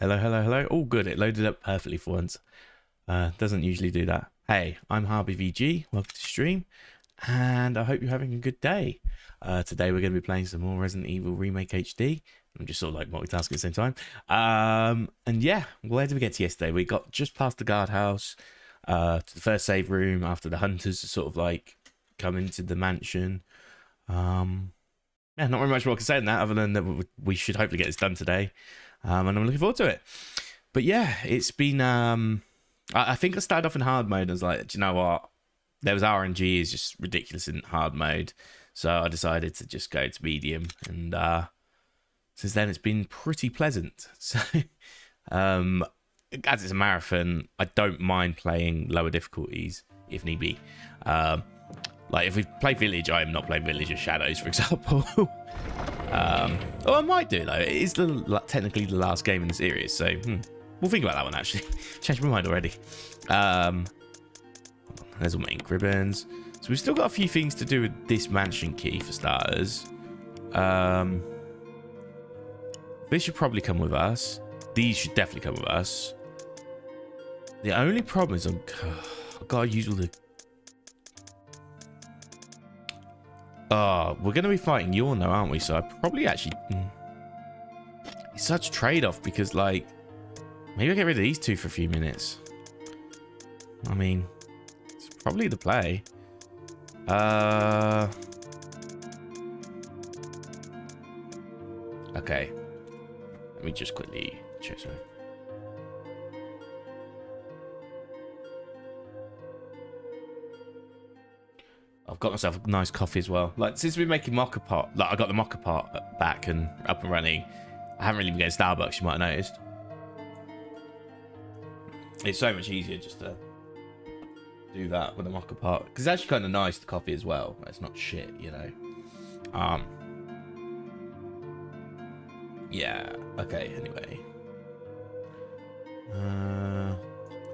Hello, hello, hello. All good. It loaded up perfectly for once. Doesn't usually do that. Hey, I'm Harvey VG. Welcome to stream, and I hope you're having a good day. Today we're going to be playing some more Resident Evil Remake HD. I'm just sort of like multitasking at the same time. And yeah, where did we get to yesterday? We got just past the guardhouse, to the first save room after the hunters sort of like come into the mansion. Yeah, not very much more I can say than that, other than that we should hopefully get this done today. And I'm looking forward to it. But yeah, it's been. I think I started off in hard mode. And I was like, do you know what? There was RNG is just ridiculous in hard mode, so I decided to just go to medium. And since then, it's been pretty pleasant. So, as it's a marathon, I don't mind playing lower difficulties if need be. Like if we play Village, I am not playing Village of Shadows, for example. Oh, I might do though. It is technically the last game in the series, so we'll think about that one actually. Changed my mind already. There's all my ink ribbons. So we've still got a few things to do with this mansion key for starters. This should probably come with us. These should definitely come with us. The only problem is I've got to use all the... Oh, we're going to be fighting Yorno, aren't we? So I probably actually... It's such a trade-off because, like, maybe I get rid of these two for a few minutes. I mean, it's probably the play. Okay. Let me just quickly check something. I've got myself a nice coffee as well. Like, since we've been making mocha pot, like I got the mocha pot back and up and running, I haven't really been going to Starbucks, you might have noticed. It's so much easier just to do that with a mocha pot. Because it's actually kind of nice, the coffee as well. It's not shit, you know. Yeah, okay, anyway.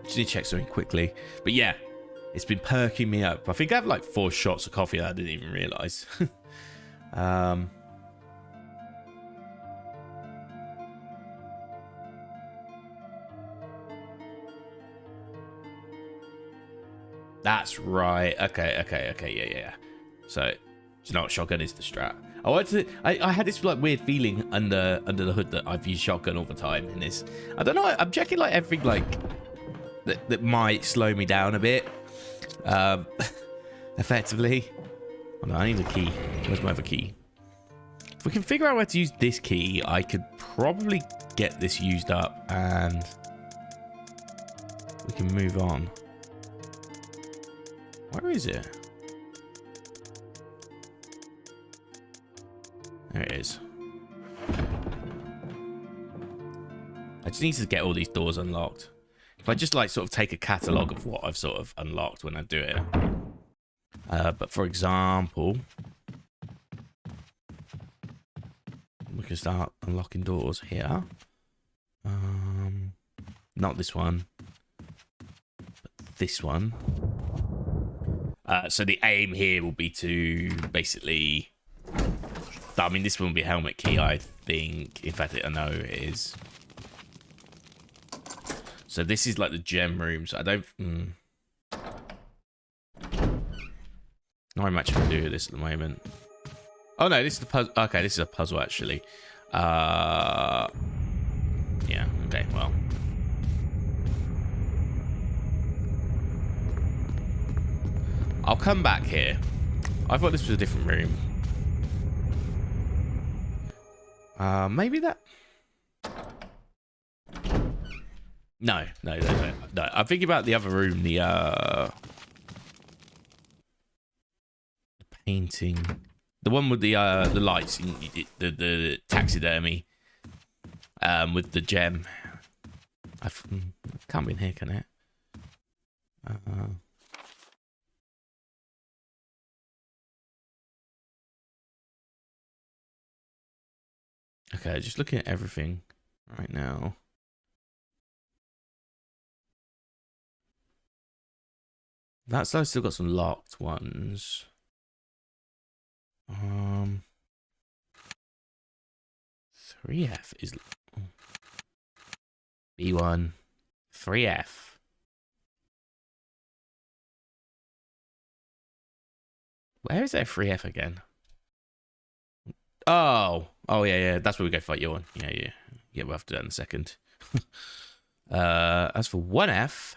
Just need to check something quickly. But yeah. It's been perking me up. I think I have like 4 shots of coffee that I didn't even realise. That's right. Okay. Yeah. So, you know what? Shotgun is the strat. I had this like weird feeling under the hood that I've used shotgun all the time in this. I don't know. I'm checking like everything like that might slow me down a bit. Effectively. Oh, no, I need a key. Where's my other key? If we can figure out where to use this key, I could probably get this used up and we can move on. Where is it? There it is. I just need to get all these doors unlocked. If I just like sort of take a catalogue of what I've sort of unlocked when I do it. But for example, we can start unlocking doors here. Not this one, but this one. So the aim here will be to basically... I mean, this one will be a helmet key, I think. In fact, I know it is. So this is like the gem room. So I don't... Not very much I can do with this at the moment. Oh no, this is the puzzle. Okay, this is a puzzle actually. Yeah, okay, well. I'll come back here. I thought this was a different room. Maybe that... No. I'm thinking about the other room, the painting, the one with the lights, the taxidermy, with the gem. Can't be in here, can it? Okay, just looking at everything right now. That's still got some locked ones. 3F is... B1, 3F. Where is that 3F again? Oh, yeah. That's where we go fight Yawn. Yeah. We'll have to do that in a second. As for 1F.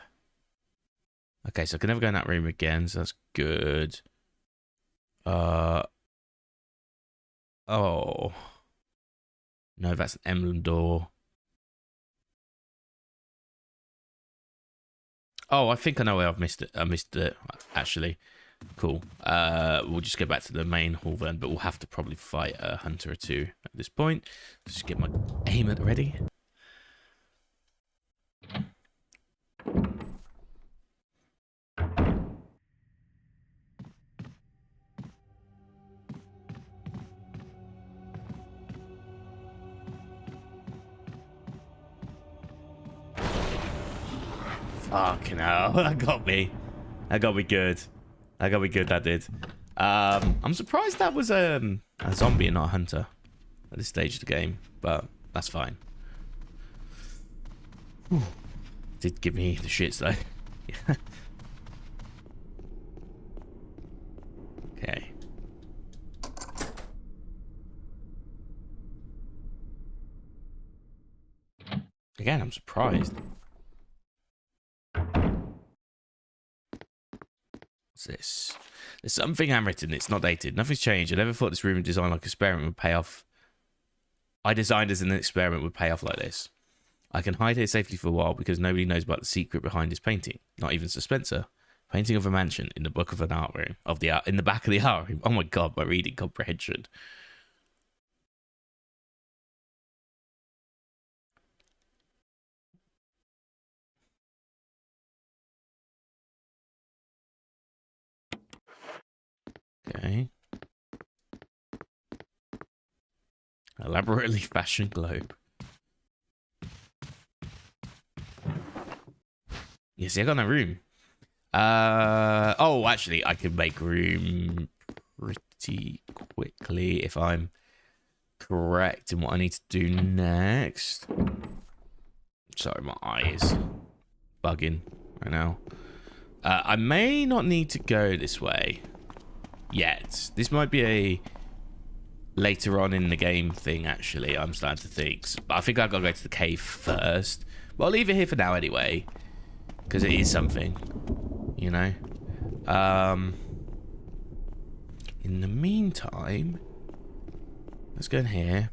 Okay, so I can never go in that room again, so that's good. Oh. No, that's an emblem door. Oh, I think I know where I've missed it. I missed it, actually. Cool. We'll just go back to the main hall then, but we'll have to probably fight a hunter or two at this point. Just get my aim at ready. Fucking hell, that got me. That got me good. That did. I'm surprised that was a zombie and not a hunter at this stage of the game, but that's fine. Whew. Did give me the shits though. Okay. Again, I'm surprised. What's this? There's something handwritten. It's not dated. Nothing's changed. I never thought this room design like an experiment would pay off. I designed as an experiment would pay off like this. I can hide here safely for a while because nobody knows about the secret behind this painting. Not even Spencer. Painting of a mansion in the book of an art room. In the back of the art room. Oh my god, my reading comprehension. Okay. Elaborately fashioned globe. Yeah, see, I got no room. Oh, actually, I can make room pretty quickly if I'm correct in what I need to do next. Sorry, my eyes bugging right now. I may not need to go this way yet. This might be a later on in the game thing, actually. I'm starting to think. But I think I've got to go to the cave first. But I'll leave it here for now anyway. Because it is something, you know. In the meantime, let's go in here.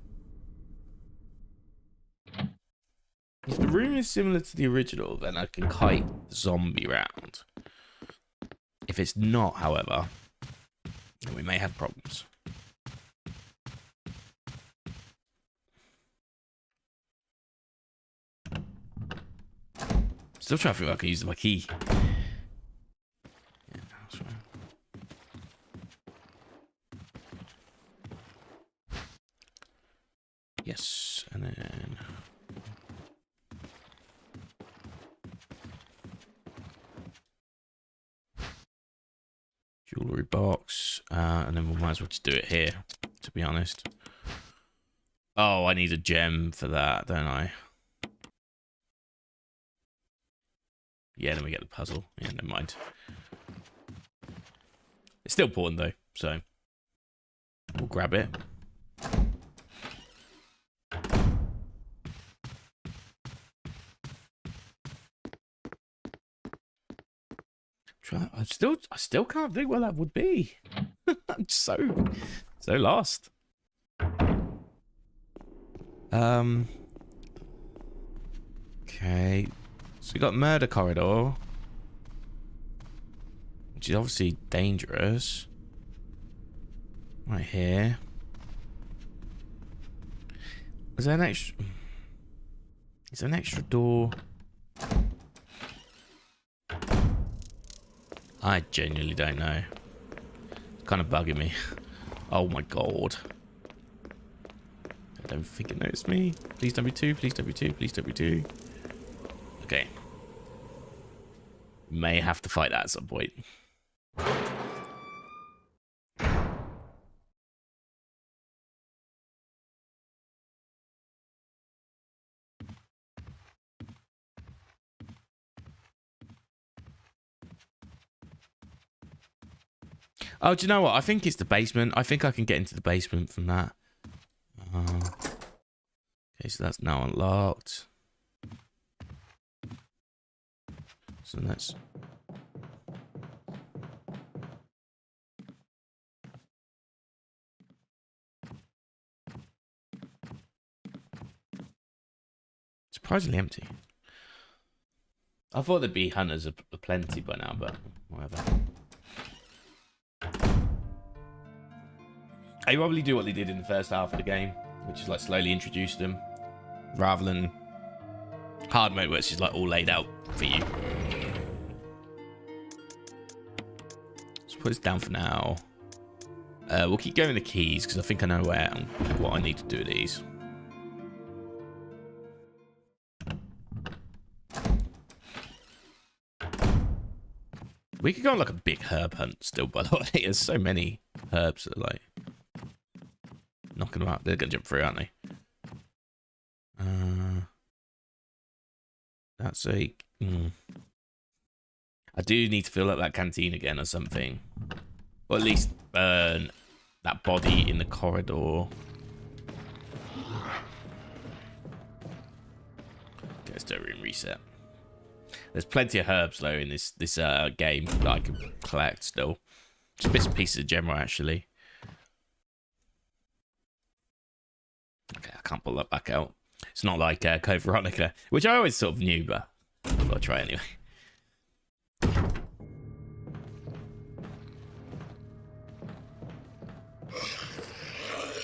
If the room is similar to the original, then I can kite the zombie round. If it's not, however, then we may have problems. Still trying to figure out how I can use my key. Yeah, that's right. Yes, and then jewelry box, and then we might as well just do it here, to be honest. Oh, I need a gem for that, don't I? Yeah, then we get the puzzle. Yeah, never mind. It's still important though, so we'll grab it. I still can't think what that would be. I'm so lost. Okay. So we got murder corridor, which is obviously dangerous. Right here. Is there an extra? Is there an extra door? I genuinely don't know. It's kind of bugging me. Oh my god. I don't think it noticed me. Please don't be two. Please don't be two. Please don't be two. Okay. May have to fight that at some point. Oh, do you know what? I think it's the basement. I think I can get into the basement from that. Okay, so that's now unlocked. So that's... surprisingly empty. I thought there'd be hunters aplenty by now, but whatever. I probably do what they did in the first half of the game, which is like slowly introduce them, rather than hard mode where it's just like all laid out for you. Let's put this down for now. We'll keep going with the keys because I think I know where and what I need to do with these. We could go on like a big herb hunt still, by the way. There's so many herbs that are like knocking them out. They're gonna jump through, aren't they? That's a... I do need to fill up that canteen again or something. Or at least burn that body in the corridor. Okay, let's do a room reset. There's plenty of herbs though in this game that I can collect still. Just bits and pieces of general actually. Okay, I can't pull that back out. It's not like Code Veronica, which I always sort of knew, but I thought I'd try anyway.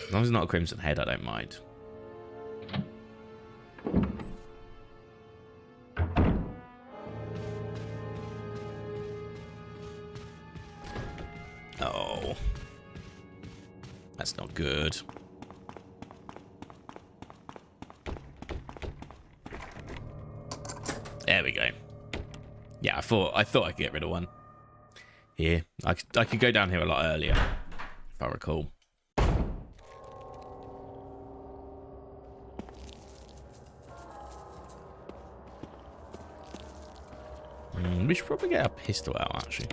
As long as it's not a crimson head, I don't mind. Oh. That's not good. There we go. Yeah, I thought I could get rid of one. Here. I could go down here a lot earlier, if I recall. We should probably get a pistol out, actually.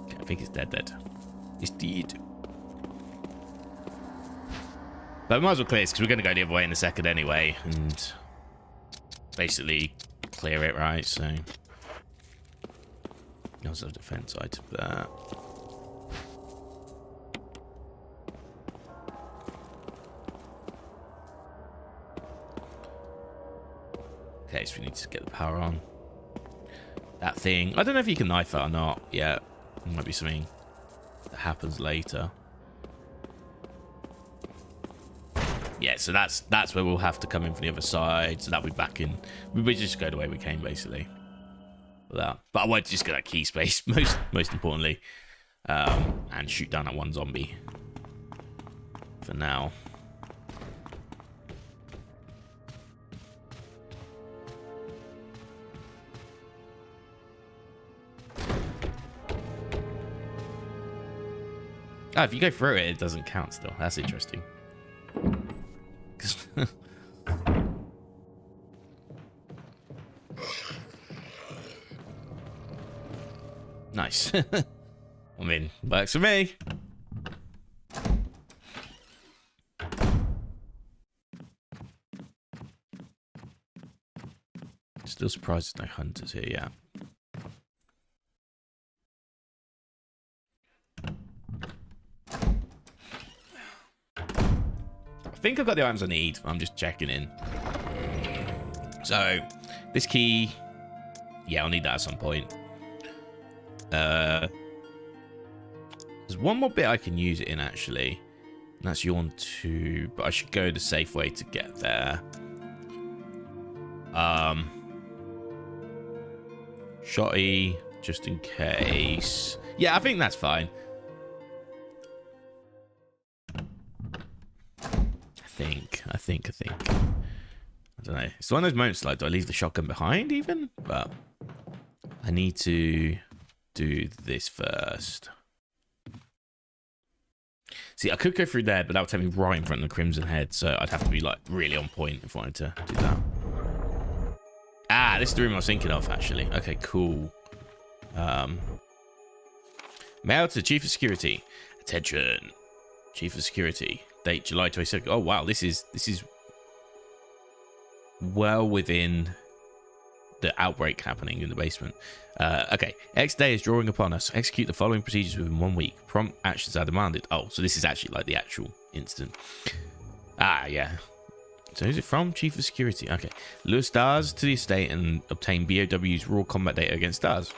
Okay, I think it's dead. It's dead. But we might as well clear this, because we're going to go the other way in a second anyway, and... basically clear it, right? So also defense side of that. Okay, so we need to get the power on that thing. I don't know if you can knife it or not yet. It might be something that happens later. Yeah, so that's where we'll have to come in from the other side. So that'll be back in. We just go the way we came, basically. For that. But I want to just get that key space, most importantly. And shoot down that one zombie. For now. Oh, if you go through it, it doesn't count still. That's interesting. Nice. I mean, works for me. Still surprised there's no hunters here yet. I think I've got the items I need. I'm just checking in. So, this key... yeah, I'll need that at some point. There's one more bit I can use it in, actually. And that's Yawn 2. But I should go the safe way to get there. Shotty, just in case. Yeah, I think that's fine. I think. I don't know. It's one of those moments like, do I leave the shotgun behind even? But I need to do this first. See, I could go through there, but that would take me right in front of the Crimson Head, so I'd have to be like really on point if I wanted to do that. Ah, this is the room I was thinking of, actually. Okay, cool. Mail to Chief of Security. Attention, Chief of Security. Date July 22nd. Oh wow, this is well within the outbreak happening in the basement. Okay, X day is drawing upon us. Execute the following procedures within 1 week. Prompt actions are demanded. Oh, so this is actually like the actual instant. Ah, yeah. So who's it from? Chief of Security. Okay. Lure S.T.A.R.S to the estate and obtain BOW's raw combat data against S.T.A.R.S.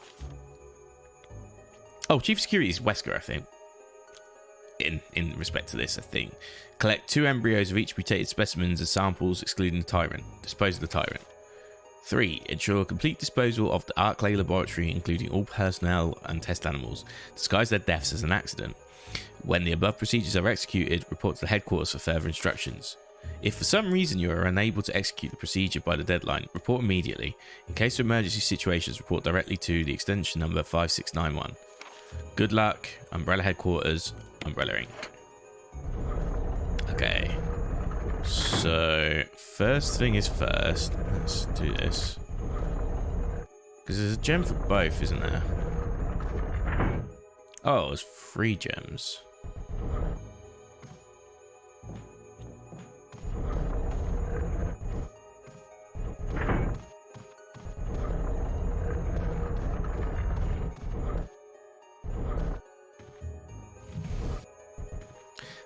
Oh, Chief of Security is Wesker, I think. In respect to this, I think. Collect 2 embryos of each mutated specimens as samples, excluding the Tyrant. Dispose of the Tyrant. 3. Ensure complete disposal of the Arclay laboratory, including all personnel and test animals. Disguise their deaths as an accident. When the above procedures are executed, report to the headquarters for further instructions. If for some reason you are unable to execute the procedure by the deadline, report immediately. In case of emergency situations, report directly to the extension number 5691. Good luck, Umbrella Headquarters, Umbrella Inc. Okay. So, first thing is first. Let's do this. Because there's a gem for both, isn't there? Oh, there's 3 gems.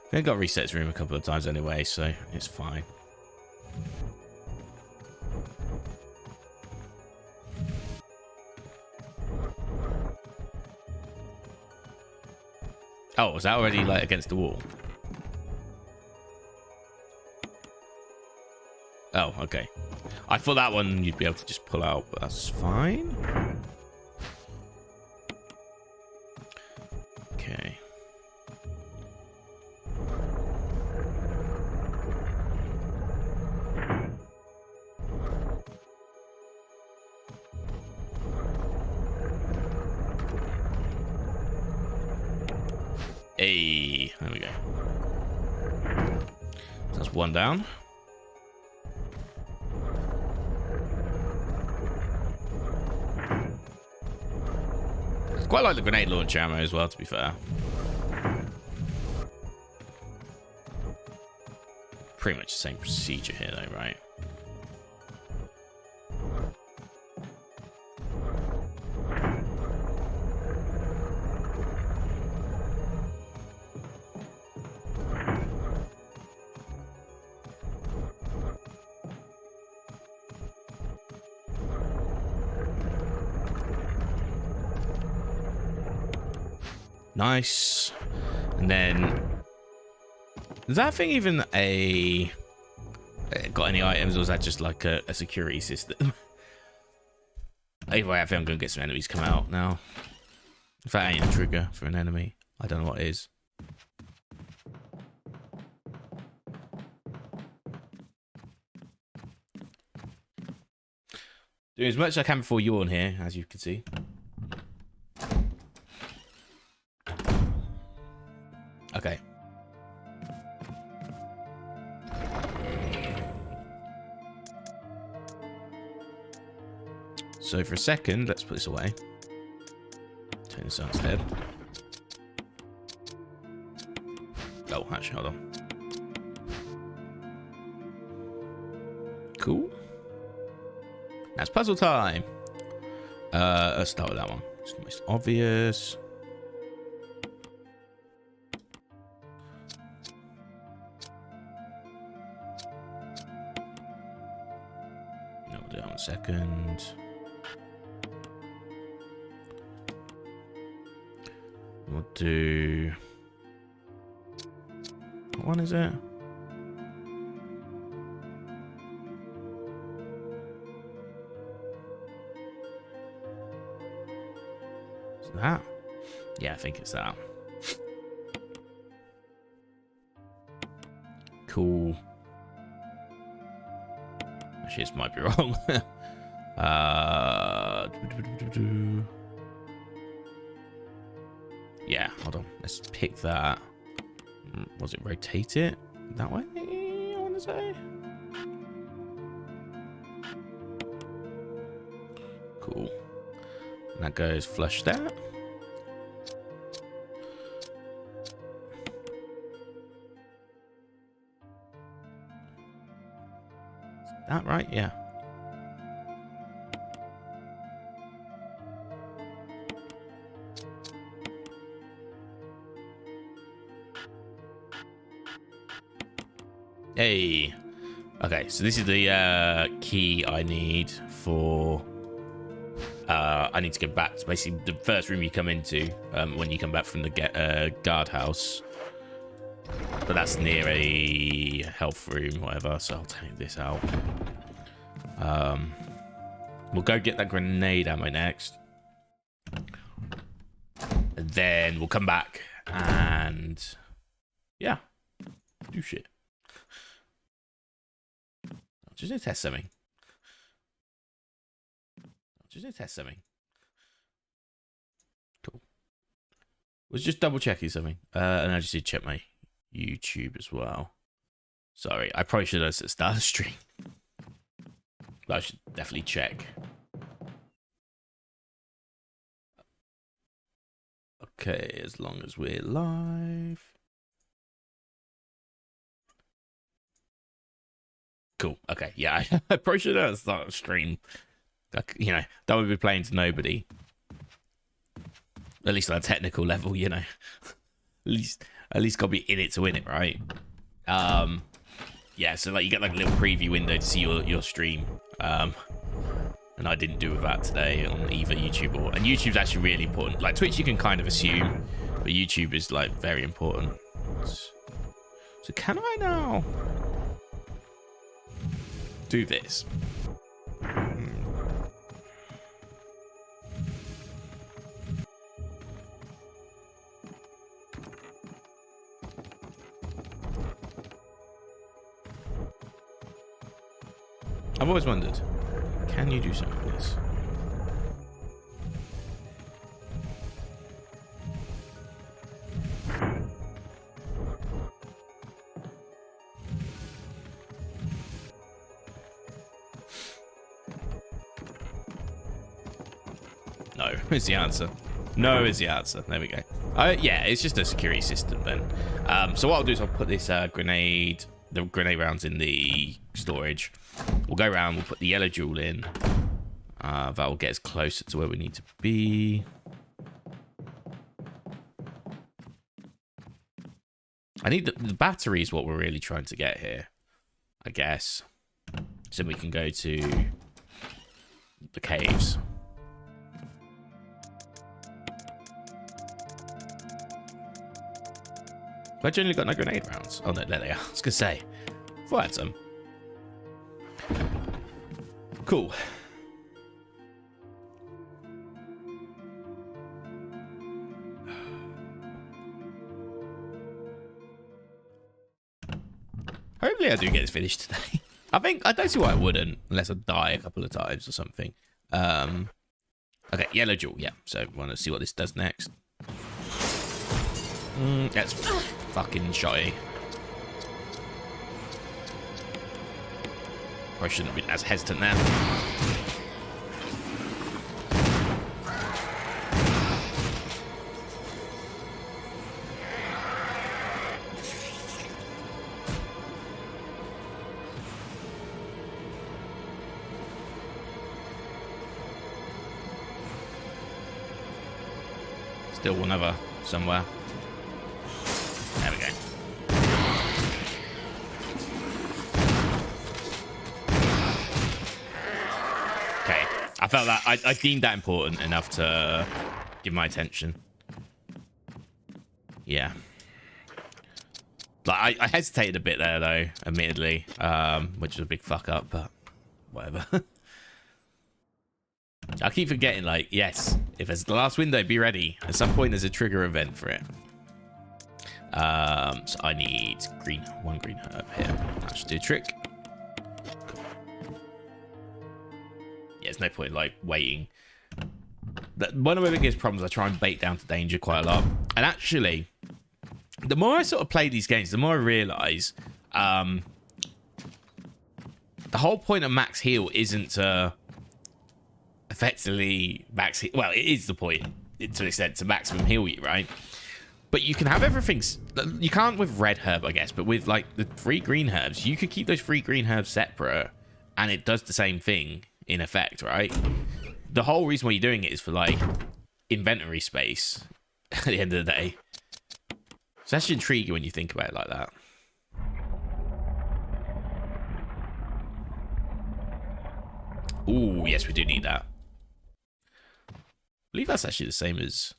I think I got to reset this room a couple of times anyway, so it's fine. Oh, was that already like against the wall? Oh, okay. I thought that one you'd be able to just pull out, but that's fine. Okay. Hey, there we go. So that's 1 down. I quite like the grenade launcher ammo as well, to be fair. Pretty much the same procedure here, though, right? Nice. And then is that thing even got any items, or is that just like a security system? Either way, I think I'm gonna get some enemies come out now. If that ain't a trigger for an enemy, I don't know what is. Doing as much as I can before yawn here, as you can see. Okay. So for a second, let's put this away. Turn this on instead. Oh, actually, hold on. Cool. That's puzzle time. Let's start with that one. It's the most obvious. No, we'll do that one second. We'll do... What one is it? Is that? Yeah, I think it's that. Cool. Actually, this might be wrong. Yeah, hold on. Let's pick that. Was it rotate it that way? I want to say. Cool. And that goes flush that. That right? Yeah. Hey. Okay, so this is the key I need for... I need to go back to basically the first room you come into when you come back from the guardhouse. But that's near a health room, whatever, so I'll take this out. We'll go get that grenade ammo next. And then we'll come back and... yeah. Do shit. Just need to test something. Cool. Was just double checking something. And I just did check my YouTube as well. Sorry, I probably should have at the start of the stream. But I should definitely check. Okay, as long as we're live. Cool. Okay. Yeah, I probably should have started a stream. Like, you know, that would be playing to nobody. At least on a technical level, you know. at least gotta be in it to win it, right? Yeah. So like, you get like a little preview window to see your stream. And I didn't do that today on either YouTube or. And YouTube's actually really important. Like Twitch, you can kind of assume, but YouTube is like very important. So can I now do this? I've always wondered, can you do something like this? No is the answer. No is the answer. There we go. Yeah, it's just a security system then. So what I'll do is I'll put this the grenade rounds in the storage. We'll go around, we'll put the yellow jewel in. That will get us closer to where we need to be. I need the battery is what we're really trying to get here, I guess. So we can go to the caves. I generally got no grenade rounds. Oh no, there they are. I was gonna say, thought I had some. Cool. Hopefully I do get this finished today. I don't see why I wouldn't, unless I die a couple of times or something. Okay, yellow jewel, yeah. So we want to see what this does next. That's fucking shoddy. I shouldn't have been as hesitant there. Still one other somewhere. There we go. Okay, I felt that I deemed that important enough to give my attention. Yeah. Like I hesitated a bit there though, admittedly, which was a big fuck up, but whatever. I keep forgetting, like, yes, if it's the last window, be ready. At some point, there's a trigger event for it. So I need one green herb here. That should do a trick. Cool. there's no point like waiting. One of my biggest problems, I try and bait down to danger quite a lot. And actually, the more I sort of play these games, the more I realise the whole point of max heal isn't to effectively max heal. Well, it is the point to an extent to maximum heal you, right? But you can have everything. You can't with red herb, I guess, but with like the 3 green herbs, you could keep those 3 green herbs separate and it does the same thing in effect, right? The whole reason why you're doing it is for like inventory space at the end of the day. So that's intriguing when you think about it like that. Ooh, yes, we do need that. I believe that's actually the same as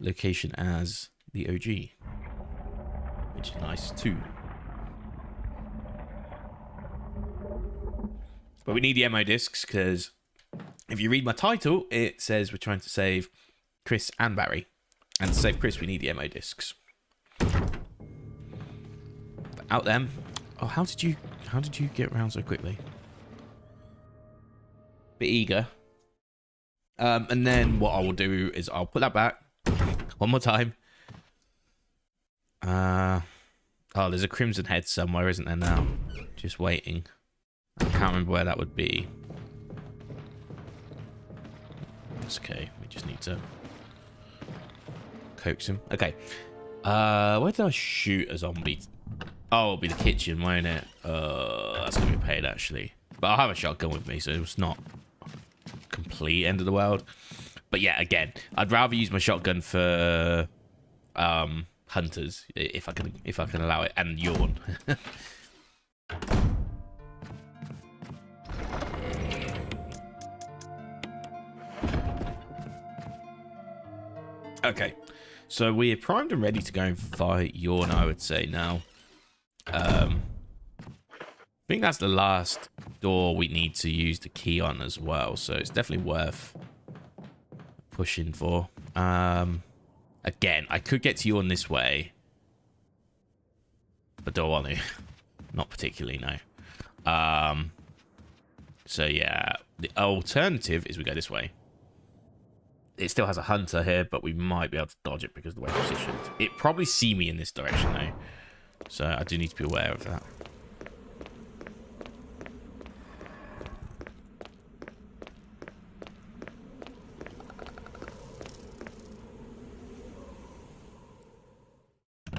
location as the OG, which is nice too. But we need the ammo discs because if you read my title, it says we're trying to save Chris and Barry. And to save Chris, we need the ammo discs. But out them. Oh, how did you get around so quickly? Bit eager. And then what I will do is I'll put that back one more time. Oh, there's a crimson head somewhere, isn't there now? Just waiting. I can't remember where that would be. That's okay. We just need to coax him. Okay. Where did I shoot a zombie? Oh, it'll be the kitchen, won't it? That's gonna be paid actually. But I'll have a shotgun with me, so it's not complete end of the world. But yeah, again, I'd rather use my shotgun for hunters if I can allow it, and yawn. Okay, so we're primed and ready to go and fight Yawn, I would say now. I think that's the last door we need to use the key on as well, so it's definitely worth pushing for. Again, I could get to Yawn this way, but don't want to. Not particularly, no. So yeah, the alternative is we go this way. It still has a hunter here, but we might be able to dodge it because of the way it's positioned. It probably see me in this direction, though. So I do need to be aware of that.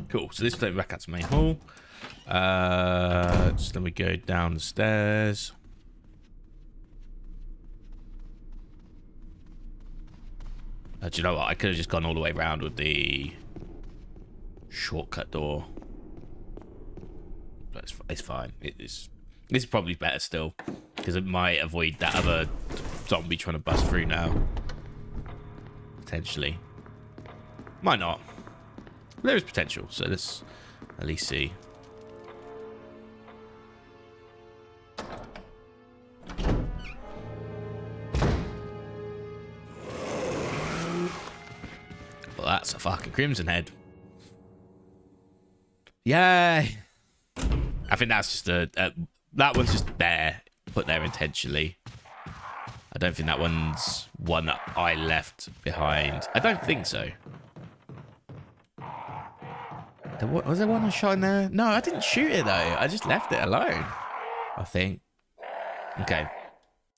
Cool. So this is back out to main hall. So then we go down the stairs. Do you know what? I could have just gone all the way around with the shortcut door. But it's fine. This is probably better still, because it might avoid that other zombie trying to bust through now. Potentially. Might not. There is potential, so let's at least see. Well, that's a fucking crimson head. Yay! I think that's just that one's just there, put there intentionally. I don't think that one's one that I left behind. I don't think so. Was there one I shot in there? No, I didn't shoot it though. I just left it alone, I think. Okay.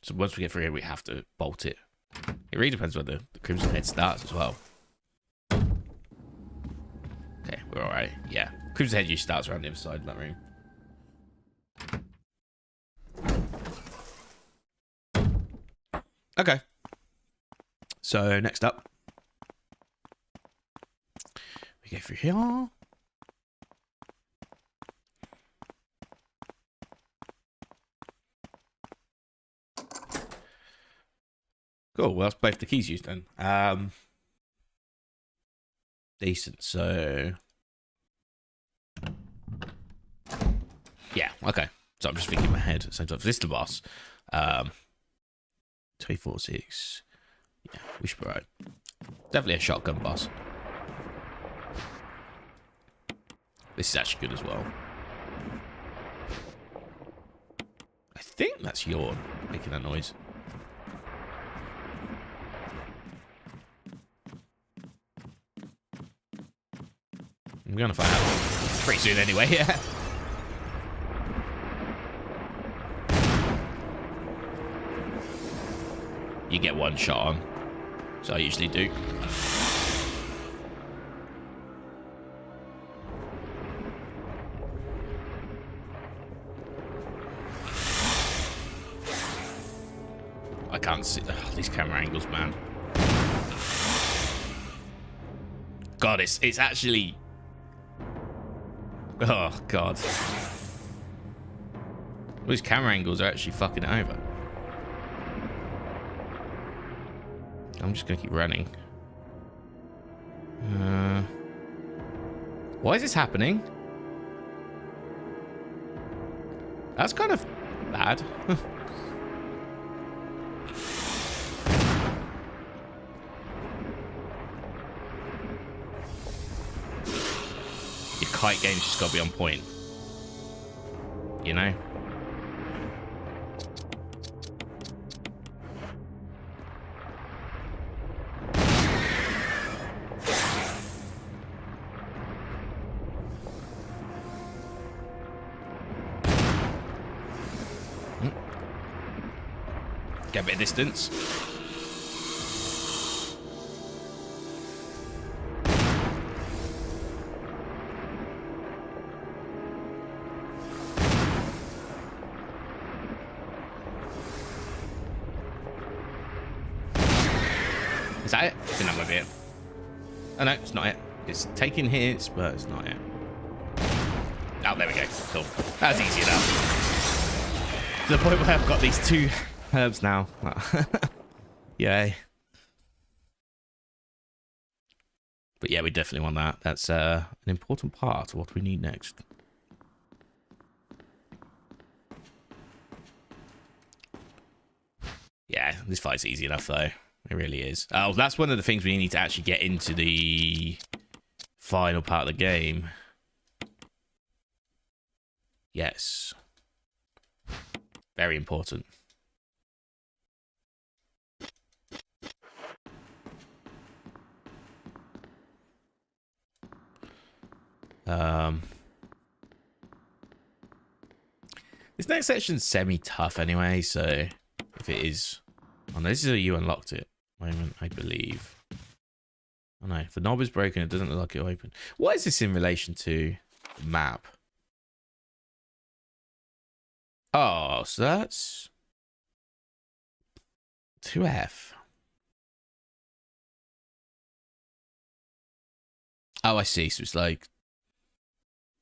So once we get through here, we have to bolt it. It really depends where the crimson head starts as well. Okay, we're alright. Yeah. Crimson head usually starts around the other side of that room. Okay. So next up, we go through here. Cool. Well, that's both the keys used then. Decent. So yeah. Okay. So I'm just thinking in my head at the same time. This is the boss. 246. Yeah, we should be right. Definitely a shotgun boss. This is actually good as well. I think that's Yawn making that noise. I'm gonna find out pretty soon anyway, yeah. You get one shot on. So I usually do. I can't see these camera angles, man. God, it's actually... Oh, God. These camera angles are actually fucking it over. I'm just gonna keep running. Why is this happening? That's kind of bad. Your kite game's just gotta be on point. You know? Get a bit of distance. Is that it? I think that might be it. Oh no, it's not it. It's taking hits, but it's not it. Oh, there we go. Cool. That's easy enough. To the point where I've got these two herbs now. Yay. But yeah, we definitely want that. That's an important part of what we need next. Yeah, this fight's easy enough though. It really is. Oh, that's one of the things we need to actually get into the final part of the game. Yes. Very important. This next section's semi-tough anyway, so if it is... Oh no, this is a you unlocked it moment, I believe. Oh no, if the knob is broken, it doesn't look like it'll open. What is this in relation to the map? Oh, so that's 2F. Oh, I see. So it's like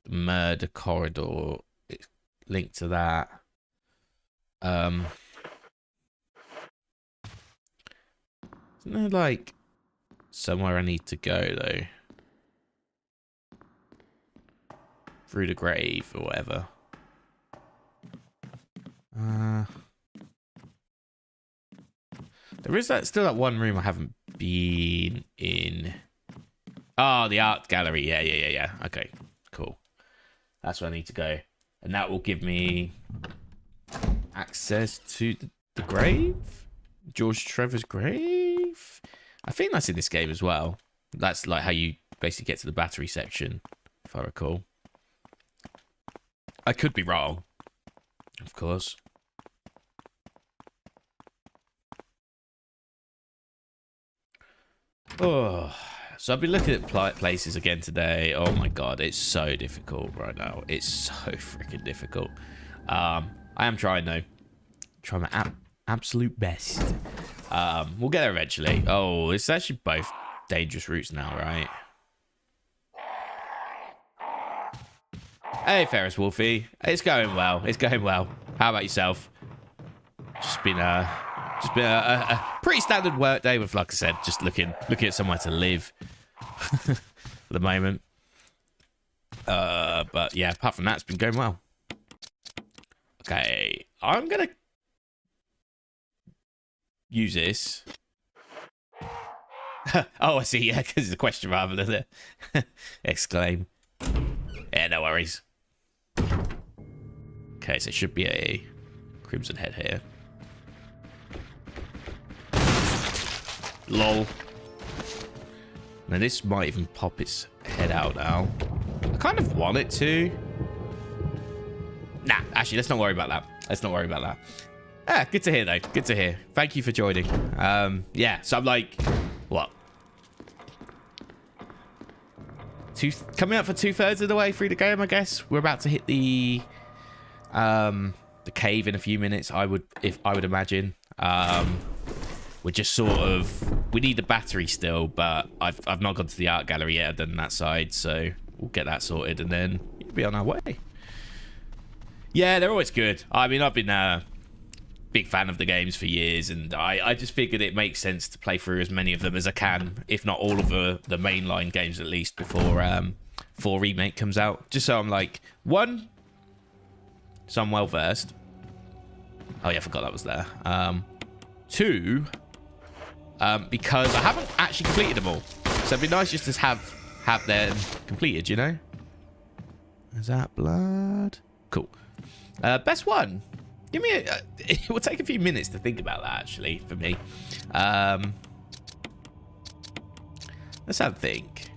the murder corridor. It's linked to that. Isn't there like somewhere I need to go though? Through the grave or whatever. There is still that one room I haven't been in. Oh, the art gallery. Yeah. Okay, cool. That's where I need to go. And that will give me access to the grave? George Trevor's grave? I think that's in this game as well. That's like how you basically get to the battery section, if I recall. I could be wrong, of course. Oh, so I've been looking at places again today. Oh my god, it's so difficult right now. It's so freaking difficult. I am trying though. Trying my absolute best. We'll get there eventually. Oh, it's actually both dangerous routes now, right? Hey, Ferris Wolfie. It's going well. It's going well. How about yourself? Just been a pretty standard work day with, like I said, just looking at somewhere to live at the moment. But yeah, apart from that, it's been going well. Okay, I'm gonna use this. Oh, I see. Yeah, because it's a question rather than a exclaim. Yeah, no worries. Okay, so it should be a crimson head here. Lol. Now this might even pop its head out now. I kind of want it to. Nah, actually, let's not worry about that. Let's not worry about that. Ah, good to hear, though. Good to hear. Thank you for joining. Yeah, so I'm like, what? Coming up for 2/3 of the way through the game, I guess. We're about to hit the cave in a few minutes, I would imagine. We're just sort of, we need the battery still, but I've not gone to the art gallery yet. I've done that side, so we'll get that sorted and then we'll be on our way. Yeah, they're always good. I mean, I've been a big fan of the games for years, and I just figured it makes sense to play through as many of them as I can, if not all of the mainline games at least, before Remake comes out. Just so I'm like, one, so I'm well versed. Oh yeah, I forgot that was there. Two, because I haven't actually completed them all, so it'd be nice just to have them completed, you know? Is that blood? Cool. Best one. Give me a... it will take a few minutes to think about that, actually, for me. Let's have a think.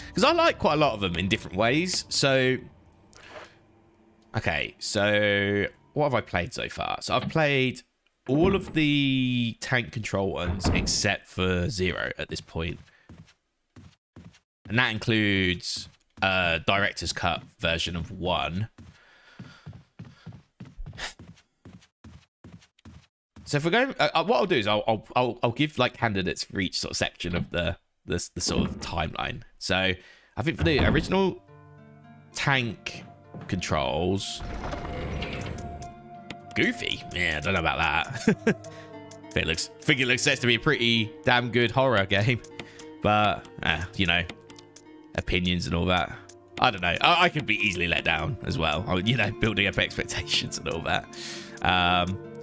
Because I like quite a lot of them in different ways. So... okay, so... what have I played so far? So I've played all of the tank control ones except for 0 at this point. And that includes a director's cut version of 1. So if we're going, what I'll do is I'll give like candidates for each sort of section of the sort of timeline. So I think for the original tank controls, goofy. Yeah, I don't know about that. I think it looks set to be a pretty damn good horror game, but you know, opinions and all that. I don't know. I could be easily let down as well. You know, building up expectations and all that.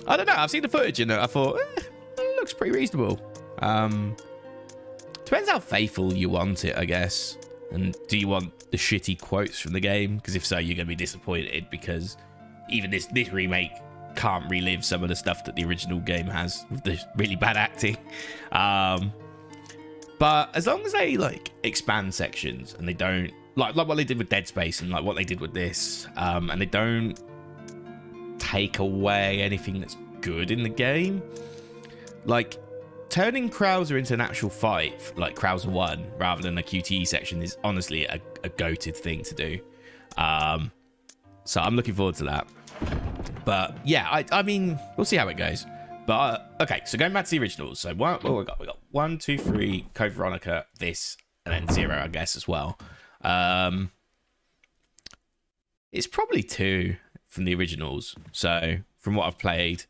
I don't know. I've seen the footage and I thought, it looks pretty reasonable. Depends how faithful you want it, I guess. And do you want the shitty quotes from the game? Because if so, you're going to be disappointed because even this remake can't relive some of the stuff that the original game has with the really bad acting. But as long as they like expand sections and they don't like what they did with Dead Space and like what they did with this, and they don't take away anything that's good in the game, like turning Krauser into an actual fight like Krauser 1 rather than a QTE section is honestly a goated thing to do. So I'm looking forward to that. But yeah, I mean, we'll see how it goes. But okay, so going back to the originals. So what we got? We got 1, 2, 3, Code Veronica, this, and then 0, I guess, as well. It's probably 2 from the originals. So from what I've played,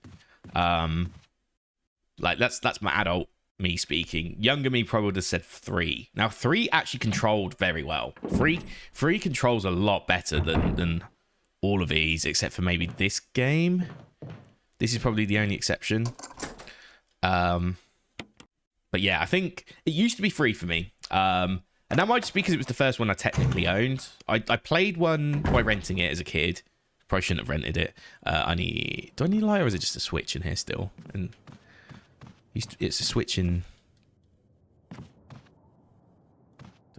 like that's my adult me speaking. Younger me probably would have said 3. Now 3 actually controlled very well. 3 controls a lot better than all of these, except for maybe this game. This is probably the only exception. But yeah, I think it used to be 3 for me. And that might just be because it was the first one I technically owned. I played one by renting it as a kid. Probably shouldn't have rented it. Do I need a light, or is it just a switch in here still? And it's a switch in... Did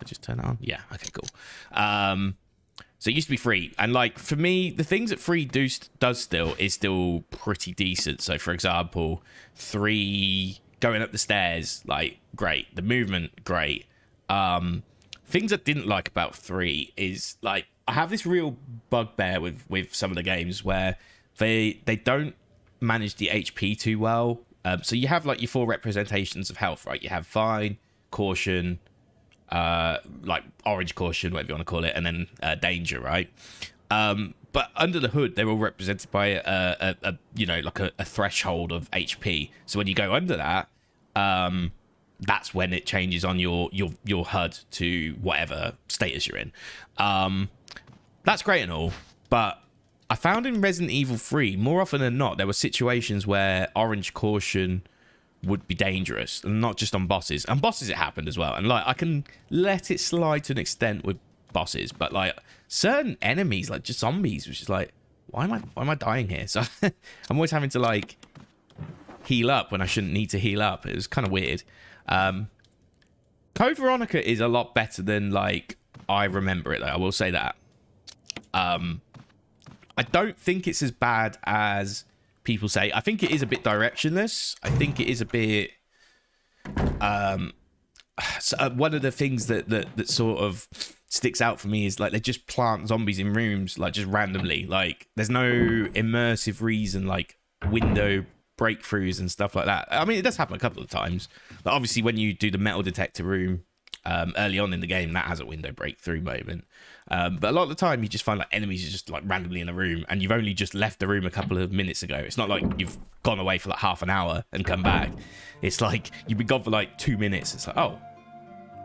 I just turn it on? Yeah, okay, cool. So it used to be free. And like, for me, the things that free does still is still pretty decent. So for example, 3 going up the stairs, like, great. The movement, great. Things I didn't like about 3 is like, I have this real bugbear with some of the games where they don't manage the HP too well. So you have like your 4 representations of health, right? You have fine, caution, like orange caution, whatever you want to call it, and then danger, right? But under the hood, they're all represented by a you know, like a threshold of HP. So when you go under that, that's when it changes on your HUD to whatever status you're in. That's great and all, but I found in Resident Evil 3, more often than not, there were situations where orange caution would be dangerous, and not just on bosses. And bosses, it happened as well. And like, I can let it slide to an extent with bosses, but like certain enemies, like just zombies, which is like, why am I dying here? So I'm always having to like heal up when I shouldn't need to heal up. It was kind of weird. Code Veronica is a lot better than like I remember it, though. I will say that. I don't think it's as bad as people say. I think it is a bit directionless. I think it is a bit... one of the things that sort of sticks out for me is like they just plant zombies in rooms like just randomly. Like there's no immersive reason, like window breakthroughs and stuff like that. I mean, it does happen a couple of times. But obviously, when you do the metal detector room early on in the game, that has a window breakthrough moment. But a lot of the time, you just find like enemies are just like randomly in a room, and you've only just left the room a couple of minutes ago. It's not like you've gone away for like half an hour and come back. It's like you've been gone for like 2 minutes. It's like, oh,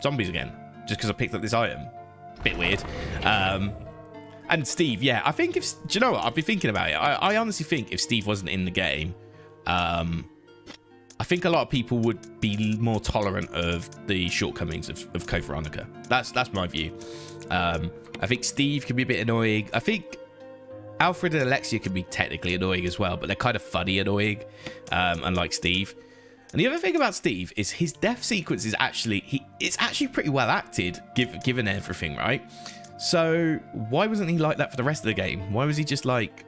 zombies again, just because I picked up this item. Bit weird. And Steve, yeah, I think if... Do you know what? I've been thinking about it. I honestly think if Steve wasn't in the game, I think a lot of people would be more tolerant of the shortcomings of Code Veronica. That's my view. I think Steve can be a bit annoying. I think Alfred and Alexia can be technically annoying as well, but they're kind of funny annoying, unlike Steve. And the other thing about Steve is his death sequence is actually... It's actually pretty well acted, given everything, right? So why wasn't he like that for the rest of the game? Why was he just like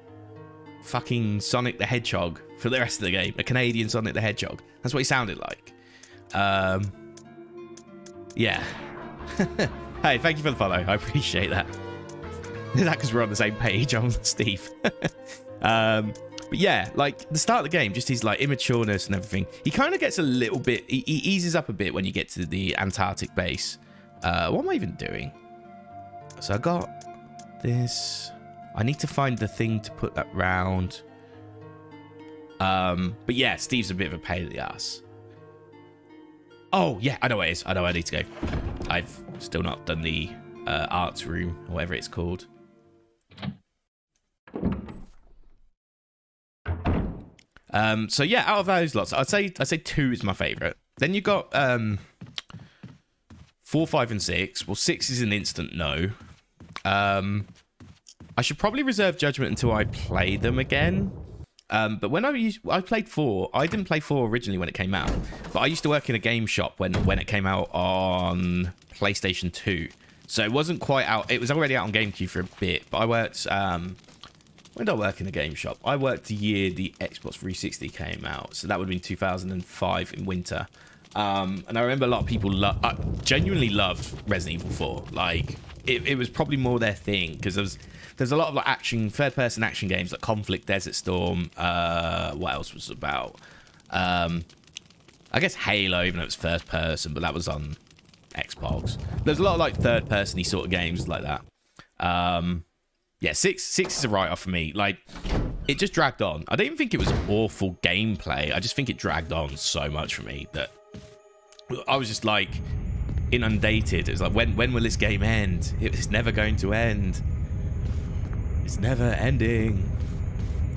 fucking Sonic the Hedgehog for the rest of the game? A Canadian Sonic the Hedgehog. That's what he sounded like. Yeah. Hey, thank you for the follow. I appreciate that. Is that because we're on the same page? I'm Steve. But yeah, like the start of the game, just his like immatureness and everything. He kind of gets a little bit... He eases up a bit when you get to the Antarctic base. What am I even doing? So I got this. I need to find the thing to put that round. But yeah, Steve's a bit of a pain in the ass. Oh, yeah, I know where it is. I know where I need to go. I've still not done the arts room, or whatever it's called. So yeah, out of those lots, I'd say 2 is my favorite. Then you got 4, 5, and 6. Well, 6 is an instant no. I should probably reserve judgment until I play them again. But when I played 4, I didn't play 4 originally when it came out, but I used to work in a game shop when it came out on PlayStation 2. So it wasn't quite out. It was already out on GameCube for a bit, but I worked... when did I work in the game shop? I worked the year the Xbox 360 came out. So that would have been 2005 in winter. And I remember a lot of people genuinely loved Resident Evil 4. Like, it was probably more their thing, because there's a lot of like third-person action games like Conflict, Desert Storm. What else was it about? I guess Halo, even though it was first person, but that was on Xbox. There's a lot of like third-person-y sort of games like that. Yeah, 6 is a write-off for me. Like, it just dragged on. I don't even think it was awful gameplay. I just think it dragged on so much for me that I was just like inundated. It was like, when will this game end? It's never going to end. It's never ending.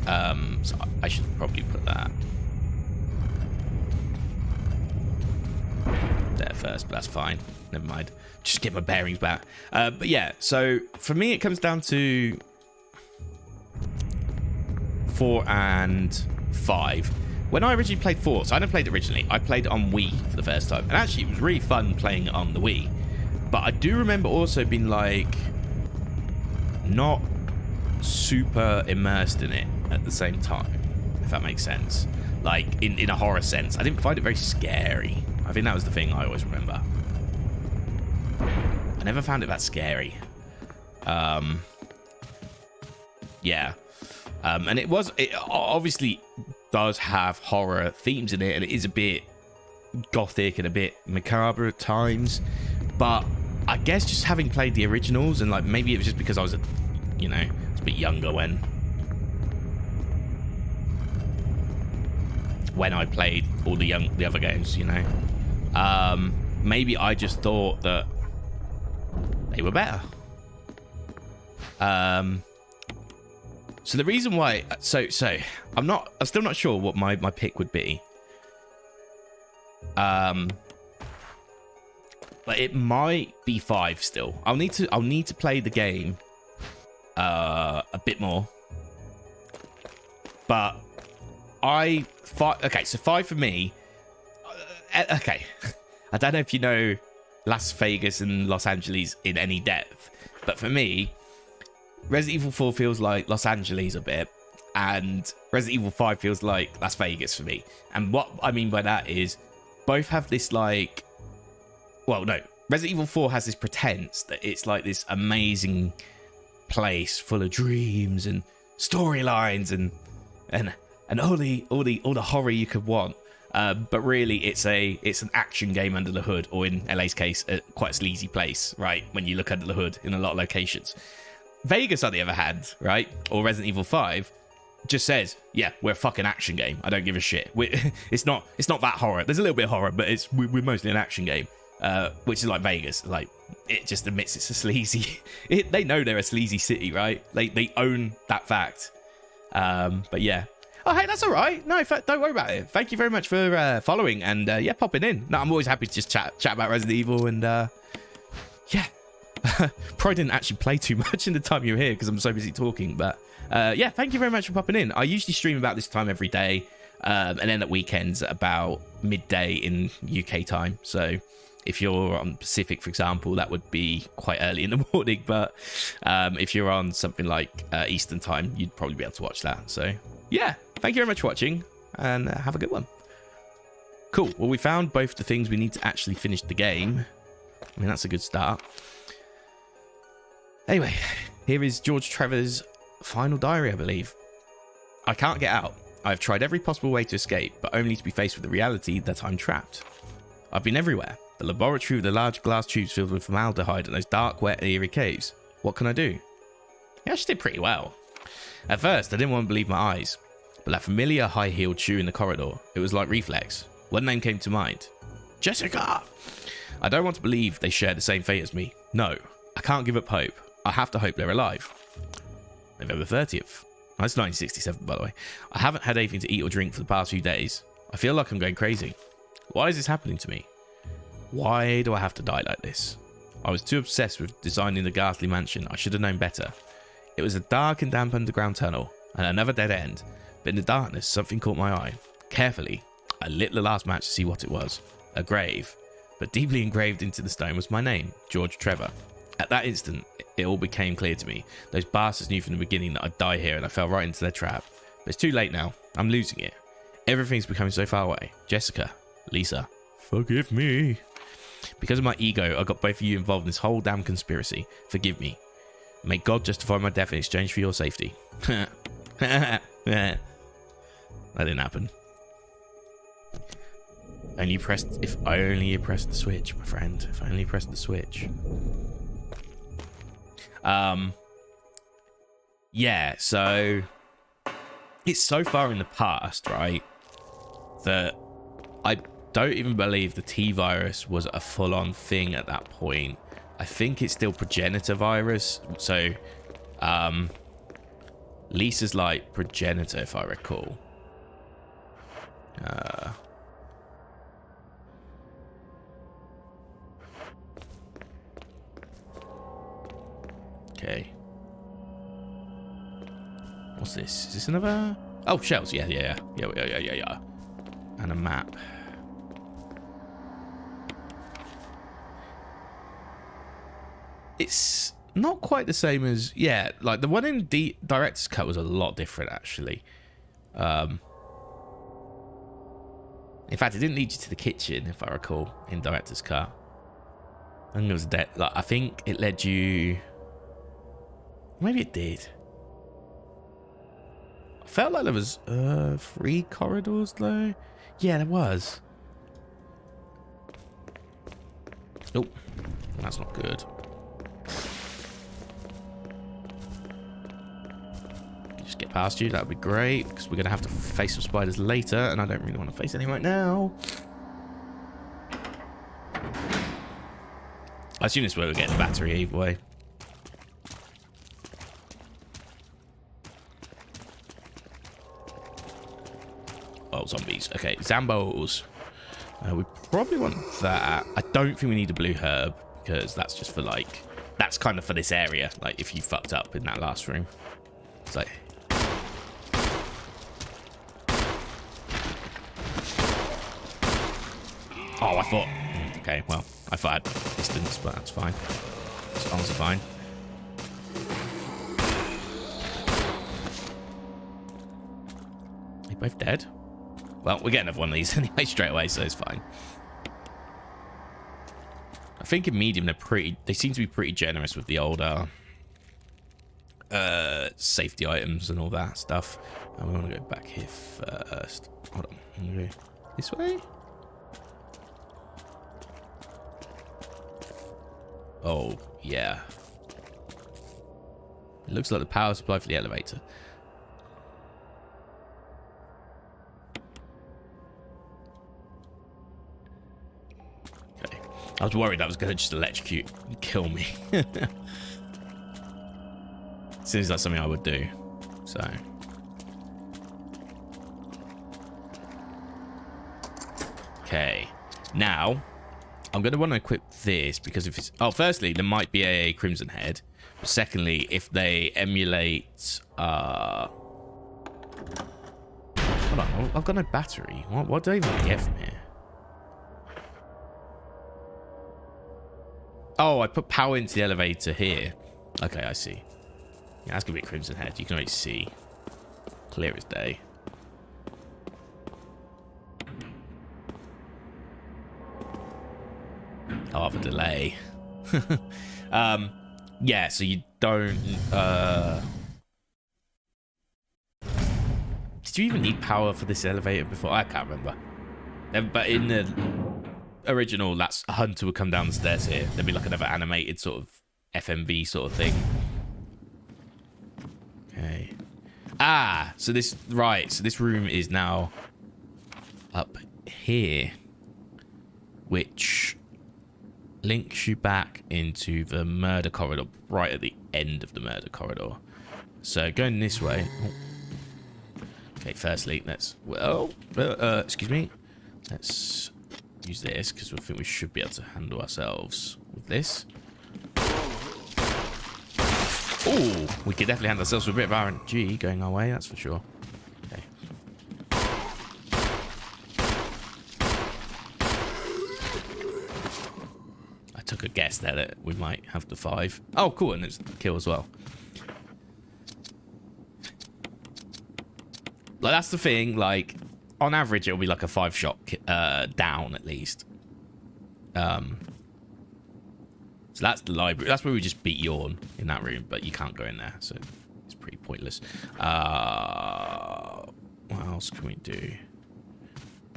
So I should probably put that there first, but that's fine. Never mind. Just get my bearings back. But yeah, so for me, it comes down to 4 and 5. When I originally played 4, so I didn't play it originally. I played it on Wii for the first time. And actually, it was really fun playing it on the Wii. But I do remember also being like, not super immersed in it at the same time, if that makes sense. Like, in a horror sense. I didn't find it very scary. I think that was the thing I always remember. I never found it that scary. Yeah. And it obviously does have horror themes in it, and it is a bit gothic and a bit macabre at times. But I guess just having played the originals, and like maybe it was just because I was a bit younger when I played all the other games, maybe I just thought that they were better. So the reason why, so I'm still not sure what my pick would be. But it might be 5 still. I'll need to play the game a bit more. But okay, so 5 for me. Okay. I don't know if you know Las Vegas and Los Angeles in any depth. But for me, Resident Evil 4 feels like Los Angeles a bit, and Resident Evil 5 feels like Las Vegas for me. And what I mean by that is both have this like, well, no, Resident Evil 4 has this pretense that it's like this amazing place full of dreams and storylines and all the horror you could want. But really, it's an action game under the hood, or in LA's case, quite a sleazy place, right? When you look under the hood in a lot of locations. Vegas, on the other hand, right, or Resident Evil 5, just says, yeah, we're a fucking action game. I don't give a shit. It's not that horror. There's a little bit of horror, but we're mostly an action game, which is like Vegas. Like, it just admits it's a sleazy. They know they're a sleazy city, right? They own that fact. But yeah. Oh, hey, that's all right. No, don't worry about it. Thank you very much for following and yeah, popping in. No, I'm always happy to just chat about Resident Evil and yeah. Probably didn't actually play too much in the time you were here because I'm so busy talking, but yeah, thank you very much for popping in. I usually stream about this time every day, and then at weekends at about midday in UK time. So if you're on Pacific, for example, that would be quite early in the morning, but if you're on something like Eastern time, you'd probably be able to watch that. So yeah, thank you very much for watching, and have a good one. Cool. Well, we found both the things we need to actually finish the game. I mean, that's a good start. Anyway, here is George Trevor's final diary, I believe. I can't get out. I've tried every possible way to escape, but only to be faced with the reality that I'm trapped. I've been everywhere. The laboratory with the large glass tubes filled with formaldehyde and those dark, wet, eerie caves. What can I do? Yeah, I actually did pretty well. At first, I didn't want to believe my eyes, but that familiar high-heeled shoe in the corridor, it was like reflex. One name came to mind. Jessica! I don't want to believe they share the same fate as me. No, I can't give up hope. I have to hope they're alive. November 30th. That's 1967, by the way. I haven't had anything to eat or drink for the past few days. I feel like I'm going crazy. Why is this happening to me? Why do I have to die like this? I was too obsessed with designing the ghastly mansion. I should have known better. It was a dark and damp underground tunnel, and another dead end. But in the darkness, something caught my eye. Carefully, I lit the last match to see what it was. A grave. But deeply engraved into the stone was my name, George Trevor. At that instant, it all became clear to me. Those bastards knew from the beginning that I'd die here, and I fell right into their trap. But it's too late now. I'm losing it. Everything's becoming so far away. Jessica, Lisa, forgive me. Because of my ego, I got both of you involved in this whole damn conspiracy. Forgive me. May God justify my death in exchange for your safety. That didn't happen. If only you pressed the switch, my friend. If only you pressed the switch. Yeah, so it's so far in the past, right, that I don't even believe the T-virus was a full-on thing at that point. I think it's still progenitor virus. So Lisa's like progenitor, if I recall. Okay. What's this? Is this another? Oh, shells. Yeah. And a map. It's not quite the same as, yeah, like the one in Director's Cut was a lot different, actually. In fact, it didn't lead you to the kitchen, if I recall, in Director's Cut. I think it was dead. Like, I think it led you. Maybe it did. I felt like there was 3 corridors though. Yeah, there was. Oh, that's not good. Just get past you. That would be great because we're gonna have to face some spiders later, and I don't really want to face any right now. I assume this is where we're getting the battery either way. Oh, zombies. Okay, Zambos. We probably want that. I don't think we need a blue herb because that's just for like, that's kind of for this area. Like if you fucked up in that last room. It's like. Oh, I thought. Okay, well. I fired distance, but that's fine. It's honestly fine. Are they both dead? Well, we're getting another one of these anyway straight away, so it's fine. I think in medium they seem to be pretty generous with the old safety items and all that stuff. And we want to go back here first. Hold on. I'm gonna go this way. Oh, yeah. It looks like the power supply for the elevator. Okay. I was worried that was going to just electrocute and kill me. Seems like something I would do. So. Okay. Now, I'm going to want to equip this because if it's... Oh, firstly, there might be a Crimson Head. But secondly, if they emulate... Hold on, I've got no battery. What do I even get from here? Oh, I put power into the elevator here. Okay, I see. Yeah, that's going to be a Crimson Head. You can already see. Clear as day. Oh, I have a delay. Yeah, so you don't... Did you even need power for this elevator before? I can't remember. But in the original, that's a hunter would come down the stairs here. There'd be like another animated sort of FMV sort of thing. Okay. Ah, so this... Right, so this room is now up here. Which... links you back into the murder corridor right at the end of the murder corridor. So going this way. Oh. Okay, firstly, let's excuse me. Let's use this because I think we should be able to handle ourselves with this. Oh, we could definitely handle ourselves with a bit of RNG going our way, that's for sure. Okay. Took a guess there that we might have the 5. Oh, cool, and it's kill as well. Like, that's the thing, like, on average, it'll be like a 5-shot down, at least. So that's the library. That's where we just beat Yawn in that room, but you can't go in there, so it's pretty pointless. What else can we do?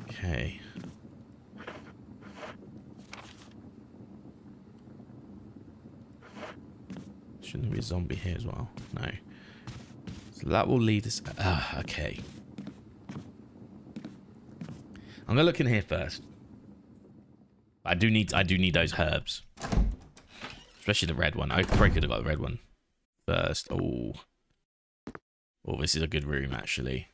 Okay. Shouldn't there be a zombie here as well? No. So that will lead us... okay. I'm gonna look in here first. I do need those herbs, especially the red one. I probably could have got the red one first. Oh, this is a good room actually.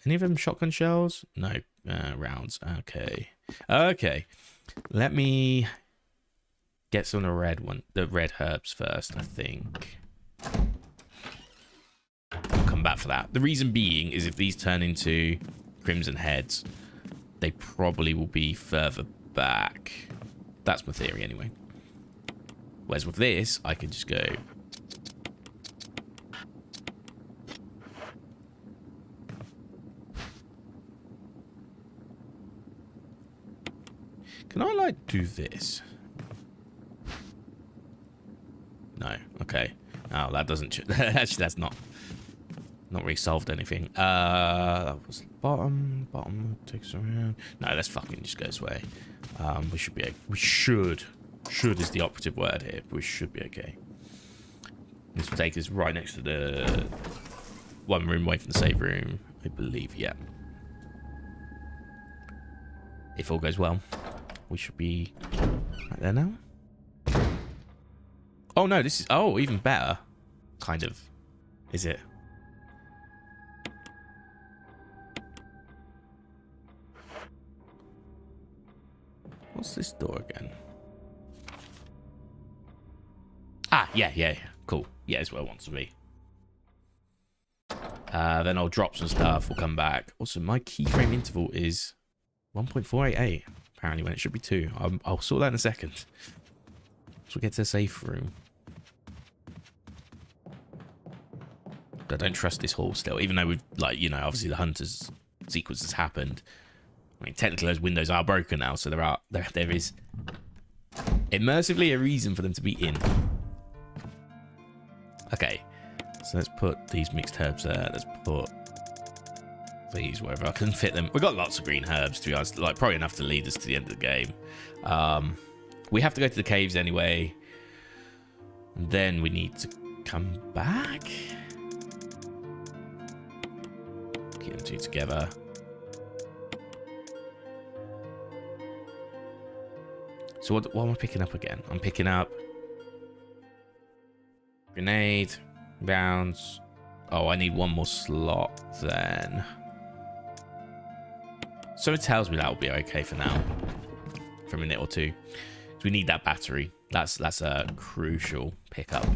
Any of them shotgun shells? No, rounds. Okay, okay. Let me get some of the red herbs first. I think. I'll come back for that. The reason being is if these turn into Crimson Heads, they probably will be further back. That's my theory anyway. Whereas with this, I can just go... Can I, like, do this? No. Okay. Oh, that doesn't... Actually, that's not really solved anything. That was bottom takes around. No, let's fucking just go this way. We should be. We should is the operative word here. But we should be okay. This will take us right next to the one room away from the save room, I believe. Yeah. If all goes well, we should be right there now. Oh no, this is even better. Kind of. Is it? What's this door again? Ah, yeah. Cool. Yeah, it's where it wants to be. Then I'll drop some stuff. We'll come back. Also, my keyframe interval is 1.488. apparently, when it should be 2. I'll sort that in a second. So we get to a safe room. I don't trust this hall still, even though we've, like, you know, obviously the hunter's sequence has happened. I mean, technically those windows are broken now, so there is immersively a reason for them to be in. Okay, so let's put these mixed herbs there. Let's put these wherever I can fit them. We've got lots of green herbs, to be honest, like probably enough to lead us to the end of the game. We have to go to the caves anyway. And then we need to come back. Get them two together. So what am I picking up again? I'm picking up grenade, rounds. Oh, I need one more slot then. So it tells me that will be okay for now, for a minute or two. So we need that battery. That's a crucial pickup,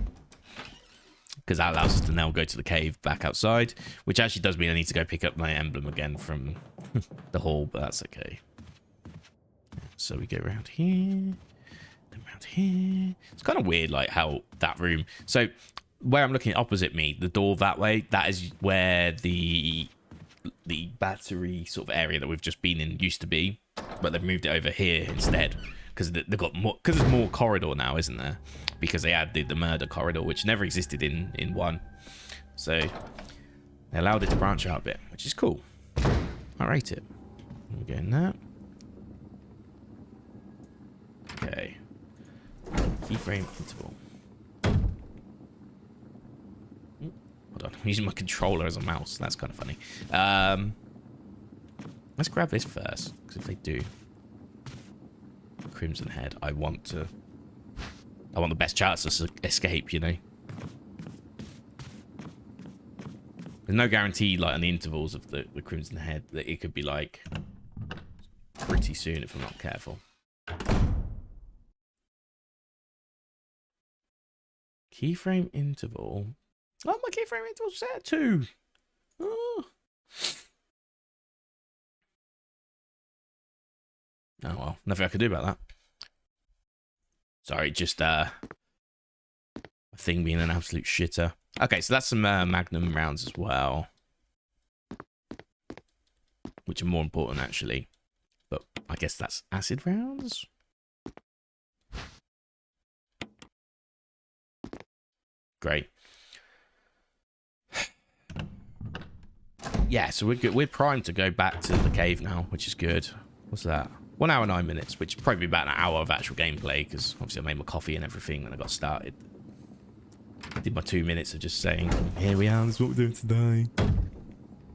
because that allows us to now go to the cave back outside, which actually does mean I need to go pick up my emblem again from the hall, but that's okay. So we go around here, then around here. It's kind of weird, like how that room. So where I'm looking opposite me, the door that way, that is where the battery sort of area that we've just been in used to be, but they've moved it over here instead because they've got more. Because there's more corridor now, isn't there? Because they added the murder corridor, which never existed in 1. So they allowed it to branch out a bit, which is cool. I rate it. We're getting that. Okay. Keyframe interval. Hold on. I'm using my controller as a mouse. That's kind of funny. Let's grab this first, because if they do Crimson Head, I want the best chance to escape, you know. There's no guarantee, like, on the intervals of the Crimson Head, that it could be, like, pretty soon if I'm not careful. Keyframe interval. Oh, my keyframe interval's set at 2. Oh. Oh, well, nothing I could do about that. Sorry, just a thing being an absolute shitter. Okay, so that's some Magnum rounds as well, which are more important, actually. But I guess that's acid rounds? Great. Yeah, so we're good. We're primed to go back to the cave now, which is good. What's that? 1 hour 9 minutes, which is probably about an hour of actual gameplay, because obviously I made my coffee and everything when I got started. I did my 2 minutes of just saying, here we are, this is what we're doing today.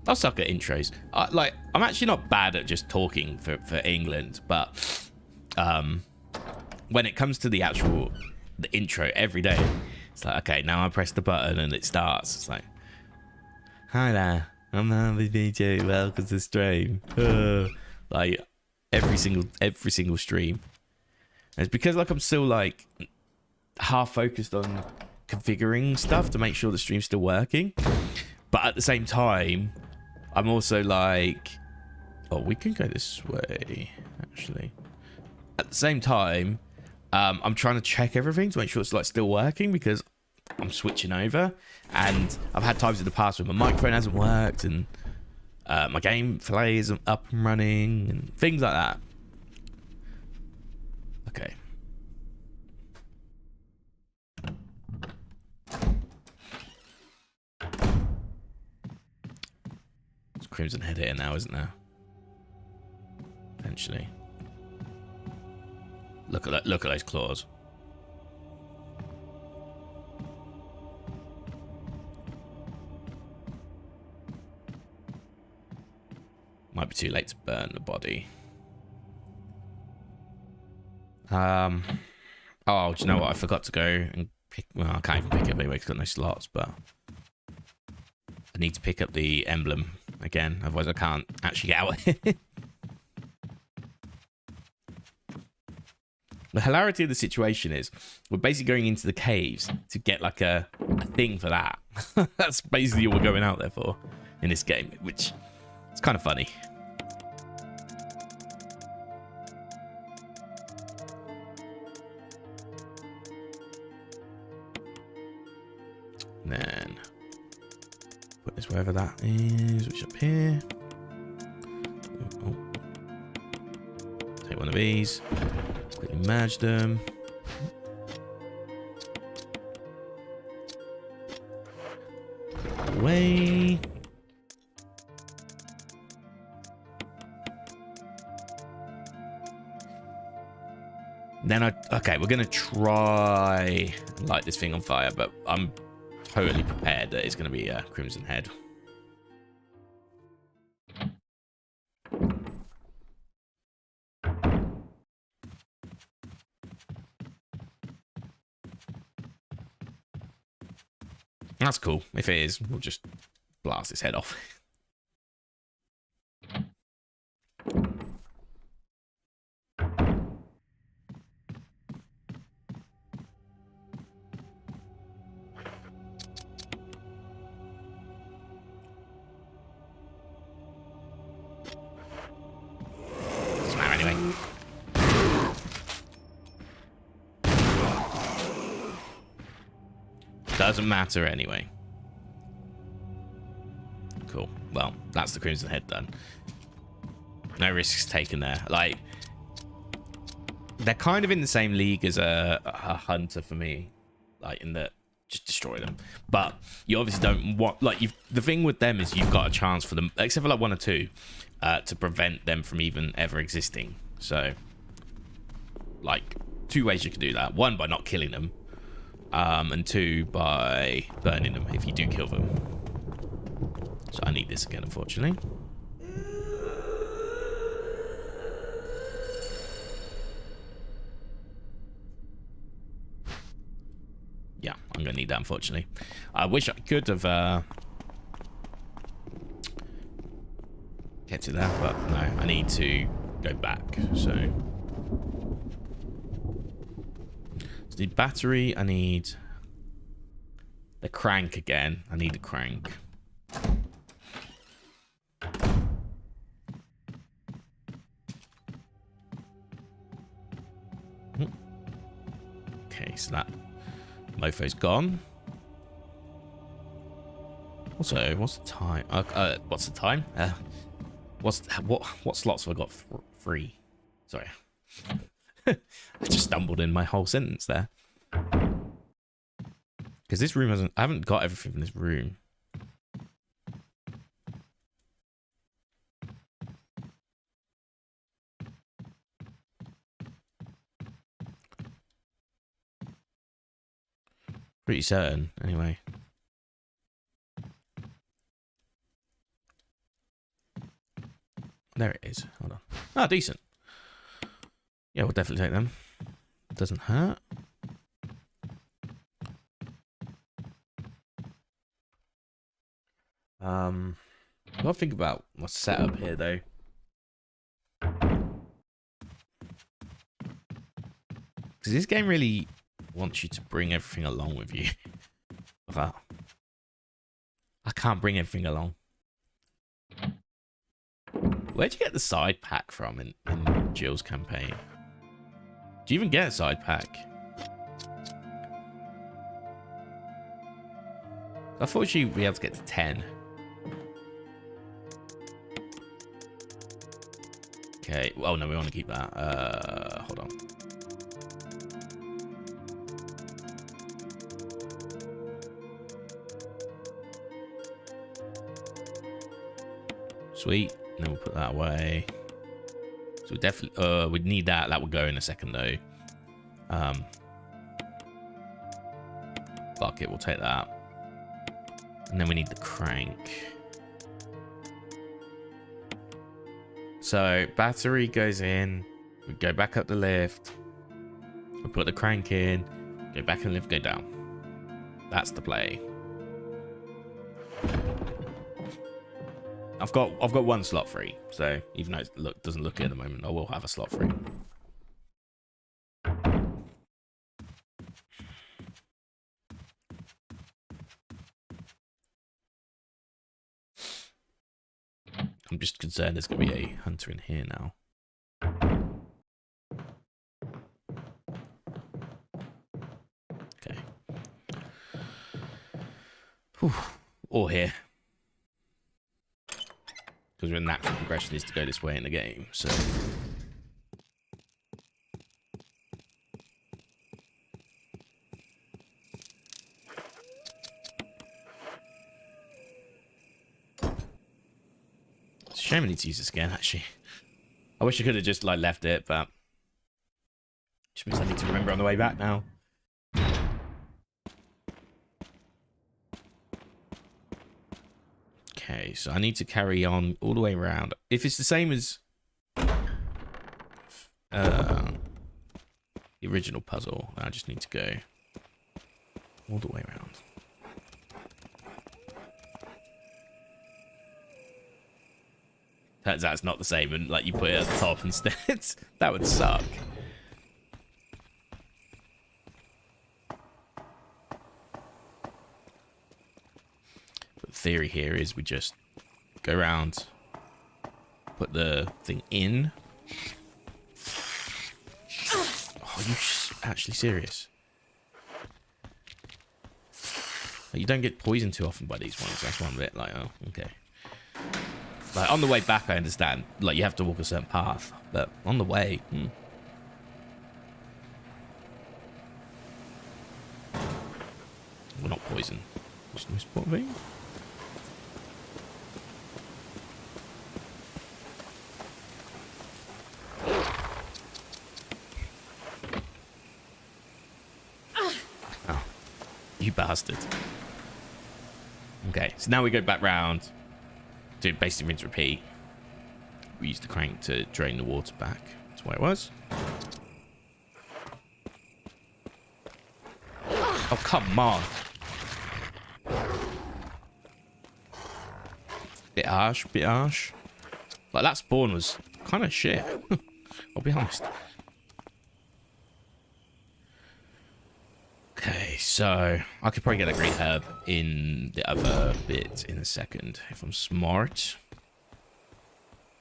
I'll suck at intros. Like, I'm actually not bad at just talking for England, but when it comes to the intro every day, it's like, okay, now I press the button and it starts. It's like, hi there, I'm the VJ, welcome to the stream. Like, every single stream. And it's because, like, I'm still, like, half focused on configuring stuff to make sure the stream's still working. But at the same time, I'm also like, oh, we can go this way, actually. At the same time, I'm trying to check everything to make sure it's, like, still working, because I'm switching over. And I've had times in the past where my microphone hasn't worked and my gameplay isn't up and running and things like that. Okay. There's Crimson Head here now, isn't there? Potentially. Look at that. Look at those claws. Might be too late to burn the body. Oh, do you know what? I forgot to go and pick. Well, I can't even pick it up anyway because I've got no slots, but I need to pick up the emblem again. Otherwise, I can't actually get out. The hilarity of the situation is we're basically going into the caves to get like a thing for that. That's basically what we're going out there for in this game, which is kind of funny. wherever that is, which is up here. Oh. Take one of these, quickly merge them. Away. Then okay, we're gonna try and light this thing on fire, but I'm totally prepared that it's gonna be a Crimson Head. That's cool. If it is, we'll just blast his head off. Doesn't matter anyway. Doesn't matter anyway. Cool. Well, that's the Crimson Head done. No risks taken there. Like, they're kind of in the same league as a hunter for me. Like, in that, just destroy them. But you obviously don't want, like, the thing with them is you've got a chance for them, except for like 1 or 2, to prevent them from even ever existing. So, like, 2 ways you can do that. 1, by not killing them. And 2, by burning them if you do kill them. So I need this again, unfortunately. Yeah, I'm gonna need that, unfortunately. I wish I could have kept it there, but no, I need to go back. So the battery, I need the crank again. I need the crank. Okay, so that mofo's gone. Also, what's the time? What's the time? What slots have I got free? Sorry. I just stumbled in my whole sentence there. Because this room hasn't... I haven't got everything in this room. Pretty certain, anyway. There it is. Hold on. Ah, decent. Yeah, we'll definitely take them. Doesn't hurt. I've got to think about my setup here, though. Because this game really wants you to bring everything along with you. I can't bring everything along. Where'd you get the side pack from in Jill's campaign? Do you even get a side pack? I thought she'd be able to get to 10. Okay. Oh, no, we want to keep that. Hold on. Sweet. And then we'll put that away. So we definitely we'd need that. That would go in a second though. Fuck it, we'll take that. And then we need the crank. So battery goes in. We go back up the lift. We put the crank in. Go back in the lift, go down. That's the play. I've got 1 slot free, so even though it doesn't look it at the moment, I will have a slot free. I'm just concerned there's going to be a hunter in here now. Okay. Whew. Or here. because your natural progression is to go this way in the game. So. It's a shame I need to use this again, actually. I wish I could have just like left it, but which means I need to remember on the way back now. Okay, so I need to carry on all the way around. If it's the same as the original puzzle, I just need to go all the way around. That's not the same, and like you put it at the top instead. That would suck. But the theory here is we just go around, put the thing in. Oh, are you actually serious? Like, you don't get poisoned too often by these ones. That's one bit like, oh, okay. Like, on the way back, I understand. Like, you have to walk a certain path. But on the way, we're not poisoned. What's the most important thing? Oh, you bastard. Okay, so now we go back round. To basically rinse repeat. We use the crank to drain the water back to where it was. Oh, come on. Bit harsh, bit harsh. Like, that spawn was kind of shit. I'll be honest. Okay, so I could probably get a green herb in the other bit in a second if I'm smart.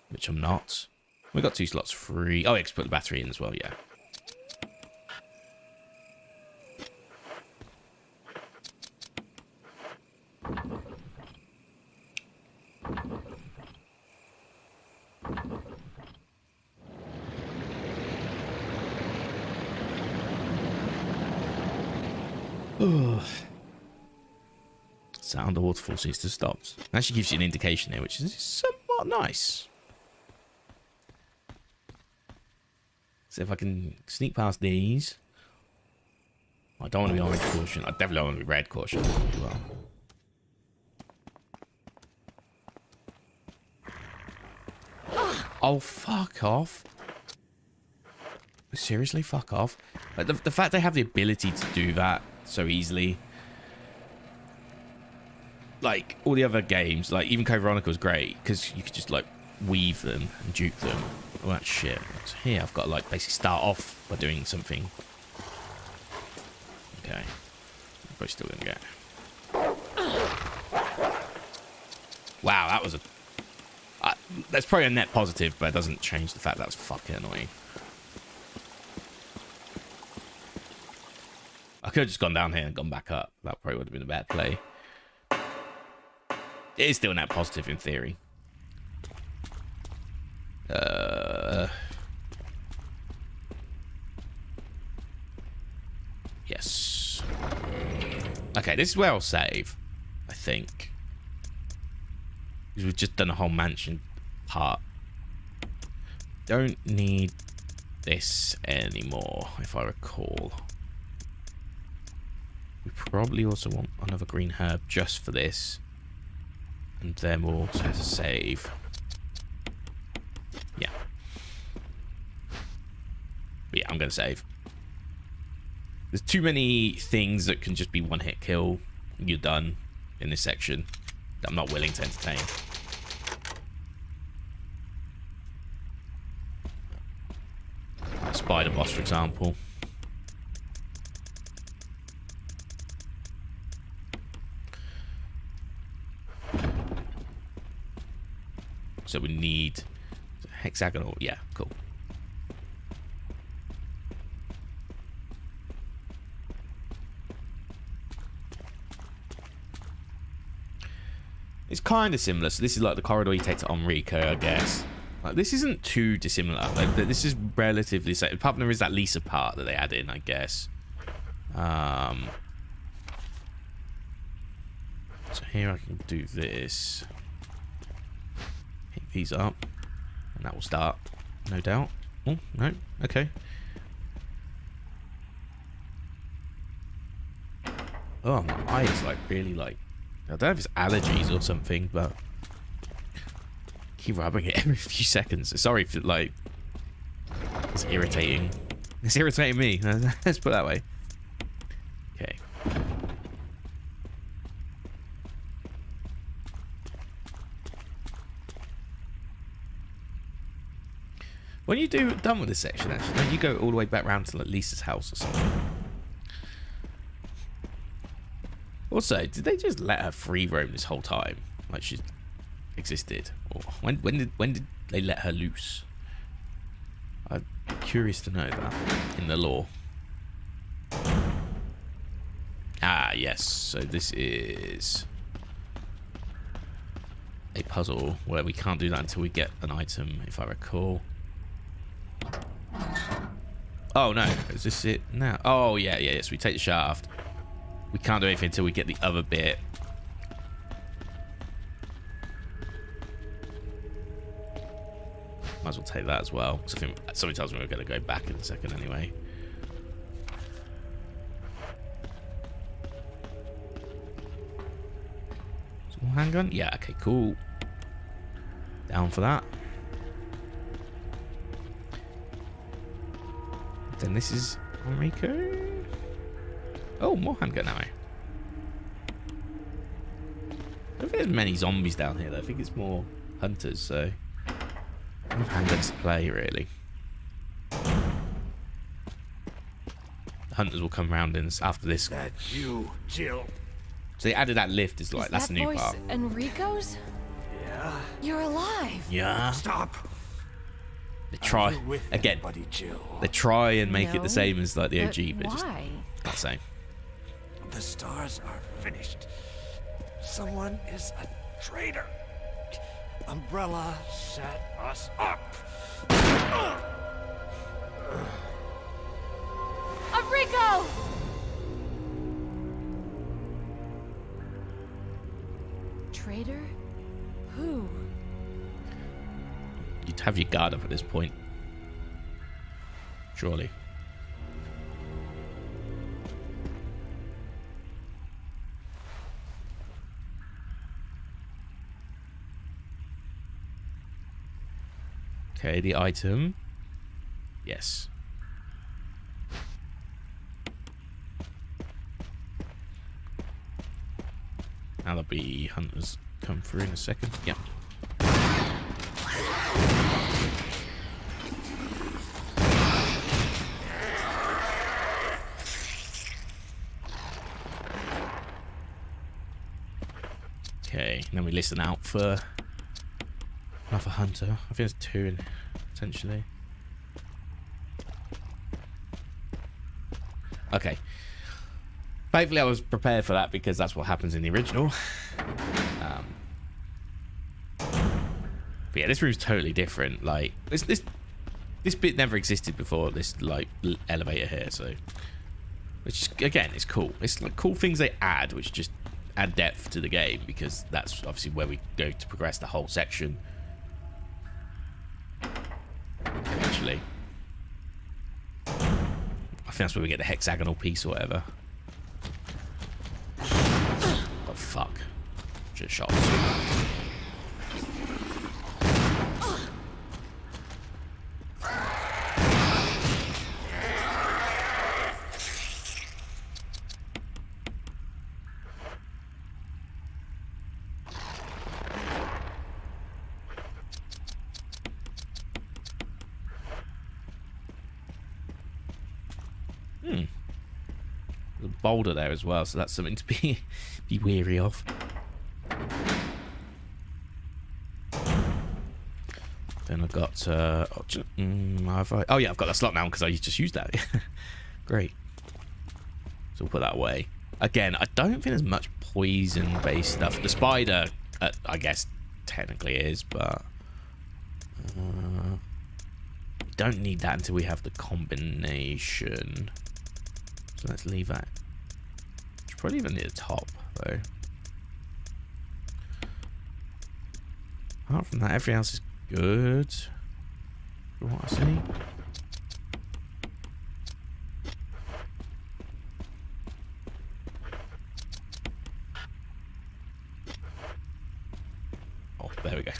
Which I'm not. We got 2 slots free. Oh, I can put the battery in as well, yeah. Sound the waterfall seems to have stopped. Actually gives you an indication here, which is somewhat nice. So if I can sneak past these. I don't want to be orange caution. I definitely don't want to be red caution as well. Oh, fuck off. Seriously, fuck off. Like, the fact they have the ability to do that so easily. Like, all the other games, like, even Code Veronica was great, because you could just, like, weave them and dupe them. All that shit. So here, I've got to, like, basically start off by doing something. Okay. I'm probably still gonna get. Wow, that was a... that's probably a net positive, but it doesn't change the fact that was fucking annoying. I could have just gone down here and gone back up. That probably would have been a bad play. It is still net positive in theory. Yes. Okay, this is where I'll save, I think. Because we've just done a whole mansion part. Don't need this anymore, if I recall. We probably also want another green herb just for this. And then we'll also have to save. Yeah. But yeah, I'm going to save. There's too many things that can just be one-hit kill. You're done in this section. That I'm not willing to entertain. Spider boss, for example. So we need hexagonal. Yeah, cool. kind of similar. So this is like the corridor you take to Enrico, I guess. Like, this isn't too dissimilar. Like, this is relatively safe. Apart from there is that Lisa part that they add in, I guess. So here I can do this. Pick these up. And that will start. No doubt. Oh, no. Okay. Oh, my eye is like really like... I don't know if it's allergies or something, but... keep rubbing it every few seconds. Sorry if like... it's irritating. It's irritating me. Let's put it that way. Okay. When you done with this section, actually, don't you go all the way back round to like Lisa's house or something? Also, did they just let her free roam this whole time, like she existed, or when did they let her loose? I'm curious to know that in the lore. Ah, yes. So this is a puzzle where we can't do that until we get an item, if I recall. Oh no, is this it now? Oh yeah, yes. We take the shaft. We can't do anything until we get the other bit. Might as well take that as well. Because I think somebody tells me we're going to go back in a second anyway. Small handgun? Yeah, okay, cool. Down for that. Then this is Enrico. Oh, more handgun ammo. I don't think there's many zombies down here though. I think it's more hunters, so I have handguns to play really. The hunters will come round in after this. That you, Jill. So they added that lift. Is like that's the new part. Enrico's? Yeah. You're alive. Yeah. Stop. They try again. Buddy Jill. They try and make it the same as like the But OG, but just why? not the same. The stars are finished. Someone is a traitor. Umbrella set us up. Enrico! Traitor? Who? You'd have your guard up at this point. Surely. Okay, the item. Yes. Now there'll be hunters come through in a second. Yep. Okay, and then we listen out for another hunter. I think there's two in potentially. Okay. Thankfully I was prepared for that because that's what happens in the original. But yeah, this room's totally different. Like this bit never existed before. This like elevator here, so which again is cool. It's like cool things they add, which just add depth to the game because that's obviously where we go to progress the whole section. Eventually, I think that's where we get the hexagonal piece or whatever. Oh fuck! Just shot. There's a boulder there as well, so that's something to be wary of. Then I've got oh yeah, I've got that slot now because I just used that. Great. So we'll put that away. Again, I don't think there's much poison based stuff. The spider I guess technically it is, but don't need that until we have the combination. So let's leave that. Should probably even need the top though. Apart from that, everything else is good. From what I see. Oh, there we go.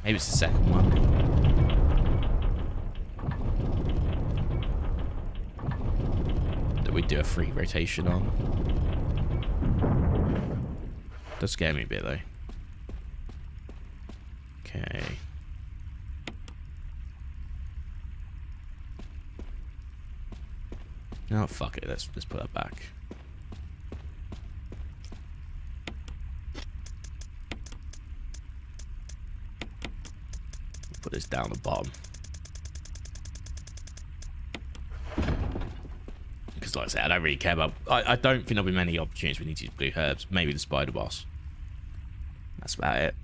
Maybe it's the second one. That we do a free rotation on. Does scare me a bit though. Okay. No, fuck it. Let's put that back. Put this down the bottom. Because like I said, I don't really care about... I don't think there'll be many opportunities we need to use blue herbs. Maybe the spider boss. That's about it.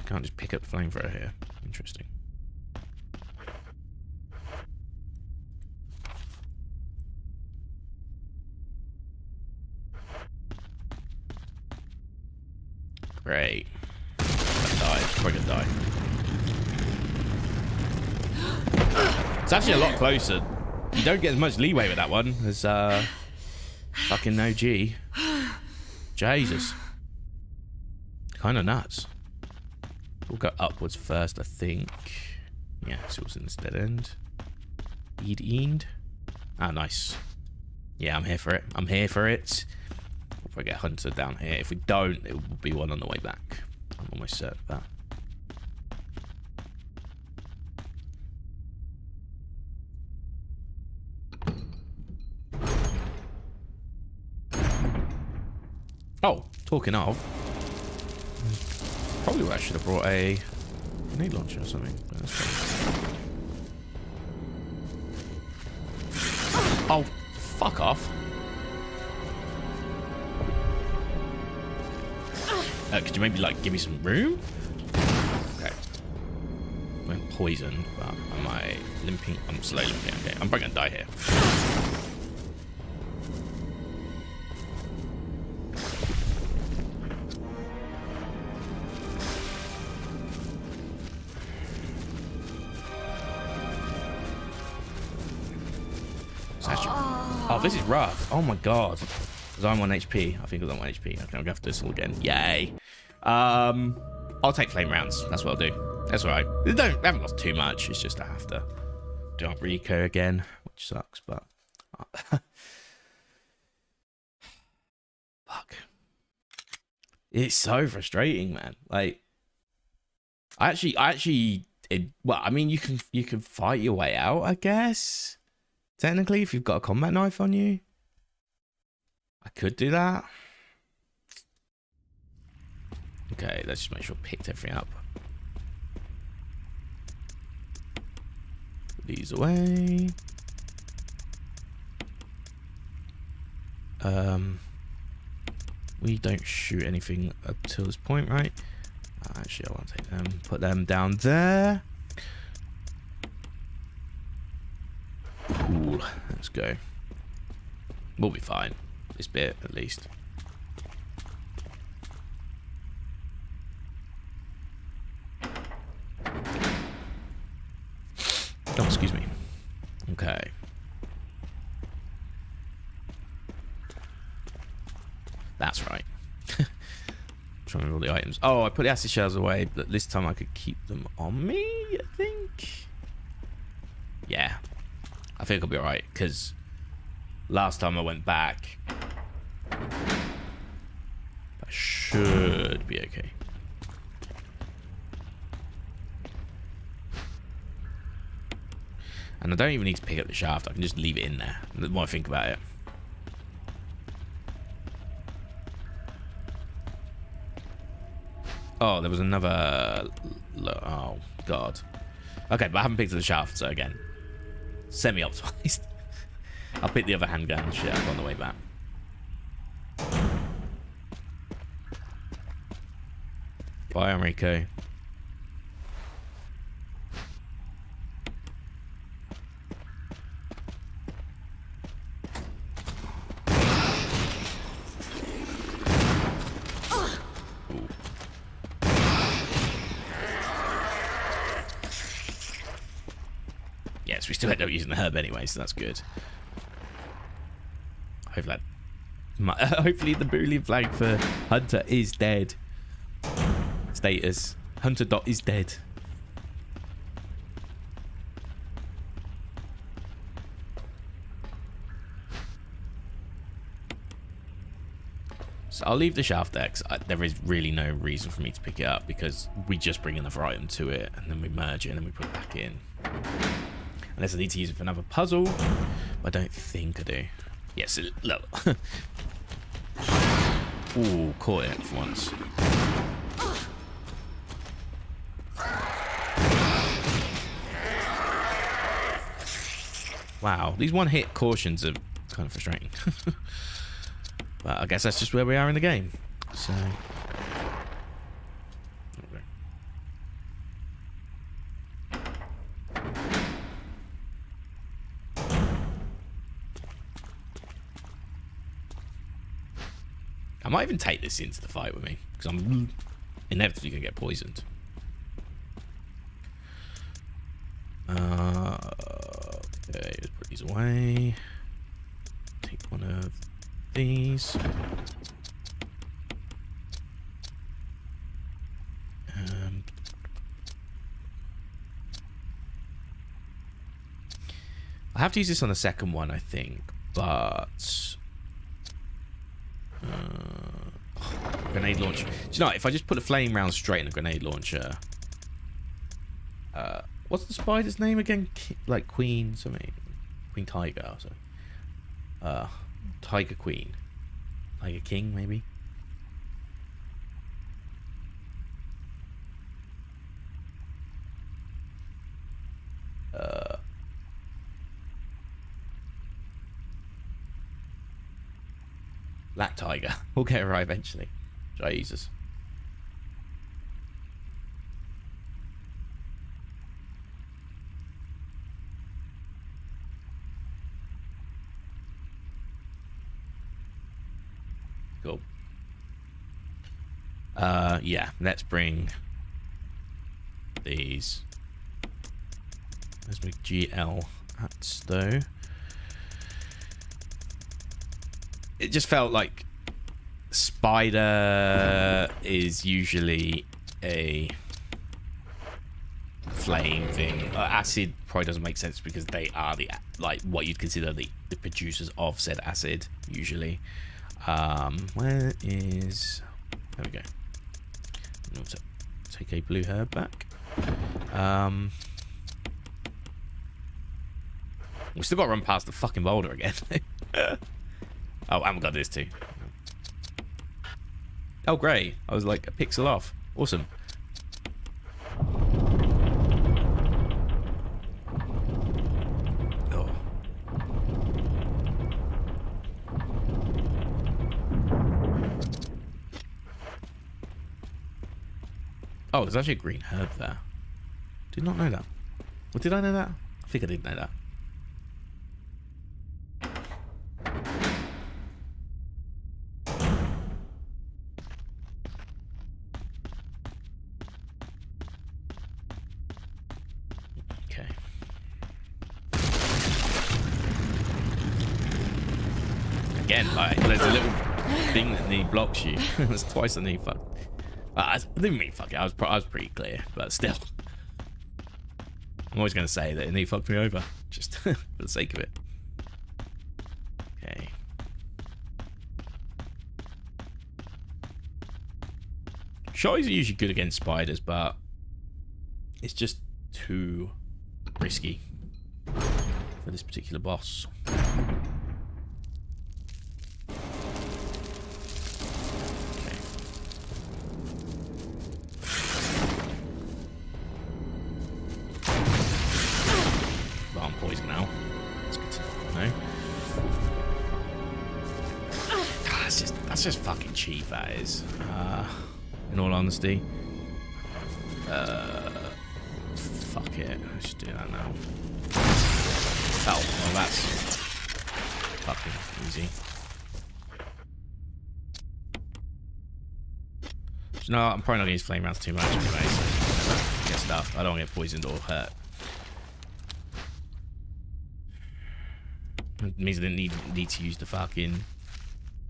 Can't just pick up the flamethrower here. Interesting. Great. That dies. Probably gonna die. It's actually a lot closer. You don't get as much leeway with that one as fucking OG. Jesus. Kind of nuts. We'll go upwards first, I think. Yeah, so it was in this dead end. End. Ah, nice. Yeah, I'm here for it. I'm here for it. We'll probably get Hunter down here. If we don't, it will be one on the way back. I'm almost certain of that. Oh, talking of. Probably where I should have brought a grenade launcher or something. But that's fine. Oh, fuck off. Could you maybe, like, give me some room? Okay. I'm poisoned, but am I limping? I'm slow limping. Okay, I'm probably gonna die here. Oh, this is rough. Oh my god. Because I'm on HP. I think I'm on 1 HP. Okay, I'm gonna have to do this all again. Yay. I'll take flame rounds. That's what I'll do. That's alright. I haven't lost too much. It's just I have to do up Rico again, which sucks, but fuck. It's so frustrating, man. Like, well, I mean, you can fight your way out, I guess. Technically, if you've got a combat knife on you, I could do that. Okay, let's just make sure I picked everything up. Put these away. We don't shoot anything up till this point, right? Actually, I want to take them. Put them down there. Cool. Let's go. We'll be fine. This bit, at least. Oh, excuse me. Okay. That's right. Trying to remember all the items. Oh, I put the acid shells away, but this time I could keep them on me, I think. Yeah. I think I'll be alright, because last time I went back. That should be okay. And I don't even need to pick up the shaft. I can just leave it in there. The more I think about it. Oh, there was another... Oh, God. Okay, but I haven't picked up the shaft, so again. Semi-optimized. I'll pick the other handgun shit up on the way back. Bye, Enrico. Yes, we still end up using the herb anyway, so that's good. Hopefully the Boolean flag for Hunter is dead. Status. Hunter dot is dead. So I'll leave the shaft there, because there is really no reason for me to pick it up, because we just bring another item to it, and then we merge it, and then we put it back in. Unless I need to use it for another puzzle. But I don't think I do. Yes, look. Ooh, caught it for once. Wow, these one-hit cautions are kind of frustrating. But I guess that's just where we are in the game. So... I might even take this into the fight with me, because I'm inevitably going to get poisoned. Okay, let's put these away. Take one of these. I have to use this on the second one, I think, but... grenade launcher. Do you know what, if I just put a flame round straight in a grenade launcher, what's the spider's name again? Like Queen something, Queen Tiger or something. Tiger Queen, Tiger King maybe. Black Tiger. We'll get her right eventually. Jesus. Cool. Yeah, let's bring these. Let's make GL at Stowe. It just felt like spider is usually a flame thing. Acid probably doesn't make sense because they are the like what you'd consider the producers of said acid usually. Where is? There we go. Take a blue herb back. We still got to run past the fucking boulder again. Oh, and we got this too. Oh, great. I was like a pixel off. Awesome. Oh. Oh, there's actually a green herb there. Did not know that. Well, did I know that? I think I did know that. Again, like, there's a little thing that he blocks you. That's twice on he fucked. I didn't mean fuck it. I was pretty clear, but still. I'm always going to say that he fucked me over, just for the sake of it. Shotties are usually good against spiders, but it's just too risky for this particular boss. Okay. Well, I'm poisoned now. That's good to know. That's just fucking cheap, that is. In all honesty. Fuck it. Let's just do that now. Oh, well, that's fucking easy. So, no, I'm probably not going to use flame rounds too much anyway, so get stuff. I don't want to get poisoned or hurt. It means I didn't need to use the fucking...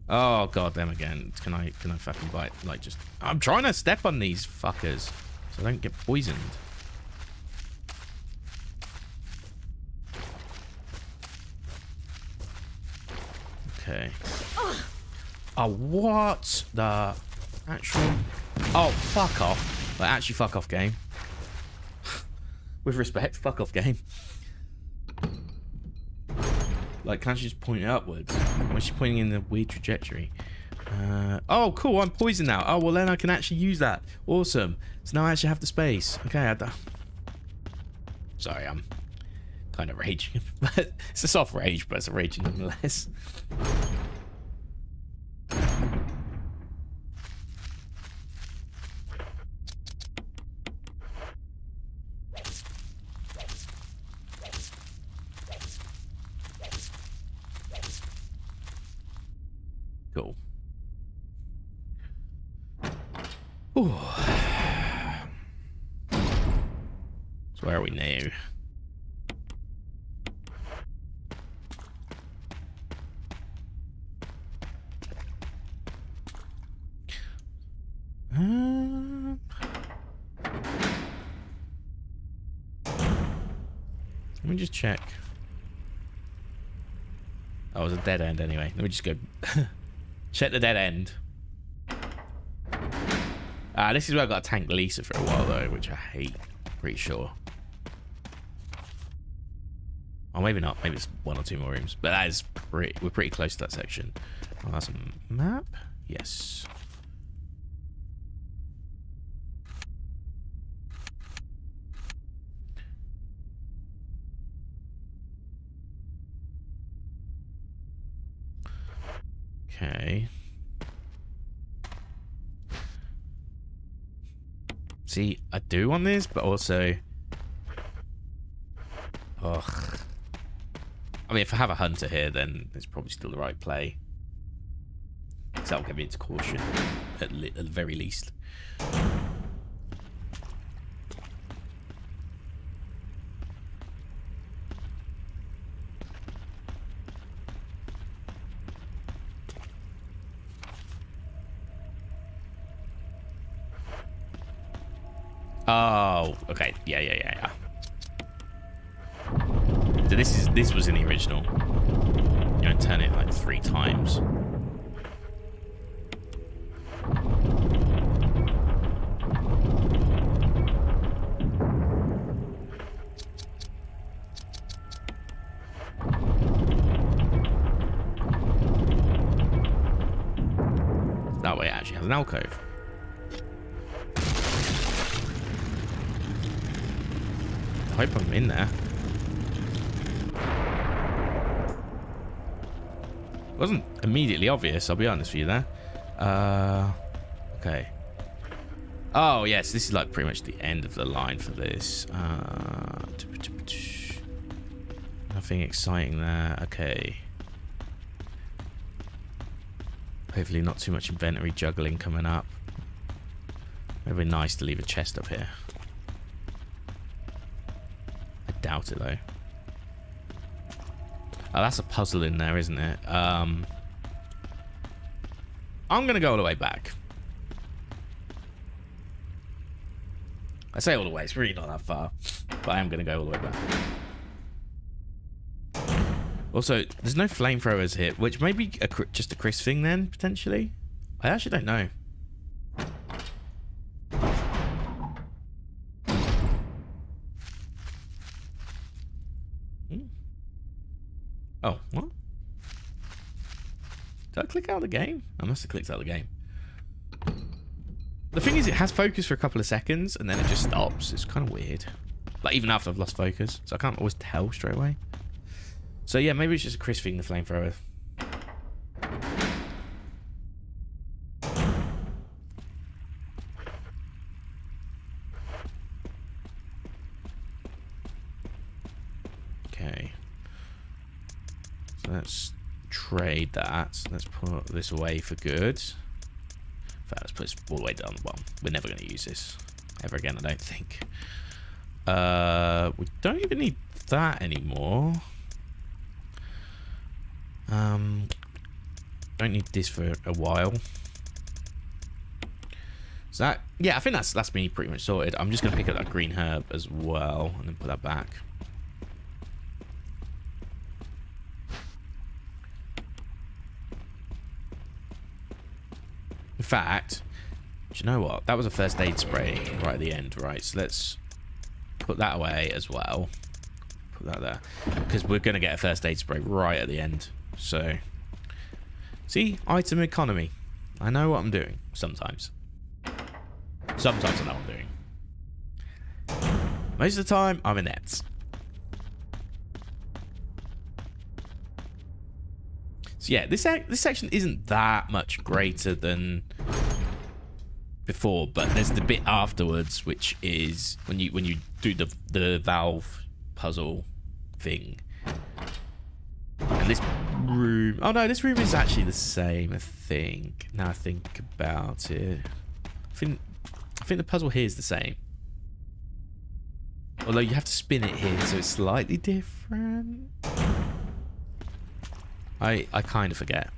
Oh, god damn again. Can I fucking bite? Like, just... I'm trying to step on these fuckers so I don't get poisoned. Okay. Oh, what the actual... Oh, fuck off. Like, actually, fuck off, game. With respect, fuck off, game. Like, can I just point it upwards? Why is she pointing in the weird trajectory? Oh, cool, I'm poisoned now. Oh, well, then I can actually use that. Awesome. So now I actually have the space. Okay, sorry, I'm kind of raging. It's a soft rage, but it's a rage nonetheless. Cool. Ooh. So where are we now? Let me just check. Oh, it was a dead end anyway. Let me just go check the dead end. This is where I got to tank Lisa for a while though, which I hate. Pretty sure. Oh, maybe not. Maybe it's one or two more rooms. But that is we're pretty close to that section. Oh, that's a map? Yes. Okay. See, I do want this, but also... Ugh. I mean, if I have a hunter here, then it's probably still the right play. Because that'll get me into caution, at the very least. Oh, okay. Yeah. So this was in the original. You know, turn it like 3 times. That way it actually has an alcove. I hope I'm in there. Wasn't immediately obvious, I'll be honest with you there. Okay. Oh, yes, this is like pretty much the end of the line for this. Nothing exciting there. Okay. Hopefully not too much inventory juggling coming up. It'd be nice to leave a chest up here. Doubt it though. Oh, that's a puzzle in there, isn't it? I'm gonna go all the way back. I say all the way, it's really not that far, but I am gonna go all the way back. Also, there's no flamethrowers here, which may be just a Chris thing then, potentially. I actually don't know. Oh, what? Did I click out of the game? I must have clicked out of the game. The thing is, it has focus for a couple of seconds, and then it just stops. It's kind of weird. Like, even after I've lost focus. So I can't always tell straight away. So, yeah, maybe it's just a Chris thing, the flamethrower. Okay. So let's trade that. Let's put this away for good. In fact, let's put this all the way down the bottom. We're never going to use this ever again, I don't think. We don't even need that anymore. Don't need this for a while. So that, yeah, I think that's me pretty much sorted. I'm just going to pick up that green herb as well and then put that back. In fact, do you know what? That was a first aid spray right at the end, right? So let's put that away as well. Put that there. Because we're going to get a first aid spray right at the end. So, see? Item economy. I know what I'm doing. Sometimes. Sometimes I know what I'm doing. Most of the time, I'm inept. So yeah, this section isn't that much greater than before, but there's the bit afterwards, which is when you do the valve puzzle thing. And this room, oh no, this room is actually the same, I think. Now I think about it, I think the puzzle here is the same. Although you have to spin it here, so it's slightly different. I kind of forget.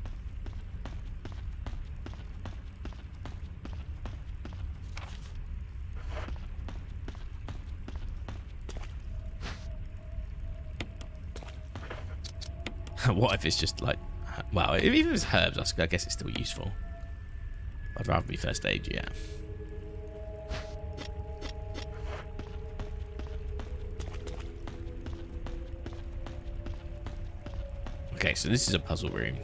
What if it's just like, well, even if it's herbs, I guess it's still useful. I'd rather be first aid, yeah. Okay, so this is a puzzle room,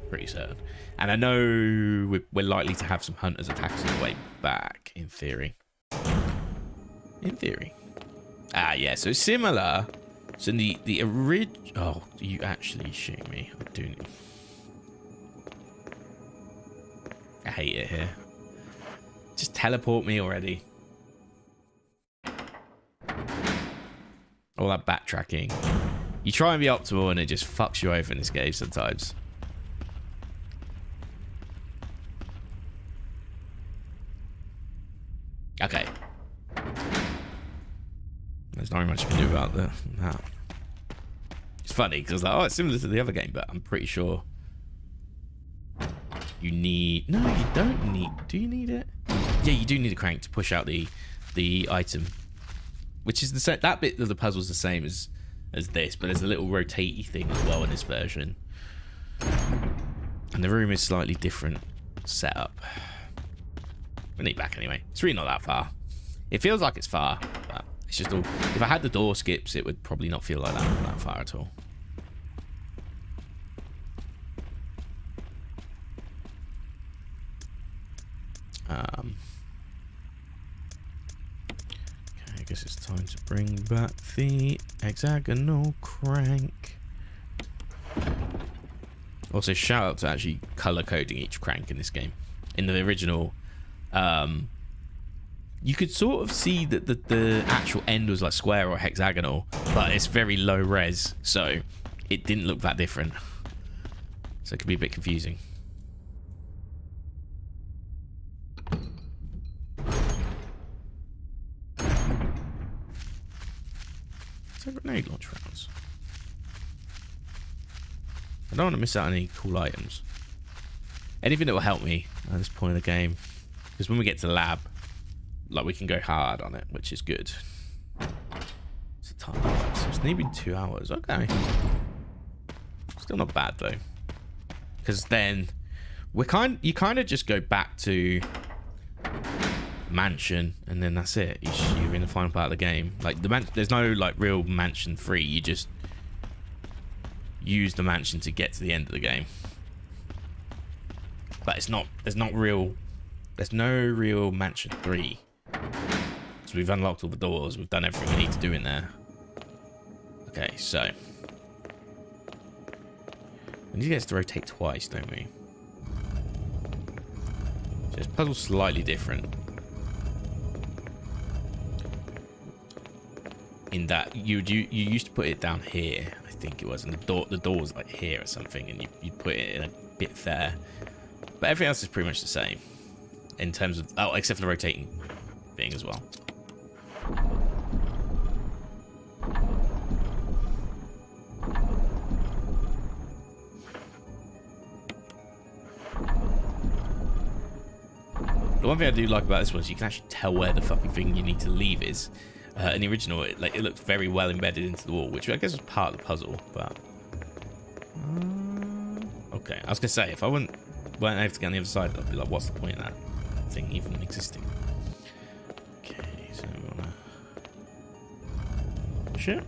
pretty certain. And I know we're likely to have some hunters attack us on the way back, in theory. In theory. Ah, yeah, so similar. So the original... Oh, you actually shoot me. I do need... I hate it here. Just teleport me already. All that backtracking. You try and be optimal and it just fucks you over in this game sometimes. Okay. There's not much you can do about that. It's funny because I was like, oh, it's similar to the other game, but I'm pretty sure you need... No, you don't need... Do you need it? Yeah, you do need a crank to push out the item. Which is the same... That bit of the puzzle's the same as this, but there's a little rotatey thing as well in this version. And the room is slightly different setup. We need back anyway. It's really not that far. It feels like it's far, but it's just all... If I had the door skips, it would probably not feel like that far at all. Okay, I guess it's time to bring back the hexagonal crank. Also, shout out to actually color coding each crank in this game. In the original, you could sort of see that the actual end was like square or hexagonal, but it's very low res, so it didn't look that different. So it could be a bit confusing. Is there grenade launch rounds? I don't want to miss out on any cool items. Anything that will help me at this point of the game. Because when we get to the lab, like, we can go hard on it, which is good. It's a time. So it's nearly 2 hours. Okay. Still not bad though. Because then you kind of just go back to mansion, and then that's it. You're in the final part of the game. Like there's no like real mansion 3. use the mansion to get to the end of the game. But it's not. There's no real mansion 3. So we've unlocked all the doors. We've done everything we need to do in there. Okay, so we need to get us to rotate twice, don't we? So this puzzle's slightly different in that you used to put it down here, I think it was, and the door was like here or something, and you put it in a bit there. But everything else is pretty much the same in terms of, oh, except for the rotating thing as well. The one thing I do like about this one is you can actually tell where the fucking thing you need to leave is. In the original, it looked very well embedded into the wall, which I guess was part of the puzzle. But okay, I was gonna say if I weren't able to get on the other side, I'd be like, what's the point of that thing even existing? Okay, so we wanna push it.